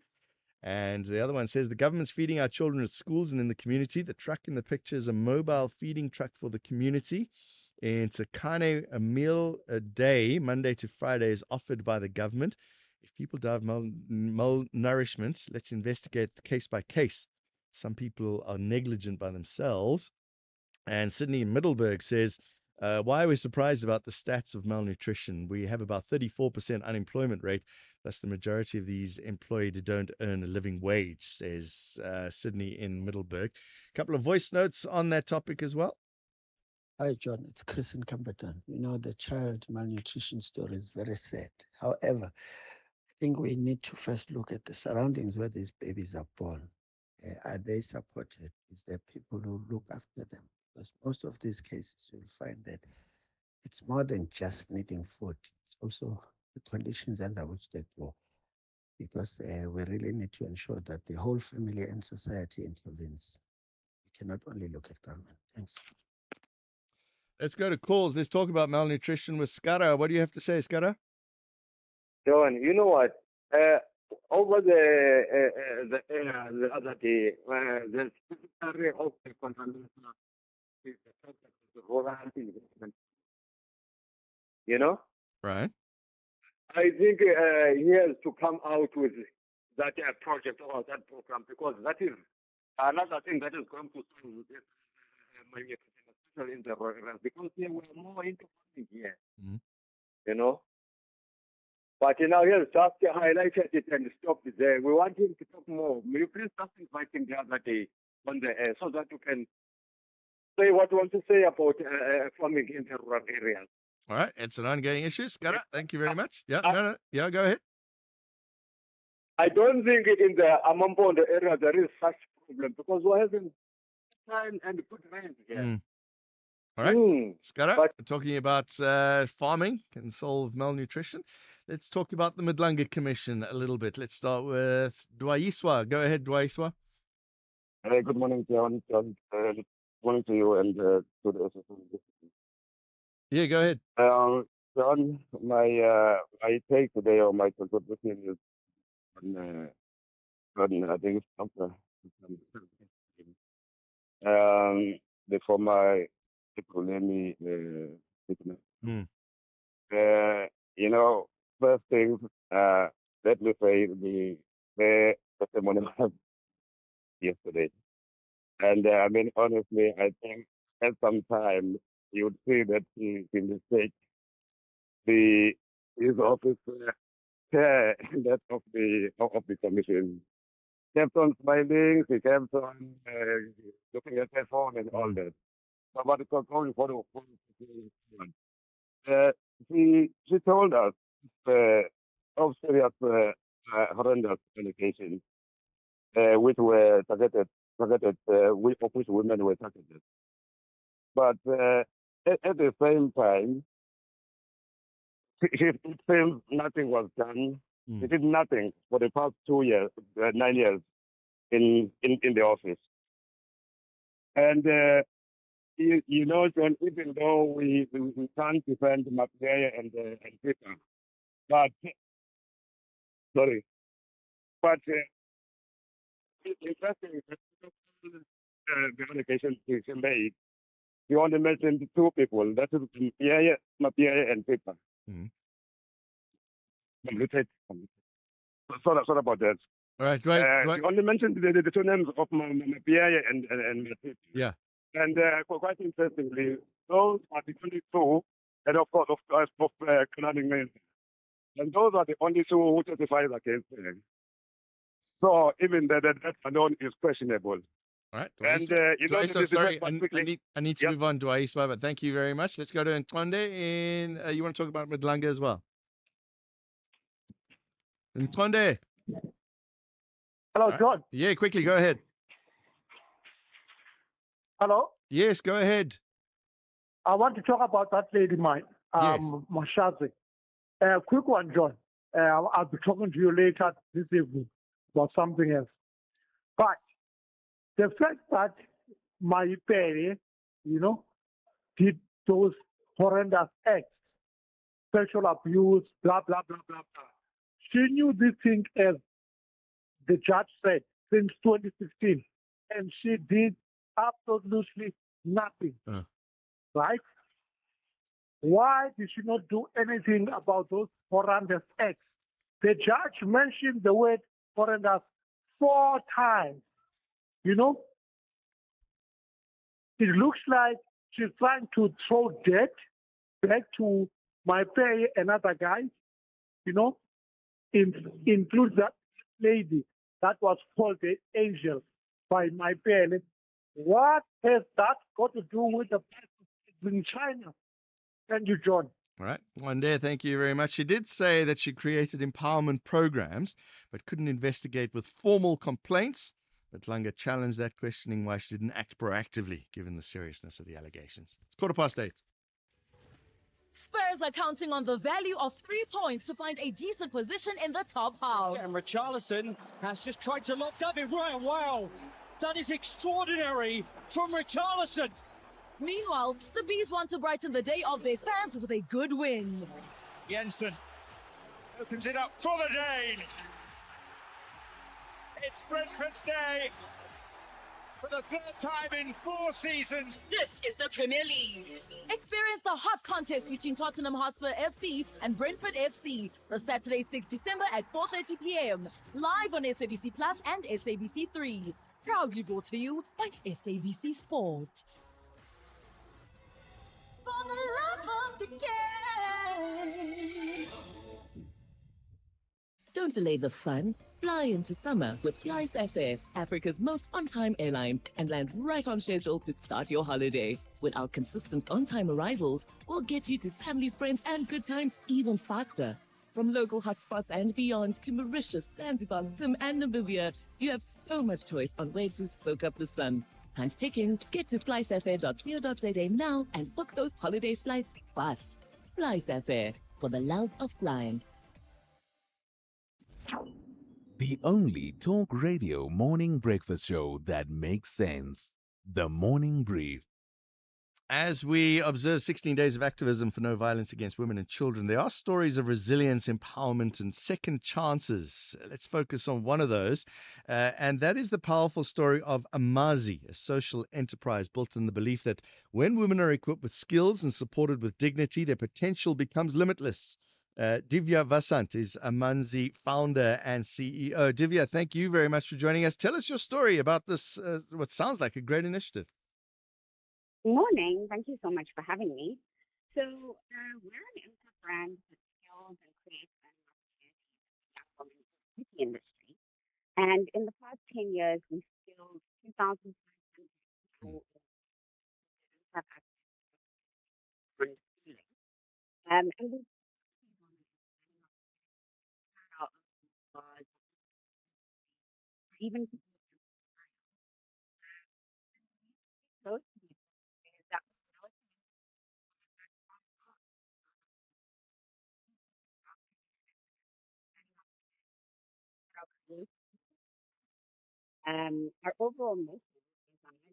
And the other one says the government's feeding our children at schools and in the community. The truck in the picture is a mobile feeding truck for the community. In Tsakane, a meal a day, Monday to Friday, is offered by the government. If people die of malnourishment, let's investigate the case by case. Some people are negligent by themselves. And Sydney Middleburg says, why are we surprised about the stats of malnutrition? We have about 34% unemployment rate. Thus, the majority of these employed don't earn a living wage, says Sydney in Middleburg. A couple of voice notes on that topic as well. Hi, John. It's Chris in Camperton. You know, the child malnutrition story is very sad. However, I think we need to first look at the surroundings where these babies are born. Are they supported? Is there people who look after them? Because most of these cases, you'll find that it's more than just needing food. It's also the conditions under which they grow. Because we really need to ensure that the whole family and society intervenes. We cannot only look at government. Thanks. Let's go to calls. Let's talk about malnutrition with Skara. What do you have to say, Skara? John, you know what? Over the other day, the Secretary of the Contamination is the rural investment. You know? Right. I think he has to come out with that project or that program because that is another thing that is going to solve this malnutrition, especially in the rural areas, because they were more into farming here. Mm-hmm. You know? But now he has just highlighted it and stopped it there. We want him to talk more. Will you please just invite him the other day on the air so that you can say what you want to say about farming in the rural areas? All right. It's an ongoing issue. Skara, thank you very much. Yeah, yeah, go ahead. I don't think in the Amampondo area there is such problem because we're having time and good rain here. All right. Skara, talking about farming can solve malnutrition. Let's talk about the Madlanga Commission a little bit. Let's start with Dwaiswa. Go ahead, Dwaiswa. Good morning, John. Good morning to you and to the SSM. Yeah, go ahead. John, my take today or my contribution is on I think the former Ekurhuleni statement. You know, first thing, let me say the testimony yesterday. And I mean, honestly, I think at some time you would see that he mistake his office chair that of the commission kept on smiling. She kept on looking at her phone and all that. But it's going for uh, she told us of serious horrendous allegations which were targeted of which women were targeted. But at the same time, it seems nothing was done. She did nothing for the past 2 years, 9 years in the office. And you know, John, even though we can't defend Mapiaya and Peter, but sorry, but interesting the allegation she made. He only mentioned two people. That is Mapiaya and Peter. Completed. Sorry about that. All right, right. You only mentioned the two names of Mapiaya and Peter. Yeah. And quite interestingly, those are the only two, and of course, of commanding men. And those are the only two who testified against them. So even that alone is questionable. All right. And you know, Dwaisa, sorry, quickly. I need to move on, Dwaisa, but thank you very much. Let's go to Ntonde. You want to talk about Madlanga as well? Ntonde. Hello, John. Yeah, quickly, go ahead. Hello. Yes, go ahead. I want to talk about that lady, mine, Mashazi. Quick one, John. I'll be talking to you later this evening about something else. But the fact that my parents, did those horrendous acts, sexual abuse, blah, blah, blah, blah, blah. She knew this thing, as the judge said, since 2016, and she did absolutely nothing. Right? Why did she not do anything about those horrendous acts? The judge mentioned the word horrendous 4 times. It looks like she's trying to throw dirt back to my pay and other guys, includes that lady that was called the angel by my parents. What has that got to do with the person in China? Thank you, John. All right. Wande, thank you very much. She did say that she created empowerment programs, but couldn't investigate with formal complaints. But Langa challenged that, questioning why she didn't act proactively, given the seriousness of the allegations. It's 8:15. Spurs are counting on the value of 3 points to find a decent position in the top half. And Richarlison has just tried to lock David Ryan. Wow, that is extraordinary from Richarlison. Meanwhile, the Bees want to brighten the day of their fans with a good win. Jensen opens it up for the day. It's Brentford's day for the 3rd time in 4 seasons. This is the Premier League. Experience the hot contest between Tottenham Hotspur FC and Brentford FC for Saturday, 6 December at 4:30 p.m. Live on SABC Plus and SABC 3. Proudly brought to you by SABC Sport. For the love of the game. Don't delay the fun. Fly into summer with Flies FA, Africa's most on-time airline, and land right on schedule to start your holiday. With our consistent on-time arrivals, we'll get you to family, friends, and good times even faster. From local hotspots and beyond to Mauritius, Zanzibar, Zim, and Namibia, you have so much choice on where to soak up the sun. Time's ticking. Get to fliesfa.co.za now and book those holiday flights fast. Flies FA, for the love of flying. The only talk radio morning breakfast show that makes sense. The Morning Brief. As we observe 16 days of activism for no violence against women and children, there are stories of resilience, empowerment, and second chances. Let's focus on one of those, and that is the powerful story of Amazi, a social enterprise built on the belief that when women are equipped with skills and supported with dignity, their potential becomes limitless. Divya Vasant is Amazi founder and CEO. Divya, thank you very much for joining us. Tell us your story about this, what sounds like a great initiative. Good morning. Thank you so much for having me. So we're an infant brand that scales and creates learning opportunities industry. And in the past 10 years, we've skilled 2,500 people who have access to skilling. And we've even those that our overall mission is on the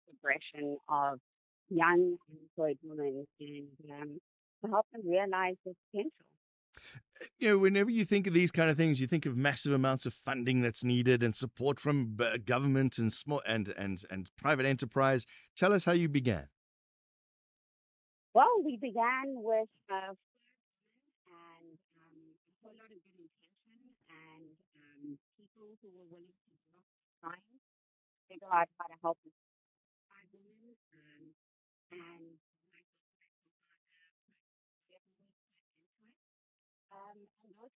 progression of young unemployed women and to help them realize their potential. Whenever you think of these kind of things, you think of massive amounts of funding that's needed and support from government and small and private enterprise. Tell us how you began. Well, we began with and a whole lot of good intention and people who were willing to drop time, figure out how to help us find women, and and those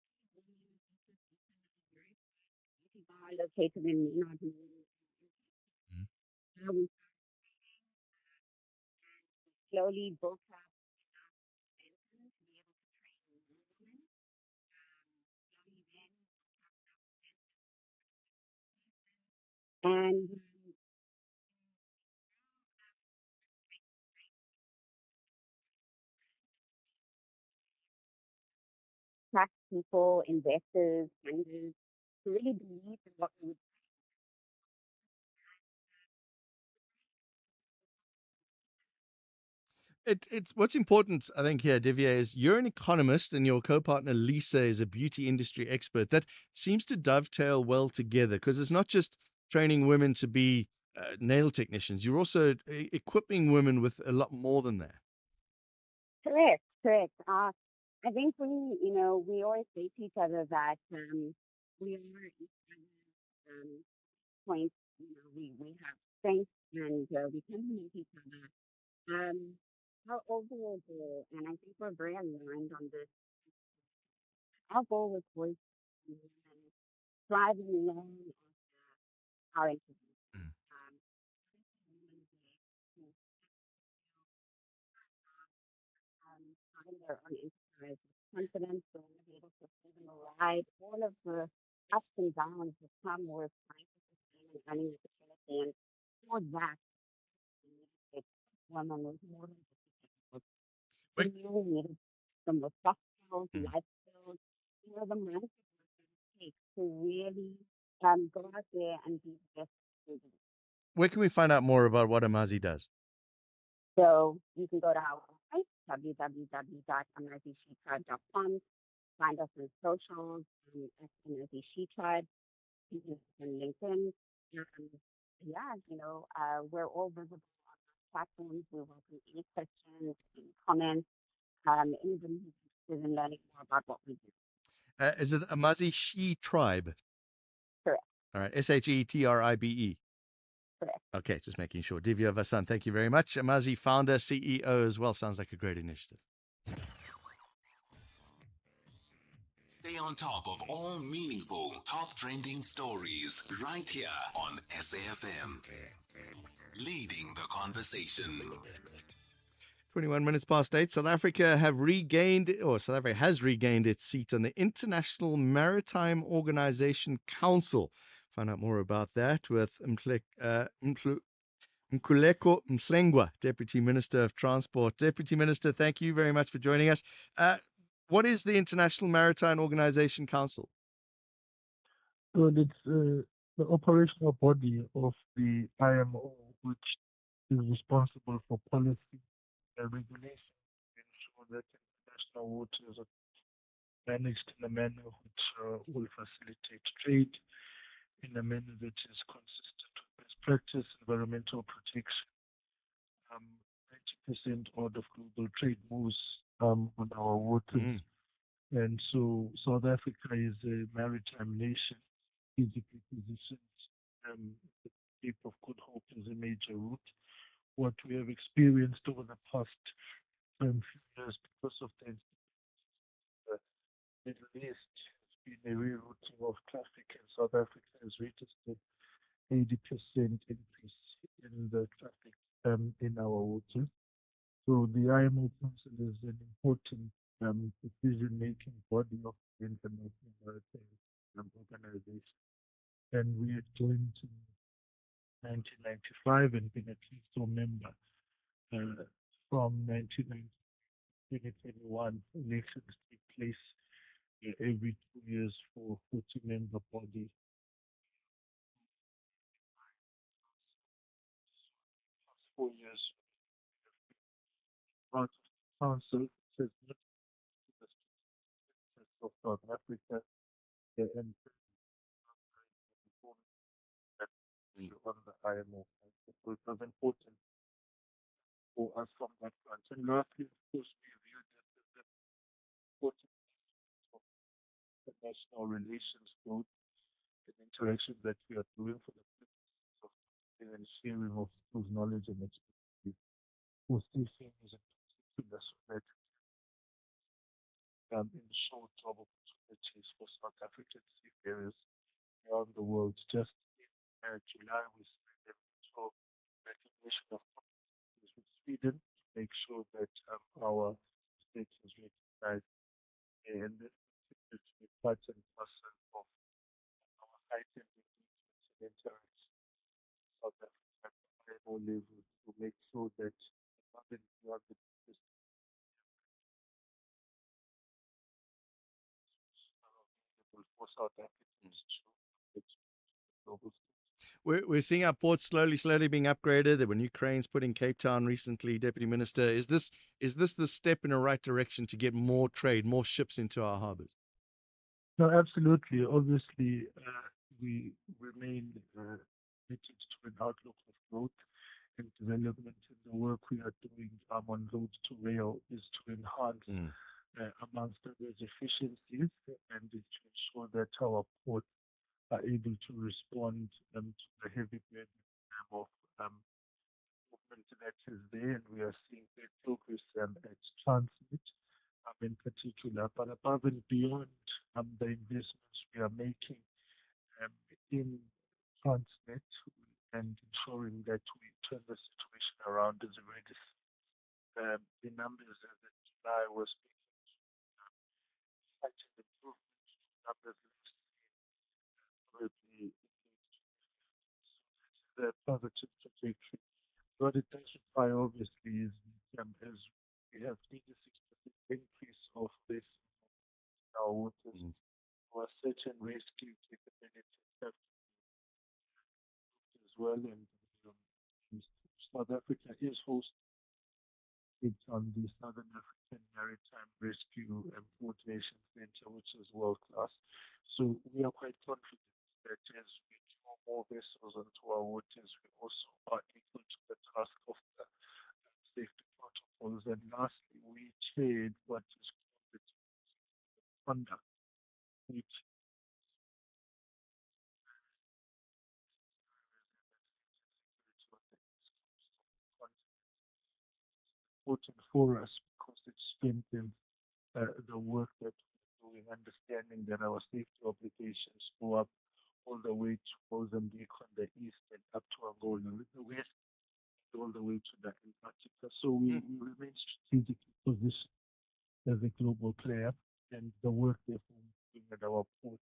are located in Maynard. We slowly built up and attract people, investors, funders who really believe in what we would. It's what's important, I think, here, Divya, is you're an economist and your co-partner Lisa is a beauty industry expert. That seems to dovetail well together because it's not just training women to be nail technicians. You're also equipping women with a lot more than that. Correct, correct. I think we always say to each other that we are each other's points. We have strengths and we complement each other. Our overall goal, and I think we're very aligned on this, our goal was always to thrive and learn our interviews. Having their own enterprise with confidence, so be able to see them ride all of the ups and downs that come with trying to sustain an earning opportunity. And for that, it's women with more than just technical. We really needed some more soft skills, life skills, the mindset it takes to really go out there and be the best they can be. Where can we find out more about what Amazi does? So you can go to our website, www.amazishetribe.com. Find us on socials at Amazi She Tribe. You can on LinkedIn. We're all visible on those platforms. We welcome any questions, any comments, anybody who's interested in learning more about what we do. Is it Amazi She Tribe? Correct. All right, SHETRIBE. Correct. Okay, just making sure. Divya Vasan, thank you very much. Amazi founder, CEO as well. Sounds like a great initiative. Stay on top of all meaningful, top trending stories right here on SAFM. Leading the conversation. 21 minutes past 8. South Africa has regained its seat on the International Maritime Organization Council. Find out more about that with Mkhuleko Mhlengwa, Deputy Minister of Transport. Deputy Minister, thank you very much for joining us. What is the International Maritime Organization Council? Well, it's the operational body of the IMO, which is responsible for policy and regulation to ensure that international waters are managed in a manner which will facilitate trade in a manner that is consistent with best practice, environmental protection. 90% odd of global trade moves on our waters. And so South Africa is a maritime nation, physically positioned at the Cape of Good Hope is a major route. What we have experienced over the past few years because of the Middle East has been a rerouting of traffic, and South Africa has registered 80% increase in the traffic in our waters. So the IMO Council is an important decision-making body of the International Maritime Organization, and we had joined in 1995 and been a Keystone member from 1990 to 2021. Elections take place every 2 years for 40-member body. Past 4 years, part of the council says not the interests of South Africa and on the IMO. So it was important for us from that front. And lastly, of course, we viewed that the important of international relations growth and interactions that we are doing for the purposes of and sharing of those knowledge and expertise for stakeholders in particular, so that ensure job opportunities for South African seafarers around the world. Just in July, we signed a mutual recognition of competencies with Sweden to make sure that our state is recognized and to be part and parcel of our heightened engagements and interactions with South Africa at the IMO level to make sure that above and beyond the business for South Africans to global. We're seeing our ports slowly being upgraded. There were new cranes put in Cape Town recently, Deputy Minister. Is this the step in the right direction to get more trade, more ships into our harbours? No, absolutely. Obviously, we remain committed to an outlook of growth and development. And the work we are doing on Road to Rail is to enhance, amongst others, efficiencies and to ensure that our ports are able to respond to the heavy burden of movement that is there. And we are seeing great progress at Transnet in particular. But above and beyond the investments we are making in Transnet and ensuring that we turn the situation around is already the numbers as of July was speaking to such an improvement numbers will be the positive trajectory. What it does require obviously is as we have 86% increase of this in our waters, our search and rescue capabilities have as well, and South Africa is hosting it on the Southern African Maritime Rescue and Coordination Center, which is world class. So we are quite confident that as we draw more vessels onto our waters, we also are equal to the task of the safety protocols. And lastly, we chaired what is called the conduct, which important for us because it strengthens the work that we're doing, understanding that our safety obligations go up all the way to Mozambique on the east and up to Angola in the west, all the way to the Antarctica. So we remain strategically positioned as a global player, and the work therefore doing at our port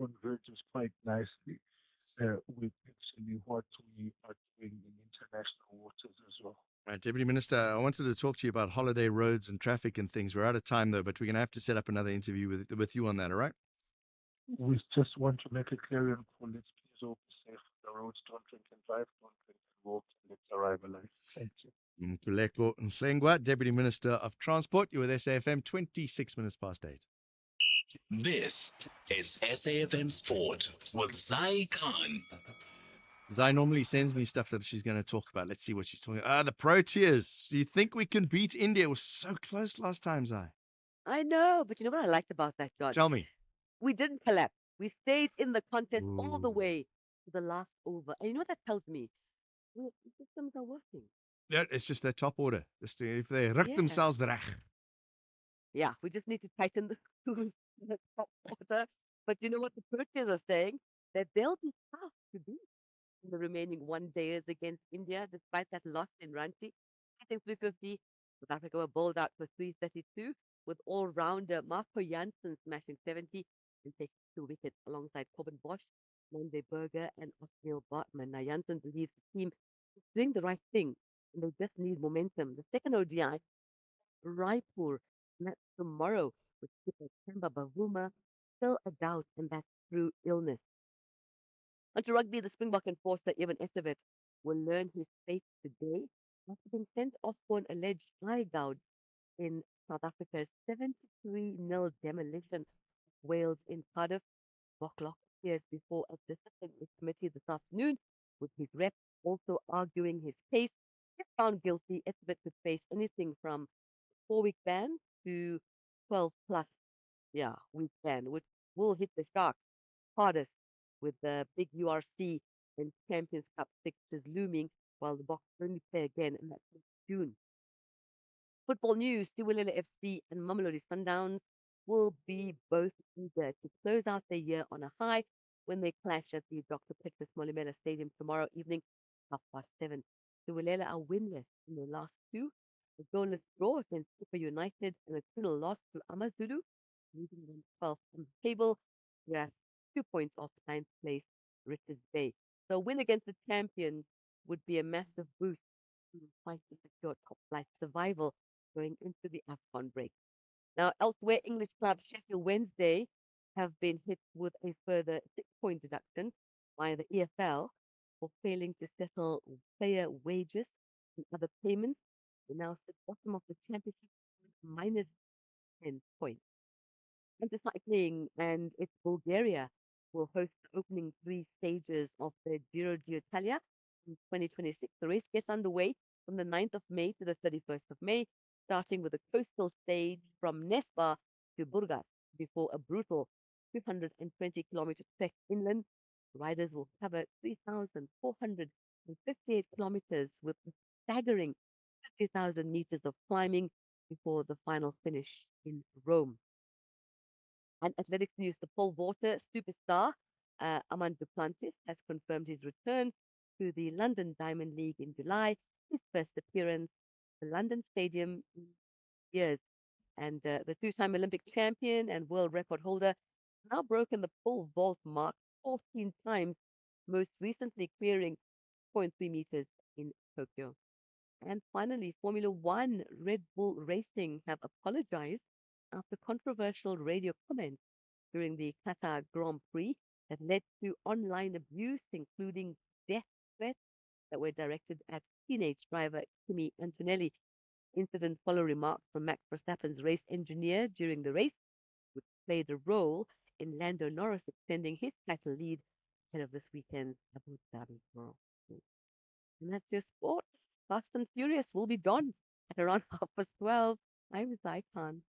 converges quite nicely with actually what we are doing in international waters as well. Right, Deputy Minister, I wanted to talk to you about holiday roads and traffic and things. We're out of time though, but we're going to have to set up another interview with you on that, all right? We just want to make a clarion call. Let's please all be safe on the roads. Don't drink and drive, don't drink and walk, and let's arrive alive. Thank you. Mpuleko Nhlengwa, Deputy Minister of Transport. You're with SAFM, 26 minutes past 8. This is SAFM Sport with Zai Khan. Zai normally sends me stuff that she's going to talk about. Let's see what she's talking about. The Proteas. Do you think we can beat India? It was so close last time, Zai. I know, but you know what I liked about that, John? Tell me. We didn't collapse. We stayed in the contest all the way to the last over. And you know what that tells me? The systems are working. Yeah, it's just their top order. Just if they ruk themselves reg. Yeah, we just need to tighten the screws in the top order But you know what the coaches are saying? That they'll be tough to beat in the remaining one days against India, despite that loss in Ranchi. I think 350, South Africa were bowled out for 332, with all-rounder Marco Jansen smashing 70 and taking 2 wickets alongside Corbin Bosch, Nande Berger, and Othniel Bartman. Now, Jansen believes the team is doing the right thing, and they just need momentum. The second ODI, Raipur, and that's tomorrow with skipper Themba Bavuma, still a doubt, and that's through illness. Onto rugby, the Springbok enforcer Evan Etzebeth will learn his fate today after being sent off for an alleged eye gouge in South Africa's 73-0 demolition of Wales in Cardiff. Boklock appeared before a disciplinary committee this afternoon, with his rep also arguing his case. If found guilty, Etzebeth could face anything from 4-week ban to 12 plus, week ban, which will hit the Sharks hardest with the big URC and Champions Cup fixtures looming, while the Boks only play again, and that's in June. Football news, Tiwelele FC and Mamelodi Sundowns will be both eager to close out their year on a high when they clash at the Dr. Petrus Molimela Stadium tomorrow evening, 7:30. Tiwelele are winless in their last two, a goalless draw against Super United and a 2-0 loss to Amazulu, leaving them 12th on the table. Yeah, 2 points off ninth place, Richards Bay. So a win against the champions would be a massive boost to fight to secure top flight survival going into the AFCON break. Now, elsewhere, English club Sheffield Wednesday have been hit with a further 6-point deduction by the EFL for failing to settle player wages and other payments. They now sit bottom of the championship with minus 10 points. Into cycling, and it's Bulgaria will host the opening 3 stages of the Giro d'Italia in 2026. The race gets underway from the 9th of May to the 31st of May, starting with a coastal stage from Nespa to Burgas before a brutal 220-kilometer trek inland. Riders will cover 3,458 kilometers with a staggering 50,000 meters of climbing before the final finish in Rome. And athletics news, the pole vaulter superstar Armand Duplantis has confirmed his return to the London Diamond League in July, his first appearance at the London Stadium in years. And the two-time Olympic champion and world record holder now broken the pole vault mark 14 times, most recently clearing 0.3 meters in Tokyo. And finally, Formula One Red Bull Racing have apologized after controversial radio comments during the Qatar Grand Prix that led to online abuse, including death threats that were directed at teenage driver Kimi Antonelli. Incident followed remarks from Max Verstappen's race engineer during the race, which played a role in Lando Norris extending his title lead ahead of this weekend's Abu Dhabi Grand Prix. And that's your sport. Fast and Furious will be done at around 12:30. I'm Zaikan.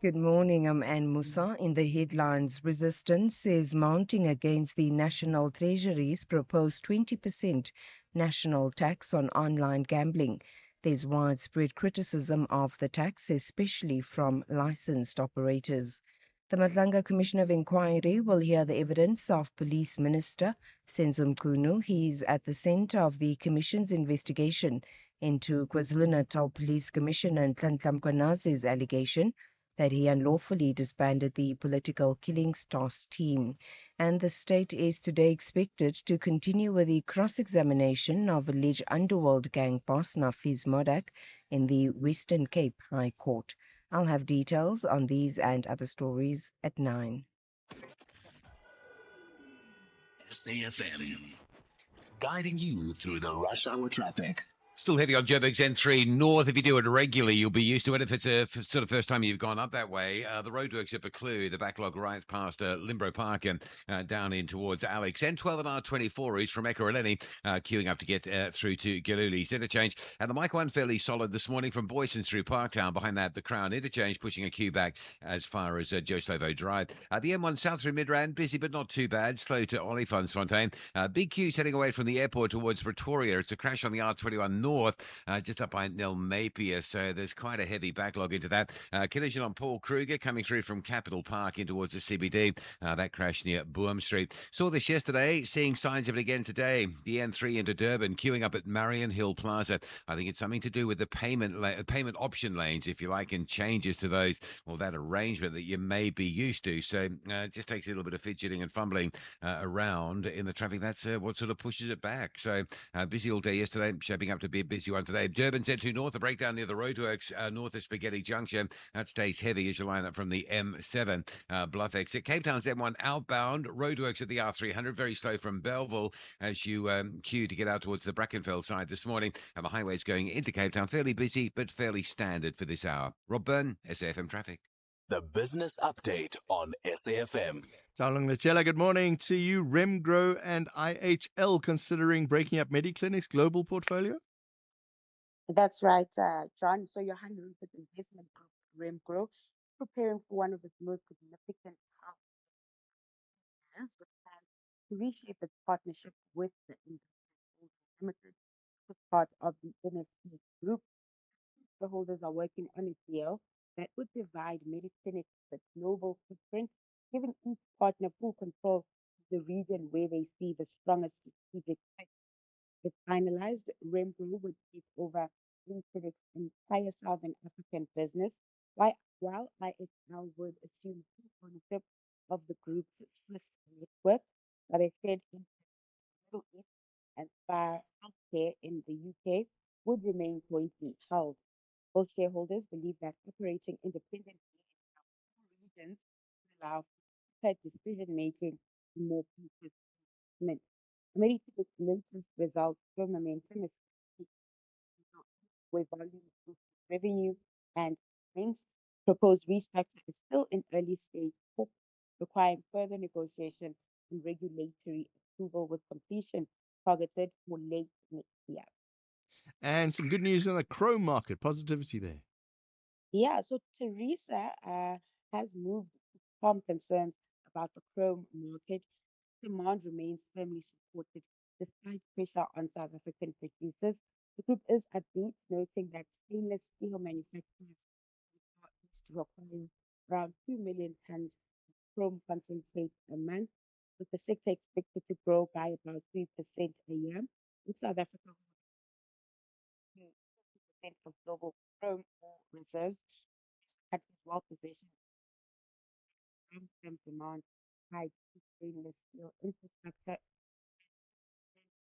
Good morning, I'm Anne Musa. In the headlines, resistance is mounting against the National Treasury's proposed 20% national tax on online gambling. There's widespread criticism of the tax, especially from licensed operators. The Madlanga Commission of Inquiry will hear the evidence of Police Minister Senzo Mchunu. He's at the centre of the Commission's investigation into KwaZulu-Natal Police Commissioner Nhlanhla Mkhwanazi's allegation that he unlawfully disbanded the political killing stars team. And the state is today expected to continue with the cross-examination of alleged underworld gang boss Nafiz Modak in the Western Cape High Court. I'll have details on these and other stories at 9. SAFM, guiding you through the rush hour traffic. Still heavy on Joburg's N3 North. If you do it regularly, you'll be used to it. If it's a sort of first time you've gone up that way, the roadworks at Buccleuch, the backlog right past Limbro Park and down in towards Alex. N12 and R24 is from Ekurhuleni, queuing up to get through to Gilhuli's interchange. And the Mike 1 fairly solid this morning from Boysons through Parktown. Behind that, the Crown interchange pushing a queue back as far as Joe Slovo Drive. The M1 south through Midrand, busy but not too bad. Slow to Oliphantfontein. Big queues heading away from the airport towards Pretoria. It's a crash on the R21 north. north, just up by Nelmapia. So there's quite a heavy backlog into that. Collision on Paul Kruger coming through from Capital Park in towards the CBD. That crash near Boom Street. Saw this yesterday, seeing signs of it again today. The N3 into Durban, queuing up at Marion Hill Plaza. I think it's something to do with the payment option lanes, if you like, and changes to those, or that arrangement that you may be used to. So it just takes a little bit of fidgeting and fumbling around in the traffic. That's what sort of pushes it back. So busy all day yesterday, shaping up to be a busy one today. Durban Z2 North, a breakdown near the roadworks north of Spaghetti Junction. That stays heavy as you line up from the M7 Bluff exit. Cape Town's M1 outbound, roadworks at the R300, very slow from Belleville as you queue to get out towards the Brackenfell side this morning. And the highways going into Cape Town, fairly busy, but fairly standard for this hour. Rob Byrne, SAFM Traffic. The Business Update on SAFM. Talung Lachela, good morning to you. Remgro and IHL considering breaking up Mediclinic's global portfolio? That's right, John. So your 100% investment group, Remgro, preparing for one of its most significant health plans with plans to reshape its partnership with the Industry Limited as part of the MSC Group. The holders are working on a deal that would divide Mediclinics with global footprint, giving each partner full control of the region where they see the strongest strategic fit. If finalized, Remgro would take over Mediclinics' entire Southern African business, while IHL would assume full ownership of the group's Swiss network, that is shared in the Middle East and Spire Healthcare in the UK would remain jointly held. Both shareholders believe that operating independently in our regions will allow for decision-making and more focused investment. Mediclinic's latest results show momentum is where volume boosts revenue and earnings. Proposed restructure is still in early stage talks, requiring further negotiation and regulatory approval with completion targeted for late next year. And some good news on the chrome market. Positivity there. Yeah, so Teresa has moved from concerns about the chrome market. Demand remains firmly supported despite pressure on South African producers. The group is upbeat, noting that stainless steel manufacturers will require around 2 million tons of chrome concentrate a month, with the sector expected to grow by about 3% a year. In South Africa, 50% of global chrome ore reserves, the country is well positioned long-term demand, tied to stainless steel infrastructure and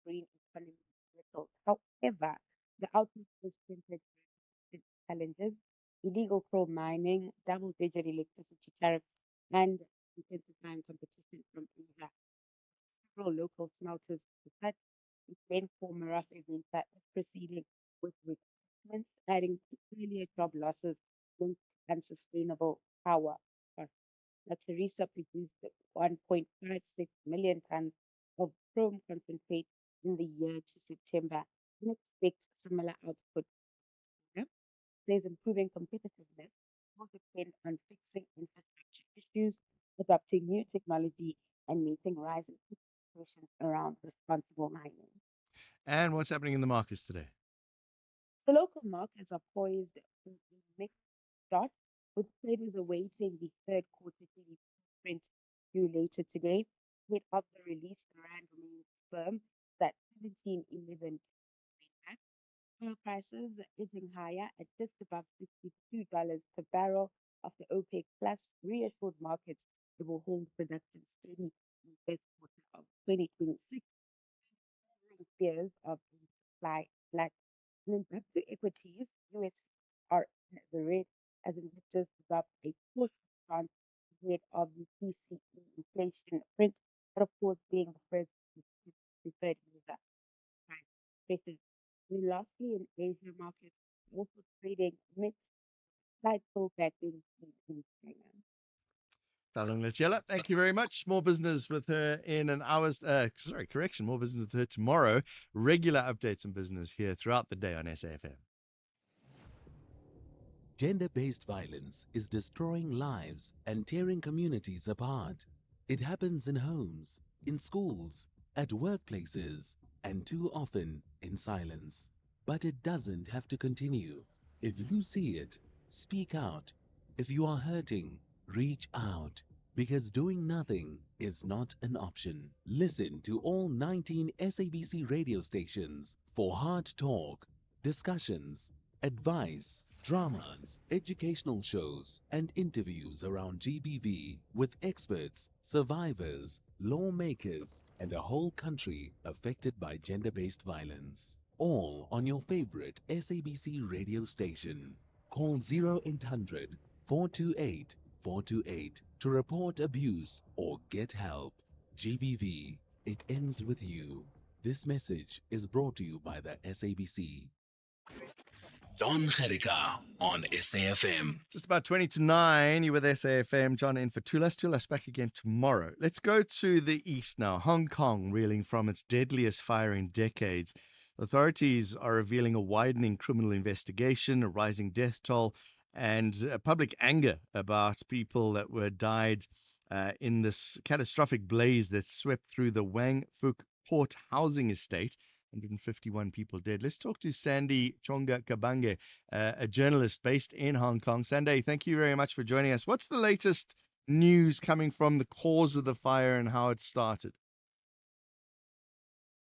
green economy results. However, the outlook is tempered by challenges, illegal coal mining, double-digit electricity tariffs, and intensifying competition from Asia. Several local smelters decide the Glencore Merafe Venta is proceeding with replacements, adding to earlier job losses linked to unsustainable power costs. Now, Teresa produced 1.56 million tons of chrome concentrate in the year to September and expects similar output. Yeah? There's improving competitiveness will depend on fixing infrastructure issues, adopting new technology, and meeting rising expectations around responsible mining. And what's happening in the markets today? So local markets are poised for a mixed start, with traders awaiting the third quarter GDP print due later today. Ahead of the release, the rand remains firm at 17.11. Oil prices edging higher at just above $62 per barrel after OPEC Plus reassured markets it will hold production steady in the first quarter of 2026, fears of supply lack. And then back to equities, US are in the red as investors adopt a cautious stance ahead of the PCE inflation print, but of course being the first preferred user price pressures. And then lastly, in Asia markets, also trading mixed, slight pullback being seen in China. Talung Lachela, thank you very much. More business with her in an hour's, more business with her tomorrow. Regular updates on business here throughout the day on SAFM. Gender-based violence is destroying lives and tearing communities apart. It happens in homes, in schools, at workplaces, and too often in silence. But it doesn't have to continue. If you see it, speak out. If you are hurting, reach out. Because doing nothing is not an option. Listen to all 19 SABC radio stations for hard talk, discussions, advice, dramas, educational shows, and interviews around GBV with experts, survivors, lawmakers, and a whole country affected by gender-based violence. All on your favorite SABC radio station. Call 0800 428 428 to report abuse or get help. GBV, it ends with you. This message is brought to you by the SABC. Don Gerika on SAFM. Just about 20 to 9, you're with SAFM. John in for Tulas. Tulas back again tomorrow. Let's go to the east now. Hong Kong reeling from its deadliest fire in decades. Authorities are revealing a widening criminal investigation, a rising death toll, and public anger about people that were died in this catastrophic blaze that swept through the Wang Fuk Port housing estate. 151 people dead. Let's talk to Sandy Chonga Kabange, a journalist based in Hong Kong. Sandy, thank you very much for joining us. What's the latest news coming from the cause of the fire and how it started?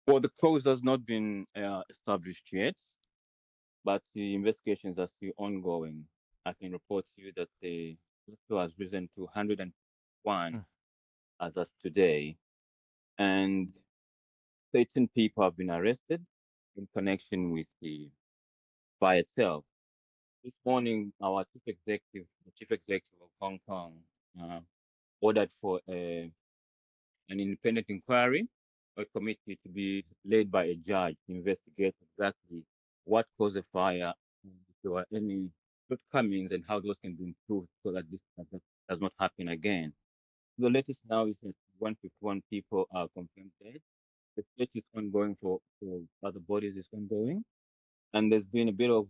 Well, the cause has not been established yet, but the investigations are still ongoing. I can report to you that the total has risen to 101 as of today, and 13 people have been arrested in connection with the fire itself. This morning, our chief executive of Hong Kong, ordered for an independent inquiry, a committee to be led by a judge to investigate exactly what caused the fire, if there were any shortcomings, and how those can be improved so that this does not happen again. The latest now is that 151 people are confirmed dead. The search is ongoing for other bodies is ongoing, and there's been a bit of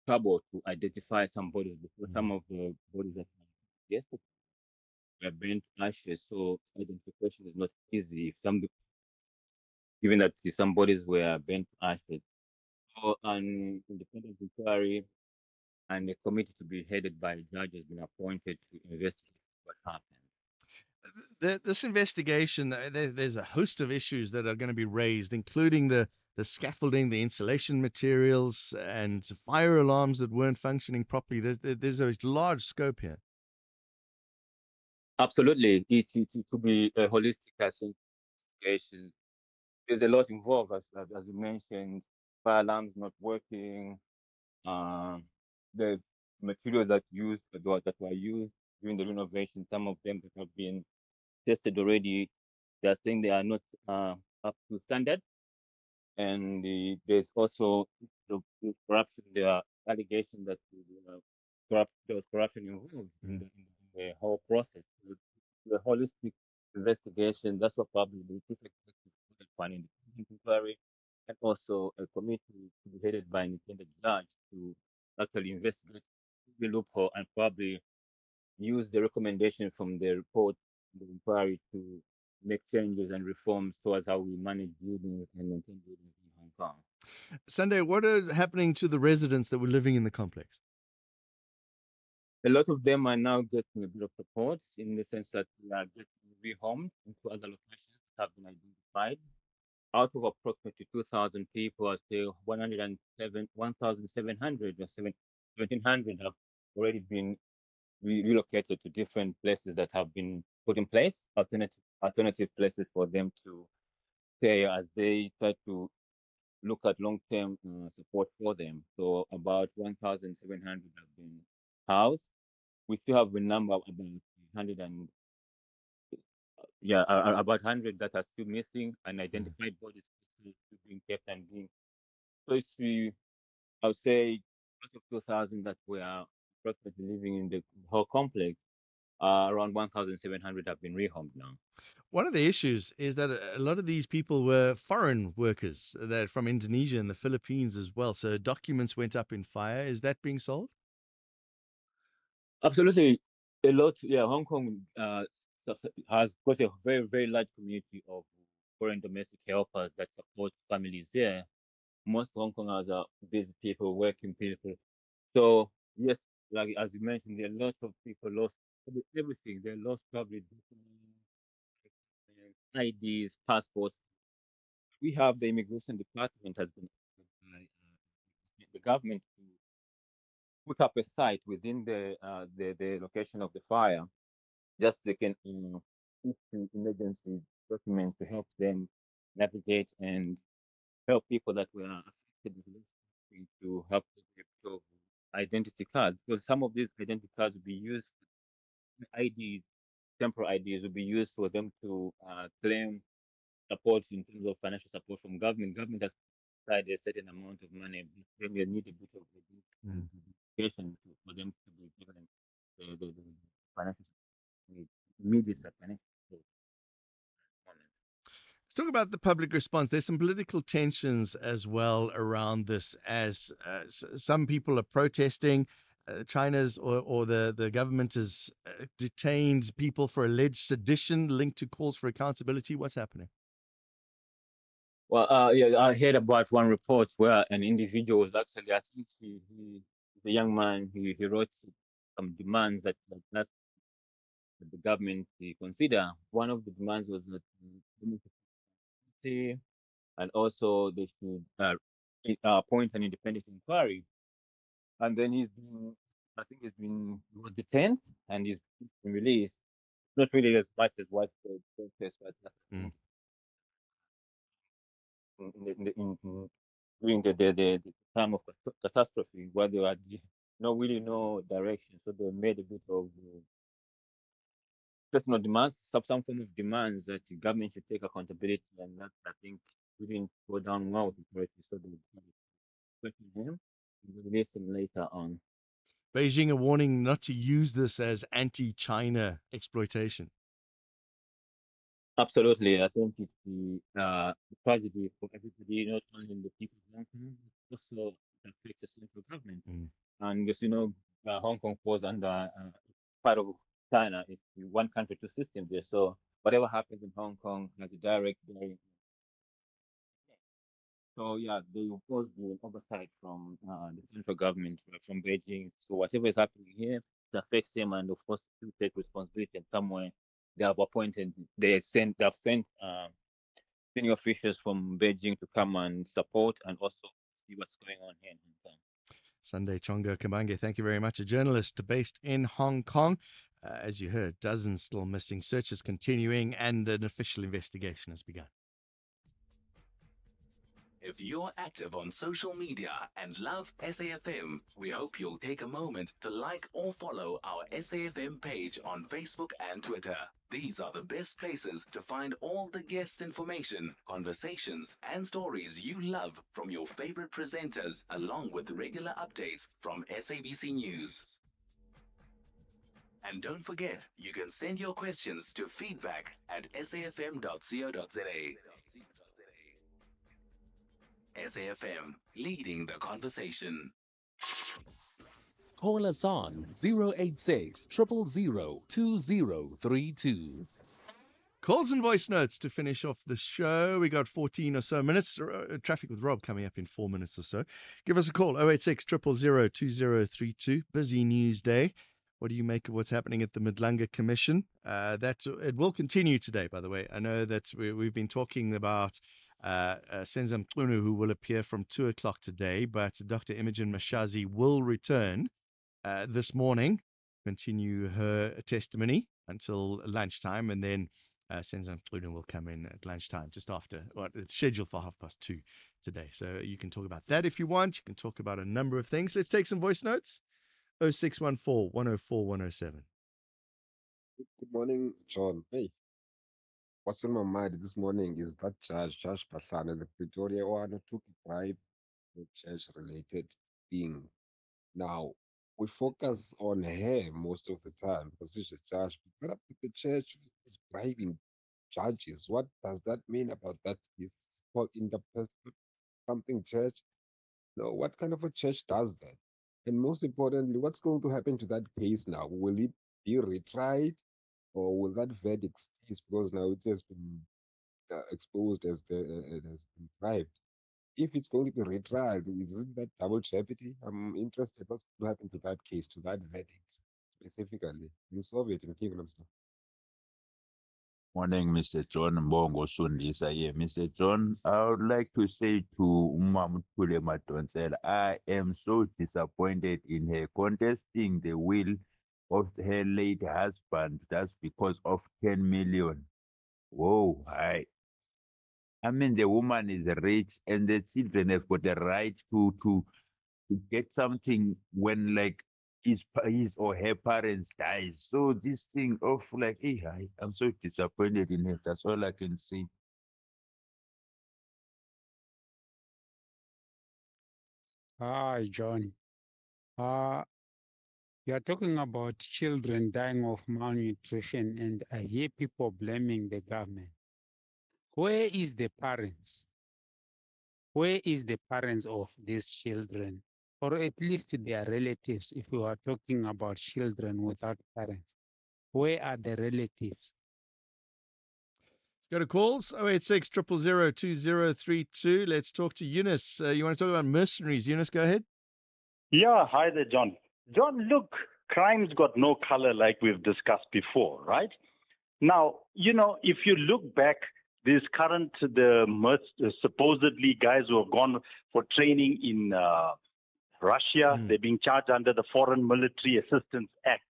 trouble to identify some bodies because some of the bodies that yesterday were burnt to ashes, so identification is not easy. Given that some bodies were burnt to ashes, so an independent inquiry and a committee to be headed by a judge has been appointed to investigate what happened. This investigation, there's a host of issues that are going to be raised, including the scaffolding, the insulation materials, and fire alarms that weren't functioning properly. There's a large scope here. Absolutely. It could be a holistic investigation. There's a lot involved, as you mentioned, fire alarms not working, the materials that were used during the renovation, some of them that have been tested already, they are saying they are not up to standard. And there's also the corruption. There are allegations that there was corruption involved in the whole process. The holistic investigation, that's what probably the chief executive put for an independent inquiry, and also a committee to be headed by an independent judge to actually investigate the loophole and probably use the recommendation from the report, the inquiry, to make changes and reforms towards how we manage buildings and maintain buildings in Hong Kong. Sunday, what are happening to the residents that were living in the complex? A lot of them are now getting a bit of support in the sense that they are getting rehomed into other locations that have been identified. Out of approximately 2,000 people, I say 1,700 or 1,700 have already been relocated to different places that have been put in place, alternative places for them to stay as they try to look at long-term support for them. So about 1,700 have been housed. We still have a number of about 100 and about 100 that are still missing, and identified bodies still being kept and being. So it's I would say out of 2,000 that were approximately living in the whole complex, around 1,700 have been rehomed now. One of the issues is that a lot of these people were foreign workers that from Indonesia and the Philippines as well. So documents went up in fire. Is that being solved? Absolutely. A lot. Yeah, Hong Kong has got a very, very large community of foreign domestic helpers that support families there. most Hong Kongers are busy people, working people. So yes, like as you mentioned, there are lots of people lost everything. They lost probably documents, IDs, passports. We have the immigration department has been the government to put up a site within the location of the fire, just they can issue emergency documents to help them navigate and help people that were affected with this thing to help them get to identity cards, because some of these identity cards will be used, IDs, temporary IDs will be used for them to claim support in terms of financial support from government. Government has decided a certain amount of money, then they need a bit of education for them to be given the financial support, immediate financial support. Let's talk about the public response. There's some political tensions as well around this, as some people are protesting. China's or the government has detained people for alleged sedition linked to calls for accountability. What's happening? Well, yeah, I heard about one report where an individual was actually, I think he's a young man, he wrote some demands that the government consider. One of the demands was that and also they should appoint an independent inquiry. And then I think he was detained and he's been released. Not really as much as what the protest was during the time of catastrophe, where they had not really no direction, so they made a bit of personal demands, some form of demands that the government should take accountability, and that I think didn't go down well with the authorities, so they questioned him and release him later on. Beijing a warning not to use this as anti-China exploitation. Absolutely, I think it's the tragedy for everybody, not only the people of Hong Kong, but also it affects the central government. And as you know, Hong Kong falls under part of China. It's the one country, two systems there. So whatever happens in Hong Kong has a direct bearing. So yeah, there will always be an oversight from the central government, from Beijing. So whatever is happening here, it affects them, and of course, to take responsibility. And somewhere they have appointed, they have sent senior officials from Beijing to come and support and also see what's going on here in Hong Kong. Sunday Chonga Kabange, thank you very much. A journalist based in Hong Kong. As you heard, dozens still missing, searches continuing, and an official investigation has begun. If you're active on social media and love SAFM, we hope you'll take a moment to like or follow our SAFM page on Facebook and Twitter. These are the best places to find all the guest information, conversations, and stories you love from your favorite presenters, along with regular updates from SABC News. And don't forget, you can send your questions to feedback@safm.co.za. SAFM, leading the conversation. Call us on 086 000 2032. Calls and voice notes to finish off the show. We got 14 or so minutes. Traffic with Rob coming up in 4 minutes or so. Give us a call, 086 000 2032. Busy news day. What do you make of what's happening at the Madlanga Commission? It will continue today, by the way. I know that we've been talking about Senzo Mchunu, who will appear from 2 o'clock today, but Dr. Imogen Mashazi will return this morning, continue her testimony until lunchtime, and then Senzo Mchunu will come in at lunchtime, just after. Well, it's scheduled for 2:30 today. So you can talk about that if you want. You can talk about a number of things. Let's take some voice notes. 0614 104 107. Good morning, John. Hey, what's on my mind this morning is that Judge Pahlane, the Pretoria one, who took a bribe for church-related thing. Now, we focus on her most of the time because she's a judge. But what about the church is bribing judges? What does that mean about that? Is called interpersonal something church? No, what kind of a church does that? And most importantly, what's going to happen to that case now? Will it be retried, or will that verdict stay? Because now it has been exposed as it has been bribed. if it's going to be retried, is it that double jeopardy? I'm interested. What's going to happen to that case, to that verdict specifically? In Soviet and Kingdom stuff. Morning, Mr. John Mbongo Sundisa here. Mr. John, I would like to say to Umamthule Madonsela, I am so disappointed in her contesting the will of her late husband just because of 10 million. Whoa, I mean, the woman is rich and the children have got the right to get something when like his or her parents dies. So this thing of like, hey, I'm so disappointed in it. That's all I can say. Hi, John. You are talking about children dying of malnutrition, and I hear people blaming the government. Where is the parents? Where is the parents of these children? Or at least their relatives, if we are talking about children without parents. Where are the relatives? Let's go to calls 086 000 2032. Let's talk to Eunice. You want to talk about mercenaries? Eunice, go ahead. Yeah, hi there, John. John, look, crime's got no color like we've discussed before, right? Now, if you look back, these supposedly guys who have gone for training in Russia, they're being charged under the Foreign Military Assistance Act.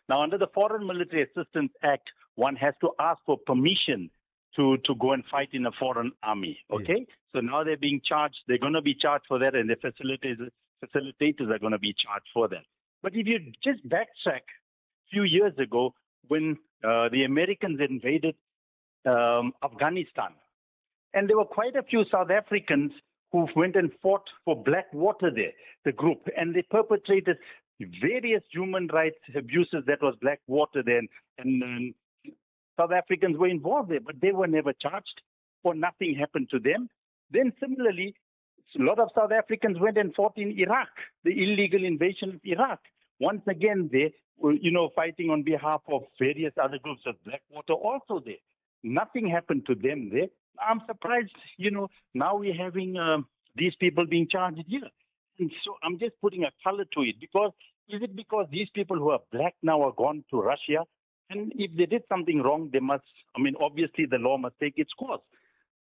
Now, under the Foreign Military Assistance Act, one has to ask for permission to go and fight in a foreign army, okay? So now they're being charged. They're going to be charged for that, and the facilitators are going to be charged for that. But if you just backtrack a few years ago when the Americans invaded Afghanistan, and there were quite a few South Africans who went and fought for Blackwater there, the group, and they perpetrated various human rights abuses. That was Blackwater there, and South Africans were involved there, but they were never charged, or nothing happened to them. Then similarly, a lot of South Africans went and fought in Iraq, the illegal invasion of Iraq. Once again, they were, fighting on behalf of various other groups of Blackwater also there. Nothing happened to them there. I'm surprised, now we're having these people being charged here. And so I'm just putting a color to it because is it because these people who are black now are gone to Russia? And if they did something wrong, they must, obviously the law must take its course.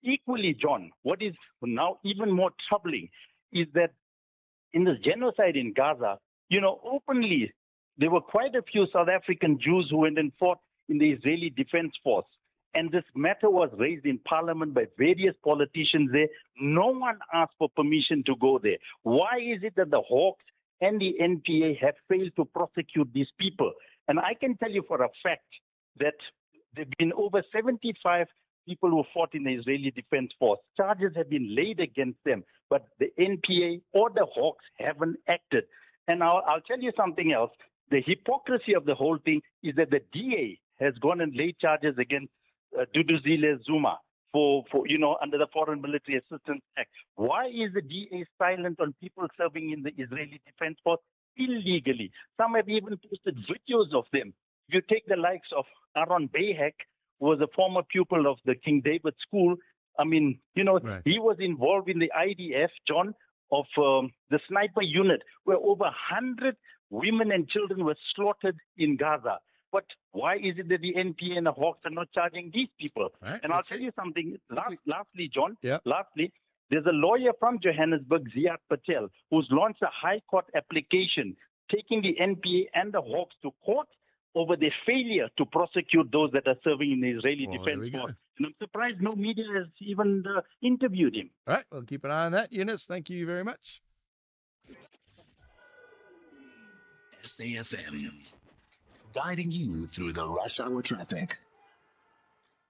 Equally, John, what is now even more troubling is that in this genocide in Gaza, openly, there were quite a few South African Jews who went and fought in the Israeli Defense Force. And this matter was raised in parliament by various politicians there. No one asked for permission to go there. Why is it that the Hawks and the NPA have failed to prosecute these people? And I can tell you for a fact that there have been over 75 people who fought in the Israeli Defense Force. Charges have been laid against them, but the NPA or the Hawks haven't acted. And I'll tell you something else. The hypocrisy of the whole thing is that the DA has gone and laid charges against Duduzile Zuma for under the Foreign Military Assistance Act. Why is the DA silent on people serving in the Israeli Defense Force illegally? Some have even posted videos of them. If you take the likes of Aaron Bayhek, who was a former pupil of the King David School, right. He was involved in the IDF, John, of the sniper unit, where over 100 women and children were slaughtered in Gaza. But why is it that the NPA and the Hawks are not charging these people? Right. And I'll tell you something. Lastly, John, lastly, there's a lawyer from Johannesburg, Ziad Patel, who's launched a high court application taking the NPA and the Hawks to court over their failure to prosecute those that are serving in the Israeli Defense Force. And I'm surprised no media has even interviewed him. All right, we'll keep an eye on that. Eunice, thank you very much. SAFM, guiding you through the rush hour traffic.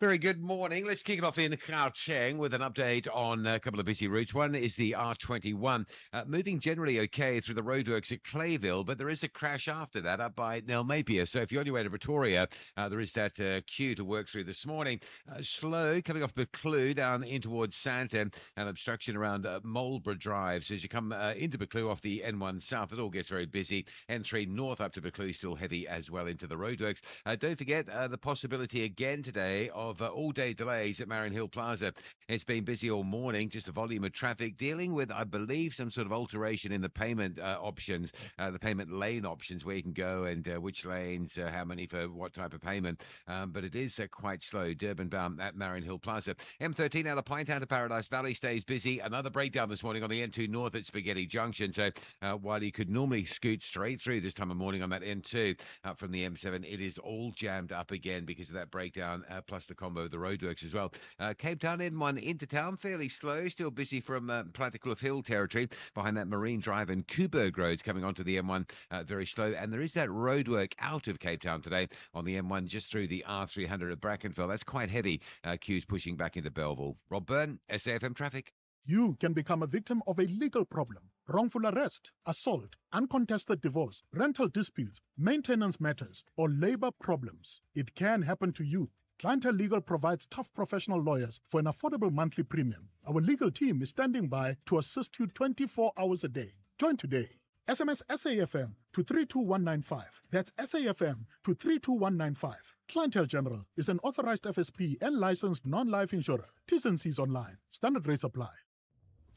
Very good morning. Let's kick it off in Gauteng with an update on a couple of busy routes. One is the R21, moving generally okay through the roadworks at Clayville, but there is a crash after that up by Nelmapia. So if you're on your way to Pretoria, there is that queue to work through this morning. Slow coming off Buccleuch down in towards Sandton, and obstruction around Marlborough Drive. So as you come into Buccleuch off the N1 South, it all gets very busy. N3 North up to Buccleuch still heavy as well into the roadworks. Don't forget the possibility again today of of all-day delays at Marion Hill Plaza. It's been busy all morning, just a volume of traffic dealing with, I believe, some sort of alteration in the payment options, the payment lane options, where you can go and which lanes, how many for what type of payment. But it is quite slow. Durban bound at Marion Hill Plaza. M13 out of Pinetown to Paradise Valley stays busy. Another breakdown this morning on the N2 North at Spaghetti Junction. So while you could normally scoot straight through this time of morning on that N2 up from the M7, it is all jammed up again because of that breakdown, plus the combo of the roadworks as well. Cape Town M1 into town, fairly slow, still busy from Plantycliffe Hill territory. Behind that, Marine Drive and Kuberg roads coming onto the M1, very slow. And there is that roadwork out of Cape Town today on the M1 just through the R300 at Brackenfell. That's quite heavy. Queues pushing back into Belleville. Rob Byrne, SAFM Traffic. You can become a victim of a legal problem: wrongful arrest, assault, uncontested divorce, rental disputes, maintenance matters, or labor problems. It can happen to you. Clientele Legal provides tough professional lawyers for an affordable monthly premium. Our legal team is standing by to assist you 24 hours a day. Join today. SMS SAFM to 32195. That's SAFM to 32195. Clientele General is an authorized FSP and licensed non-life insurer. T's and C's online. Standard rates apply.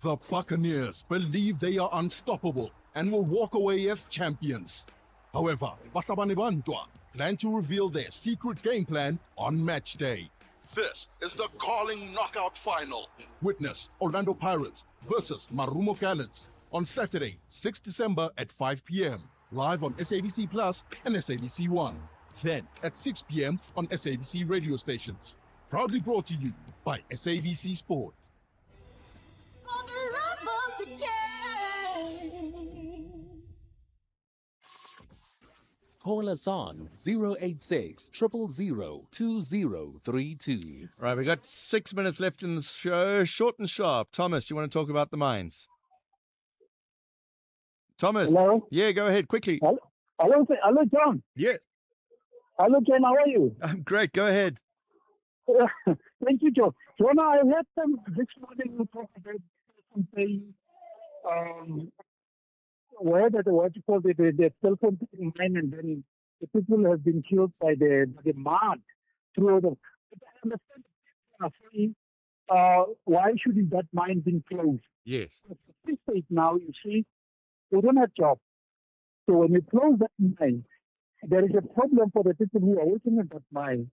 The Buccaneers believe they are unstoppable and will walk away as champions. However, Bahlabani Bantwa plan to reveal their secret game plan on match day. This is the Carling Knockout Final. Witness Orlando Pirates versus Marumo Gallants on Saturday, 6 December at 5 p.m. live on SABC Plus and SABC One. Then at 6 p.m. on SABC radio stations. Proudly brought to you by SABC Sport. Call us on 086 000 2032. Right, we got 6 minutes left in the show. Short and sharp. Thomas, you want to talk about the mines? Thomas. Hello? Yeah, go ahead, quickly. Hello, John. Yeah. Hello, John. How are you? I'm great. Go ahead. Thank you, John. John, I heard them this morning talk about something where that what you call the cell phone mine, and then the people have been killed by the mud through the. I understand. Why shouldn't that mine be closed? Yes. At this stage now, you see, we don't have jobs. So when you close that mine, there is a problem for the people who are working at that mine.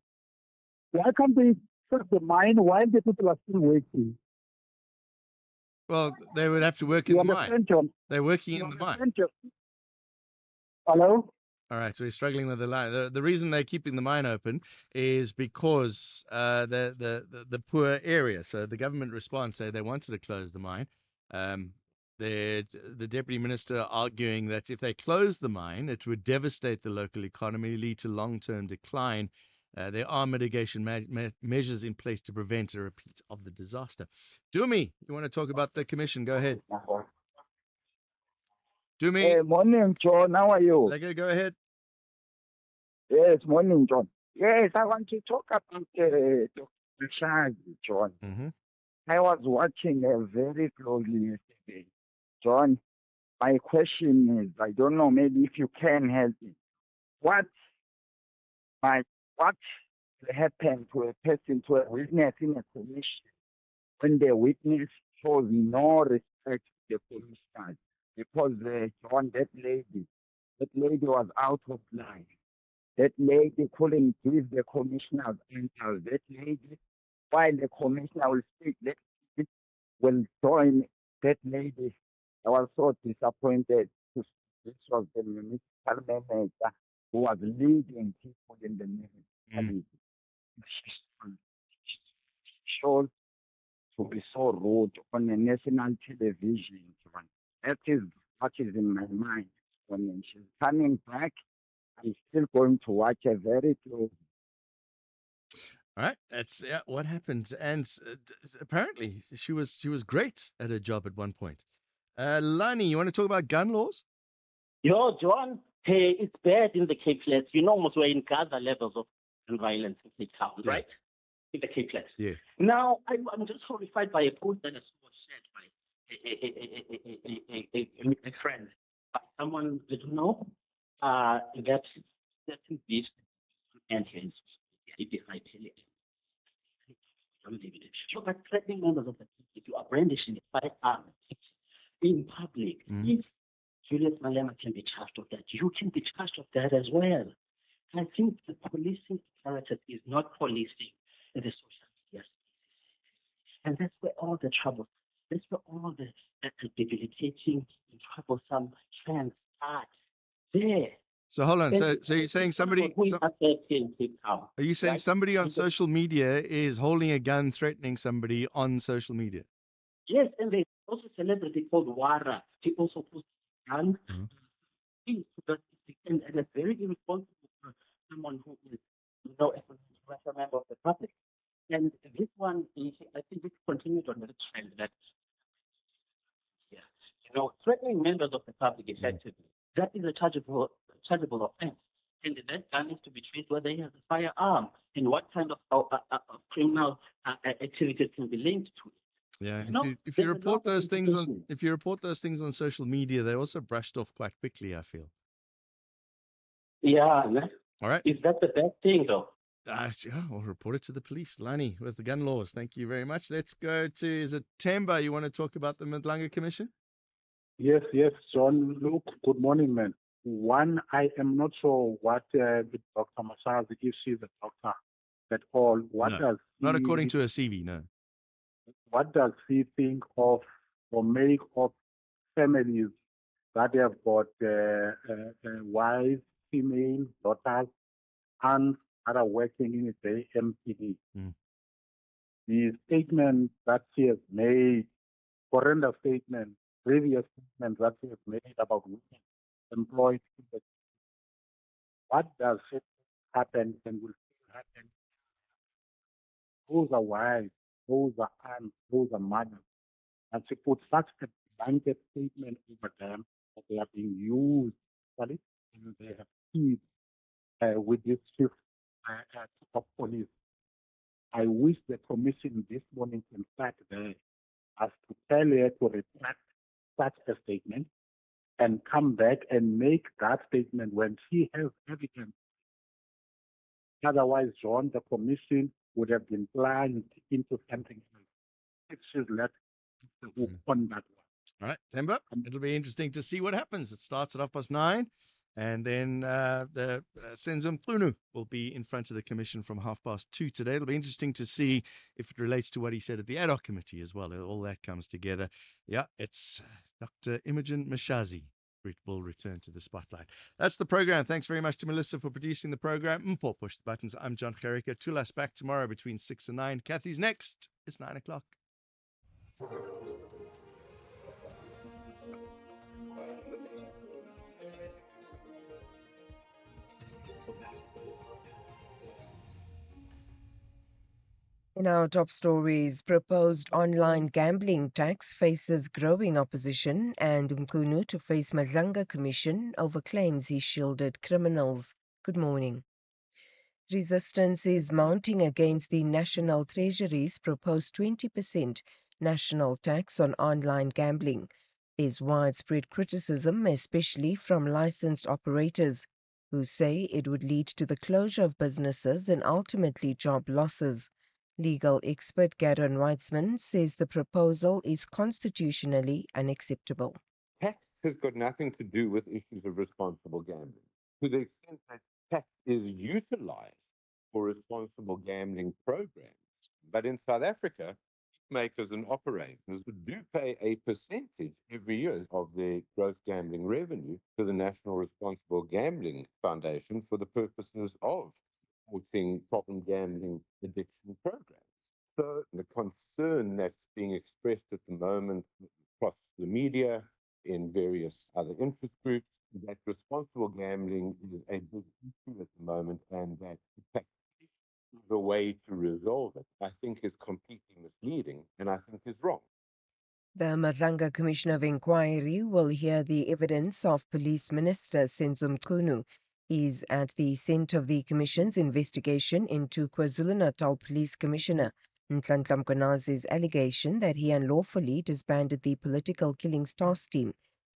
Why can't they fix the mine while the people are still working? Well, they would have to work in the mine. John? They're working in the mine. Hello? All right, so we're struggling with the line. The reason they're keeping the mine open is because the poor area. So the government response said they wanted to close the mine. The deputy minister arguing that if they close the mine, it would devastate the local economy, lead to long-term decline. There are mitigation measures in place to prevent a repeat of the disaster. Dumi, you want to talk about the commission? Go ahead. Dumi. Hey, morning, John. How are you? Go ahead. Yes, morning, John. Yes, I want to talk about Dr. Shag, John. Mm-hmm. I was watching very closely yesterday. John, my question is, I don't know, maybe if you can help me. What happened to a person, to a witness in a commission, when the witness shows no respect to the commissioner? Because John, that lady was out of line. That lady couldn't give the commissioner's answers. That lady, while the commissioner will speak, will join that lady. I was so disappointed. This was the municipal manager who was leading people in the municipality. She chose to be so rude on a national television. That is what is in my mind. When she's coming back, I'm still going to watch her very closely. All right, that's what happened, and apparently she was great at her job at one point. Lani, you want to talk about gun laws? Yo, John, hey, it's bad in the Cape Flats. You know, almost we're in Gaza levels of gun violence in Cape Town, right? In the Cape Flats. Yeah. Now, I'm just horrified by a post that was shared by a friend, by someone I don't know, that certain beefs and hence David. So, but threatening members of the public, you are brandishing a firearm in public. If Julius Malema can be charged of that, you can be charged of that as well. I think the policing apparatus is not policing the social media space. And that's where all the trouble, that's where all the debilitating and troublesome trends start. There. So hold on. And So you're saying somebody? who is affecting Cape Town, Are you saying right? somebody on Because- social media is holding a gun, threatening somebody on social media? Yes, and there's also a celebrity called Wara. He also posted a gun. And a very irresponsible someone who is, a influential member of the public. And this one, I think this continued on the trend that, threatening members of the public effectively, that is a chargeable offense. And that gun needs to be traced whether he has a firearm and what kind of criminal activities can be linked to it. Yeah. No, If you there's a report lot of those things on implications. if you report those things on social media, they're also brushed off quite quickly, I feel. Yeah, All right. is that the best thing though? Yeah, I'll report it to the police. Lani, with the gun laws. Thank you very much. Let's go to, is it Temba? You want to talk about the Madlanga Commission? Yes, John. Look, good morning, man. One, I am not sure what with Dr. Mashazi, if she's a doctor at all. What No, does not he, according to her CV, no. what does he think of or make of families that have got wives, female, daughters, and that are working in the MPD? The statement that she has made, horrendous statement, previous statements that she has made about women employed in the, what does it happen and will still happen? Those are wives, those are aunts, those are mothers. And she put such a blanket statement over them that they are being used, actually, and they have kids with this shift of police. I wish the commission this morning can start there as to tell her to retract such a statement and come back and make that statement when she has evidence. Otherwise, John, the commission would have been plunged into something else if she's let the hook on that one. All right, Temba, it'll be interesting to see what happens. It starts at 9:30, and then the Senzum Mchunu will be in front of the commission from 2:30 today. It'll be interesting to see if it relates to what he said at the ad hoc committee as well. All that comes together. Yeah, it's Dr. Imogen Mashazi will return to the spotlight. That's the program. Thanks very much to Melissa for producing the program. Mpho push the buttons. I'm John Gericke. Tulas back tomorrow between 6 and 9. Kathy's next. It's 9 o'clock. In our top stories, proposed online gambling tax faces growing opposition and Mchunu to face Madlanga Commission over claims he shielded criminals. Good morning. Resistance is mounting against the National Treasury's proposed 20% national tax on online gambling. There's widespread criticism, especially from licensed operators, who say it would lead to the closure of businesses and ultimately job losses. Legal expert Garen Weitzman says the proposal is constitutionally unacceptable. Tax has got nothing to do with issues of responsible gambling. To the extent that tax is utilized for responsible gambling programs, but in South Africa, makers and operators do pay a percentage every year of their gross gambling revenue to the National Responsible Gambling Foundation for the purposes of supporting problem gambling addiction programs. So the concern that's being expressed at the moment across the media, in various other interest groups, that responsible gambling is a big issue at the moment and that the way to resolve it, I think, is completely misleading and I think is wrong. The Madlanga Commission of Inquiry will hear the evidence of Police Minister Senzum Mchunu. He's at the centre of the Commission's investigation into KwaZulu-Natal Police Commissioner Nhlanhla Mkonazi's allegation that he unlawfully disbanded the Political Killings Task Team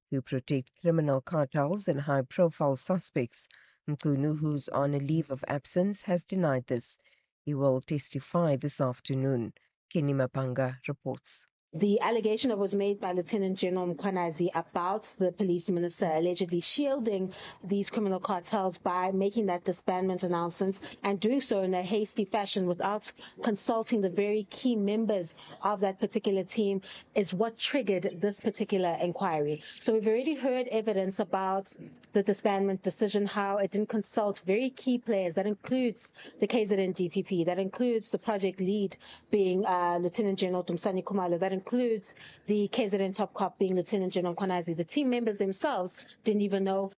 to protect criminal cartels and high-profile suspects. Mchunu, who's on a leave of absence, has denied this. He will testify this afternoon. Kenny Mapanga reports. The allegation that was made by Lieutenant General Mkhwanazi about the police minister allegedly shielding these criminal cartels by making that disbandment announcement and doing so in a hasty fashion without consulting the very key members of that particular team is what triggered this particular inquiry. So we've already heard evidence about the disbandment decision, how it didn't consult very key players. That includes the KZN DPP, that includes the project lead being Lieutenant General Dumsani Khumalo, that includes the KZN top cop being Lieutenant General Mkhwanazi. The team members themselves didn't even know.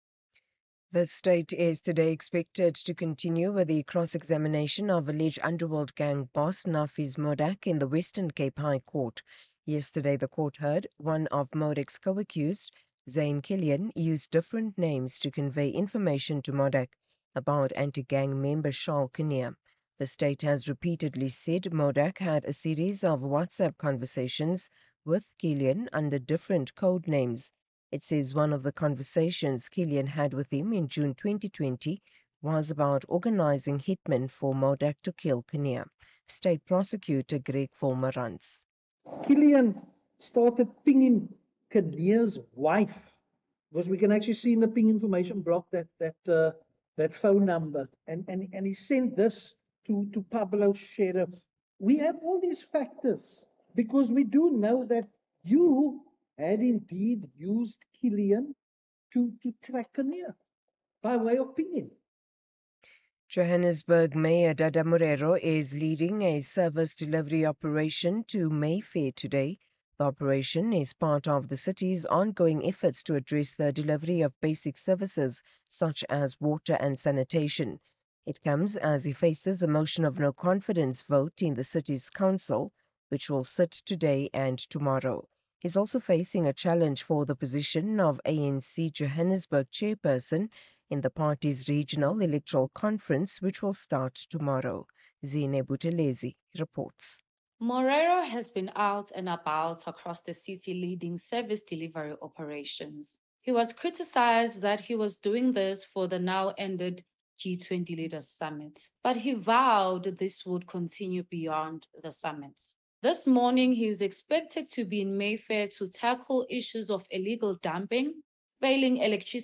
The state is today expected to continue with the cross-examination of alleged underworld gang boss Nafiz Modak in the Western Cape High Court. Yesterday, the court heard one of Modak's co-accused, Zayn Killian, used different names to convey information to Modak about anti-gang member Charles Kinnear. The state has repeatedly said Modak had a series of WhatsApp conversations with Killian under different code names. It says one of the conversations Killian had with him in June 2020 was about organizing hitmen for Modak to kill Kinnear. State Prosecutor Greg Fulmer runs. Killian started pinging Kinnear's wife, because we can actually see in the ping information block that phone number, and he sent this to Pablo Sheriff. We have all these factors because we do know that you had indeed used Killian to track Kinnear by way of pinging. Johannesburg Mayor Dada Morero is leading a service delivery operation to Mayfair today. The operation is part of the city's ongoing efforts to address the delivery of basic services such as water and sanitation. It comes as he faces a motion of no confidence vote in the city's council, which will sit today and tomorrow. He's also facing a challenge for the position of ANC Johannesburg chairperson in the party's regional electoral conference, which will start tomorrow. Zine Butelezi reports. Morero has been out and about across the city leading service delivery operations. He was criticized that he was doing this for the now ended G20 Leaders Summit, but he vowed this would continue beyond the summit. This morning, he is expected to be in Mayfair to tackle issues of illegal dumping, failing electricity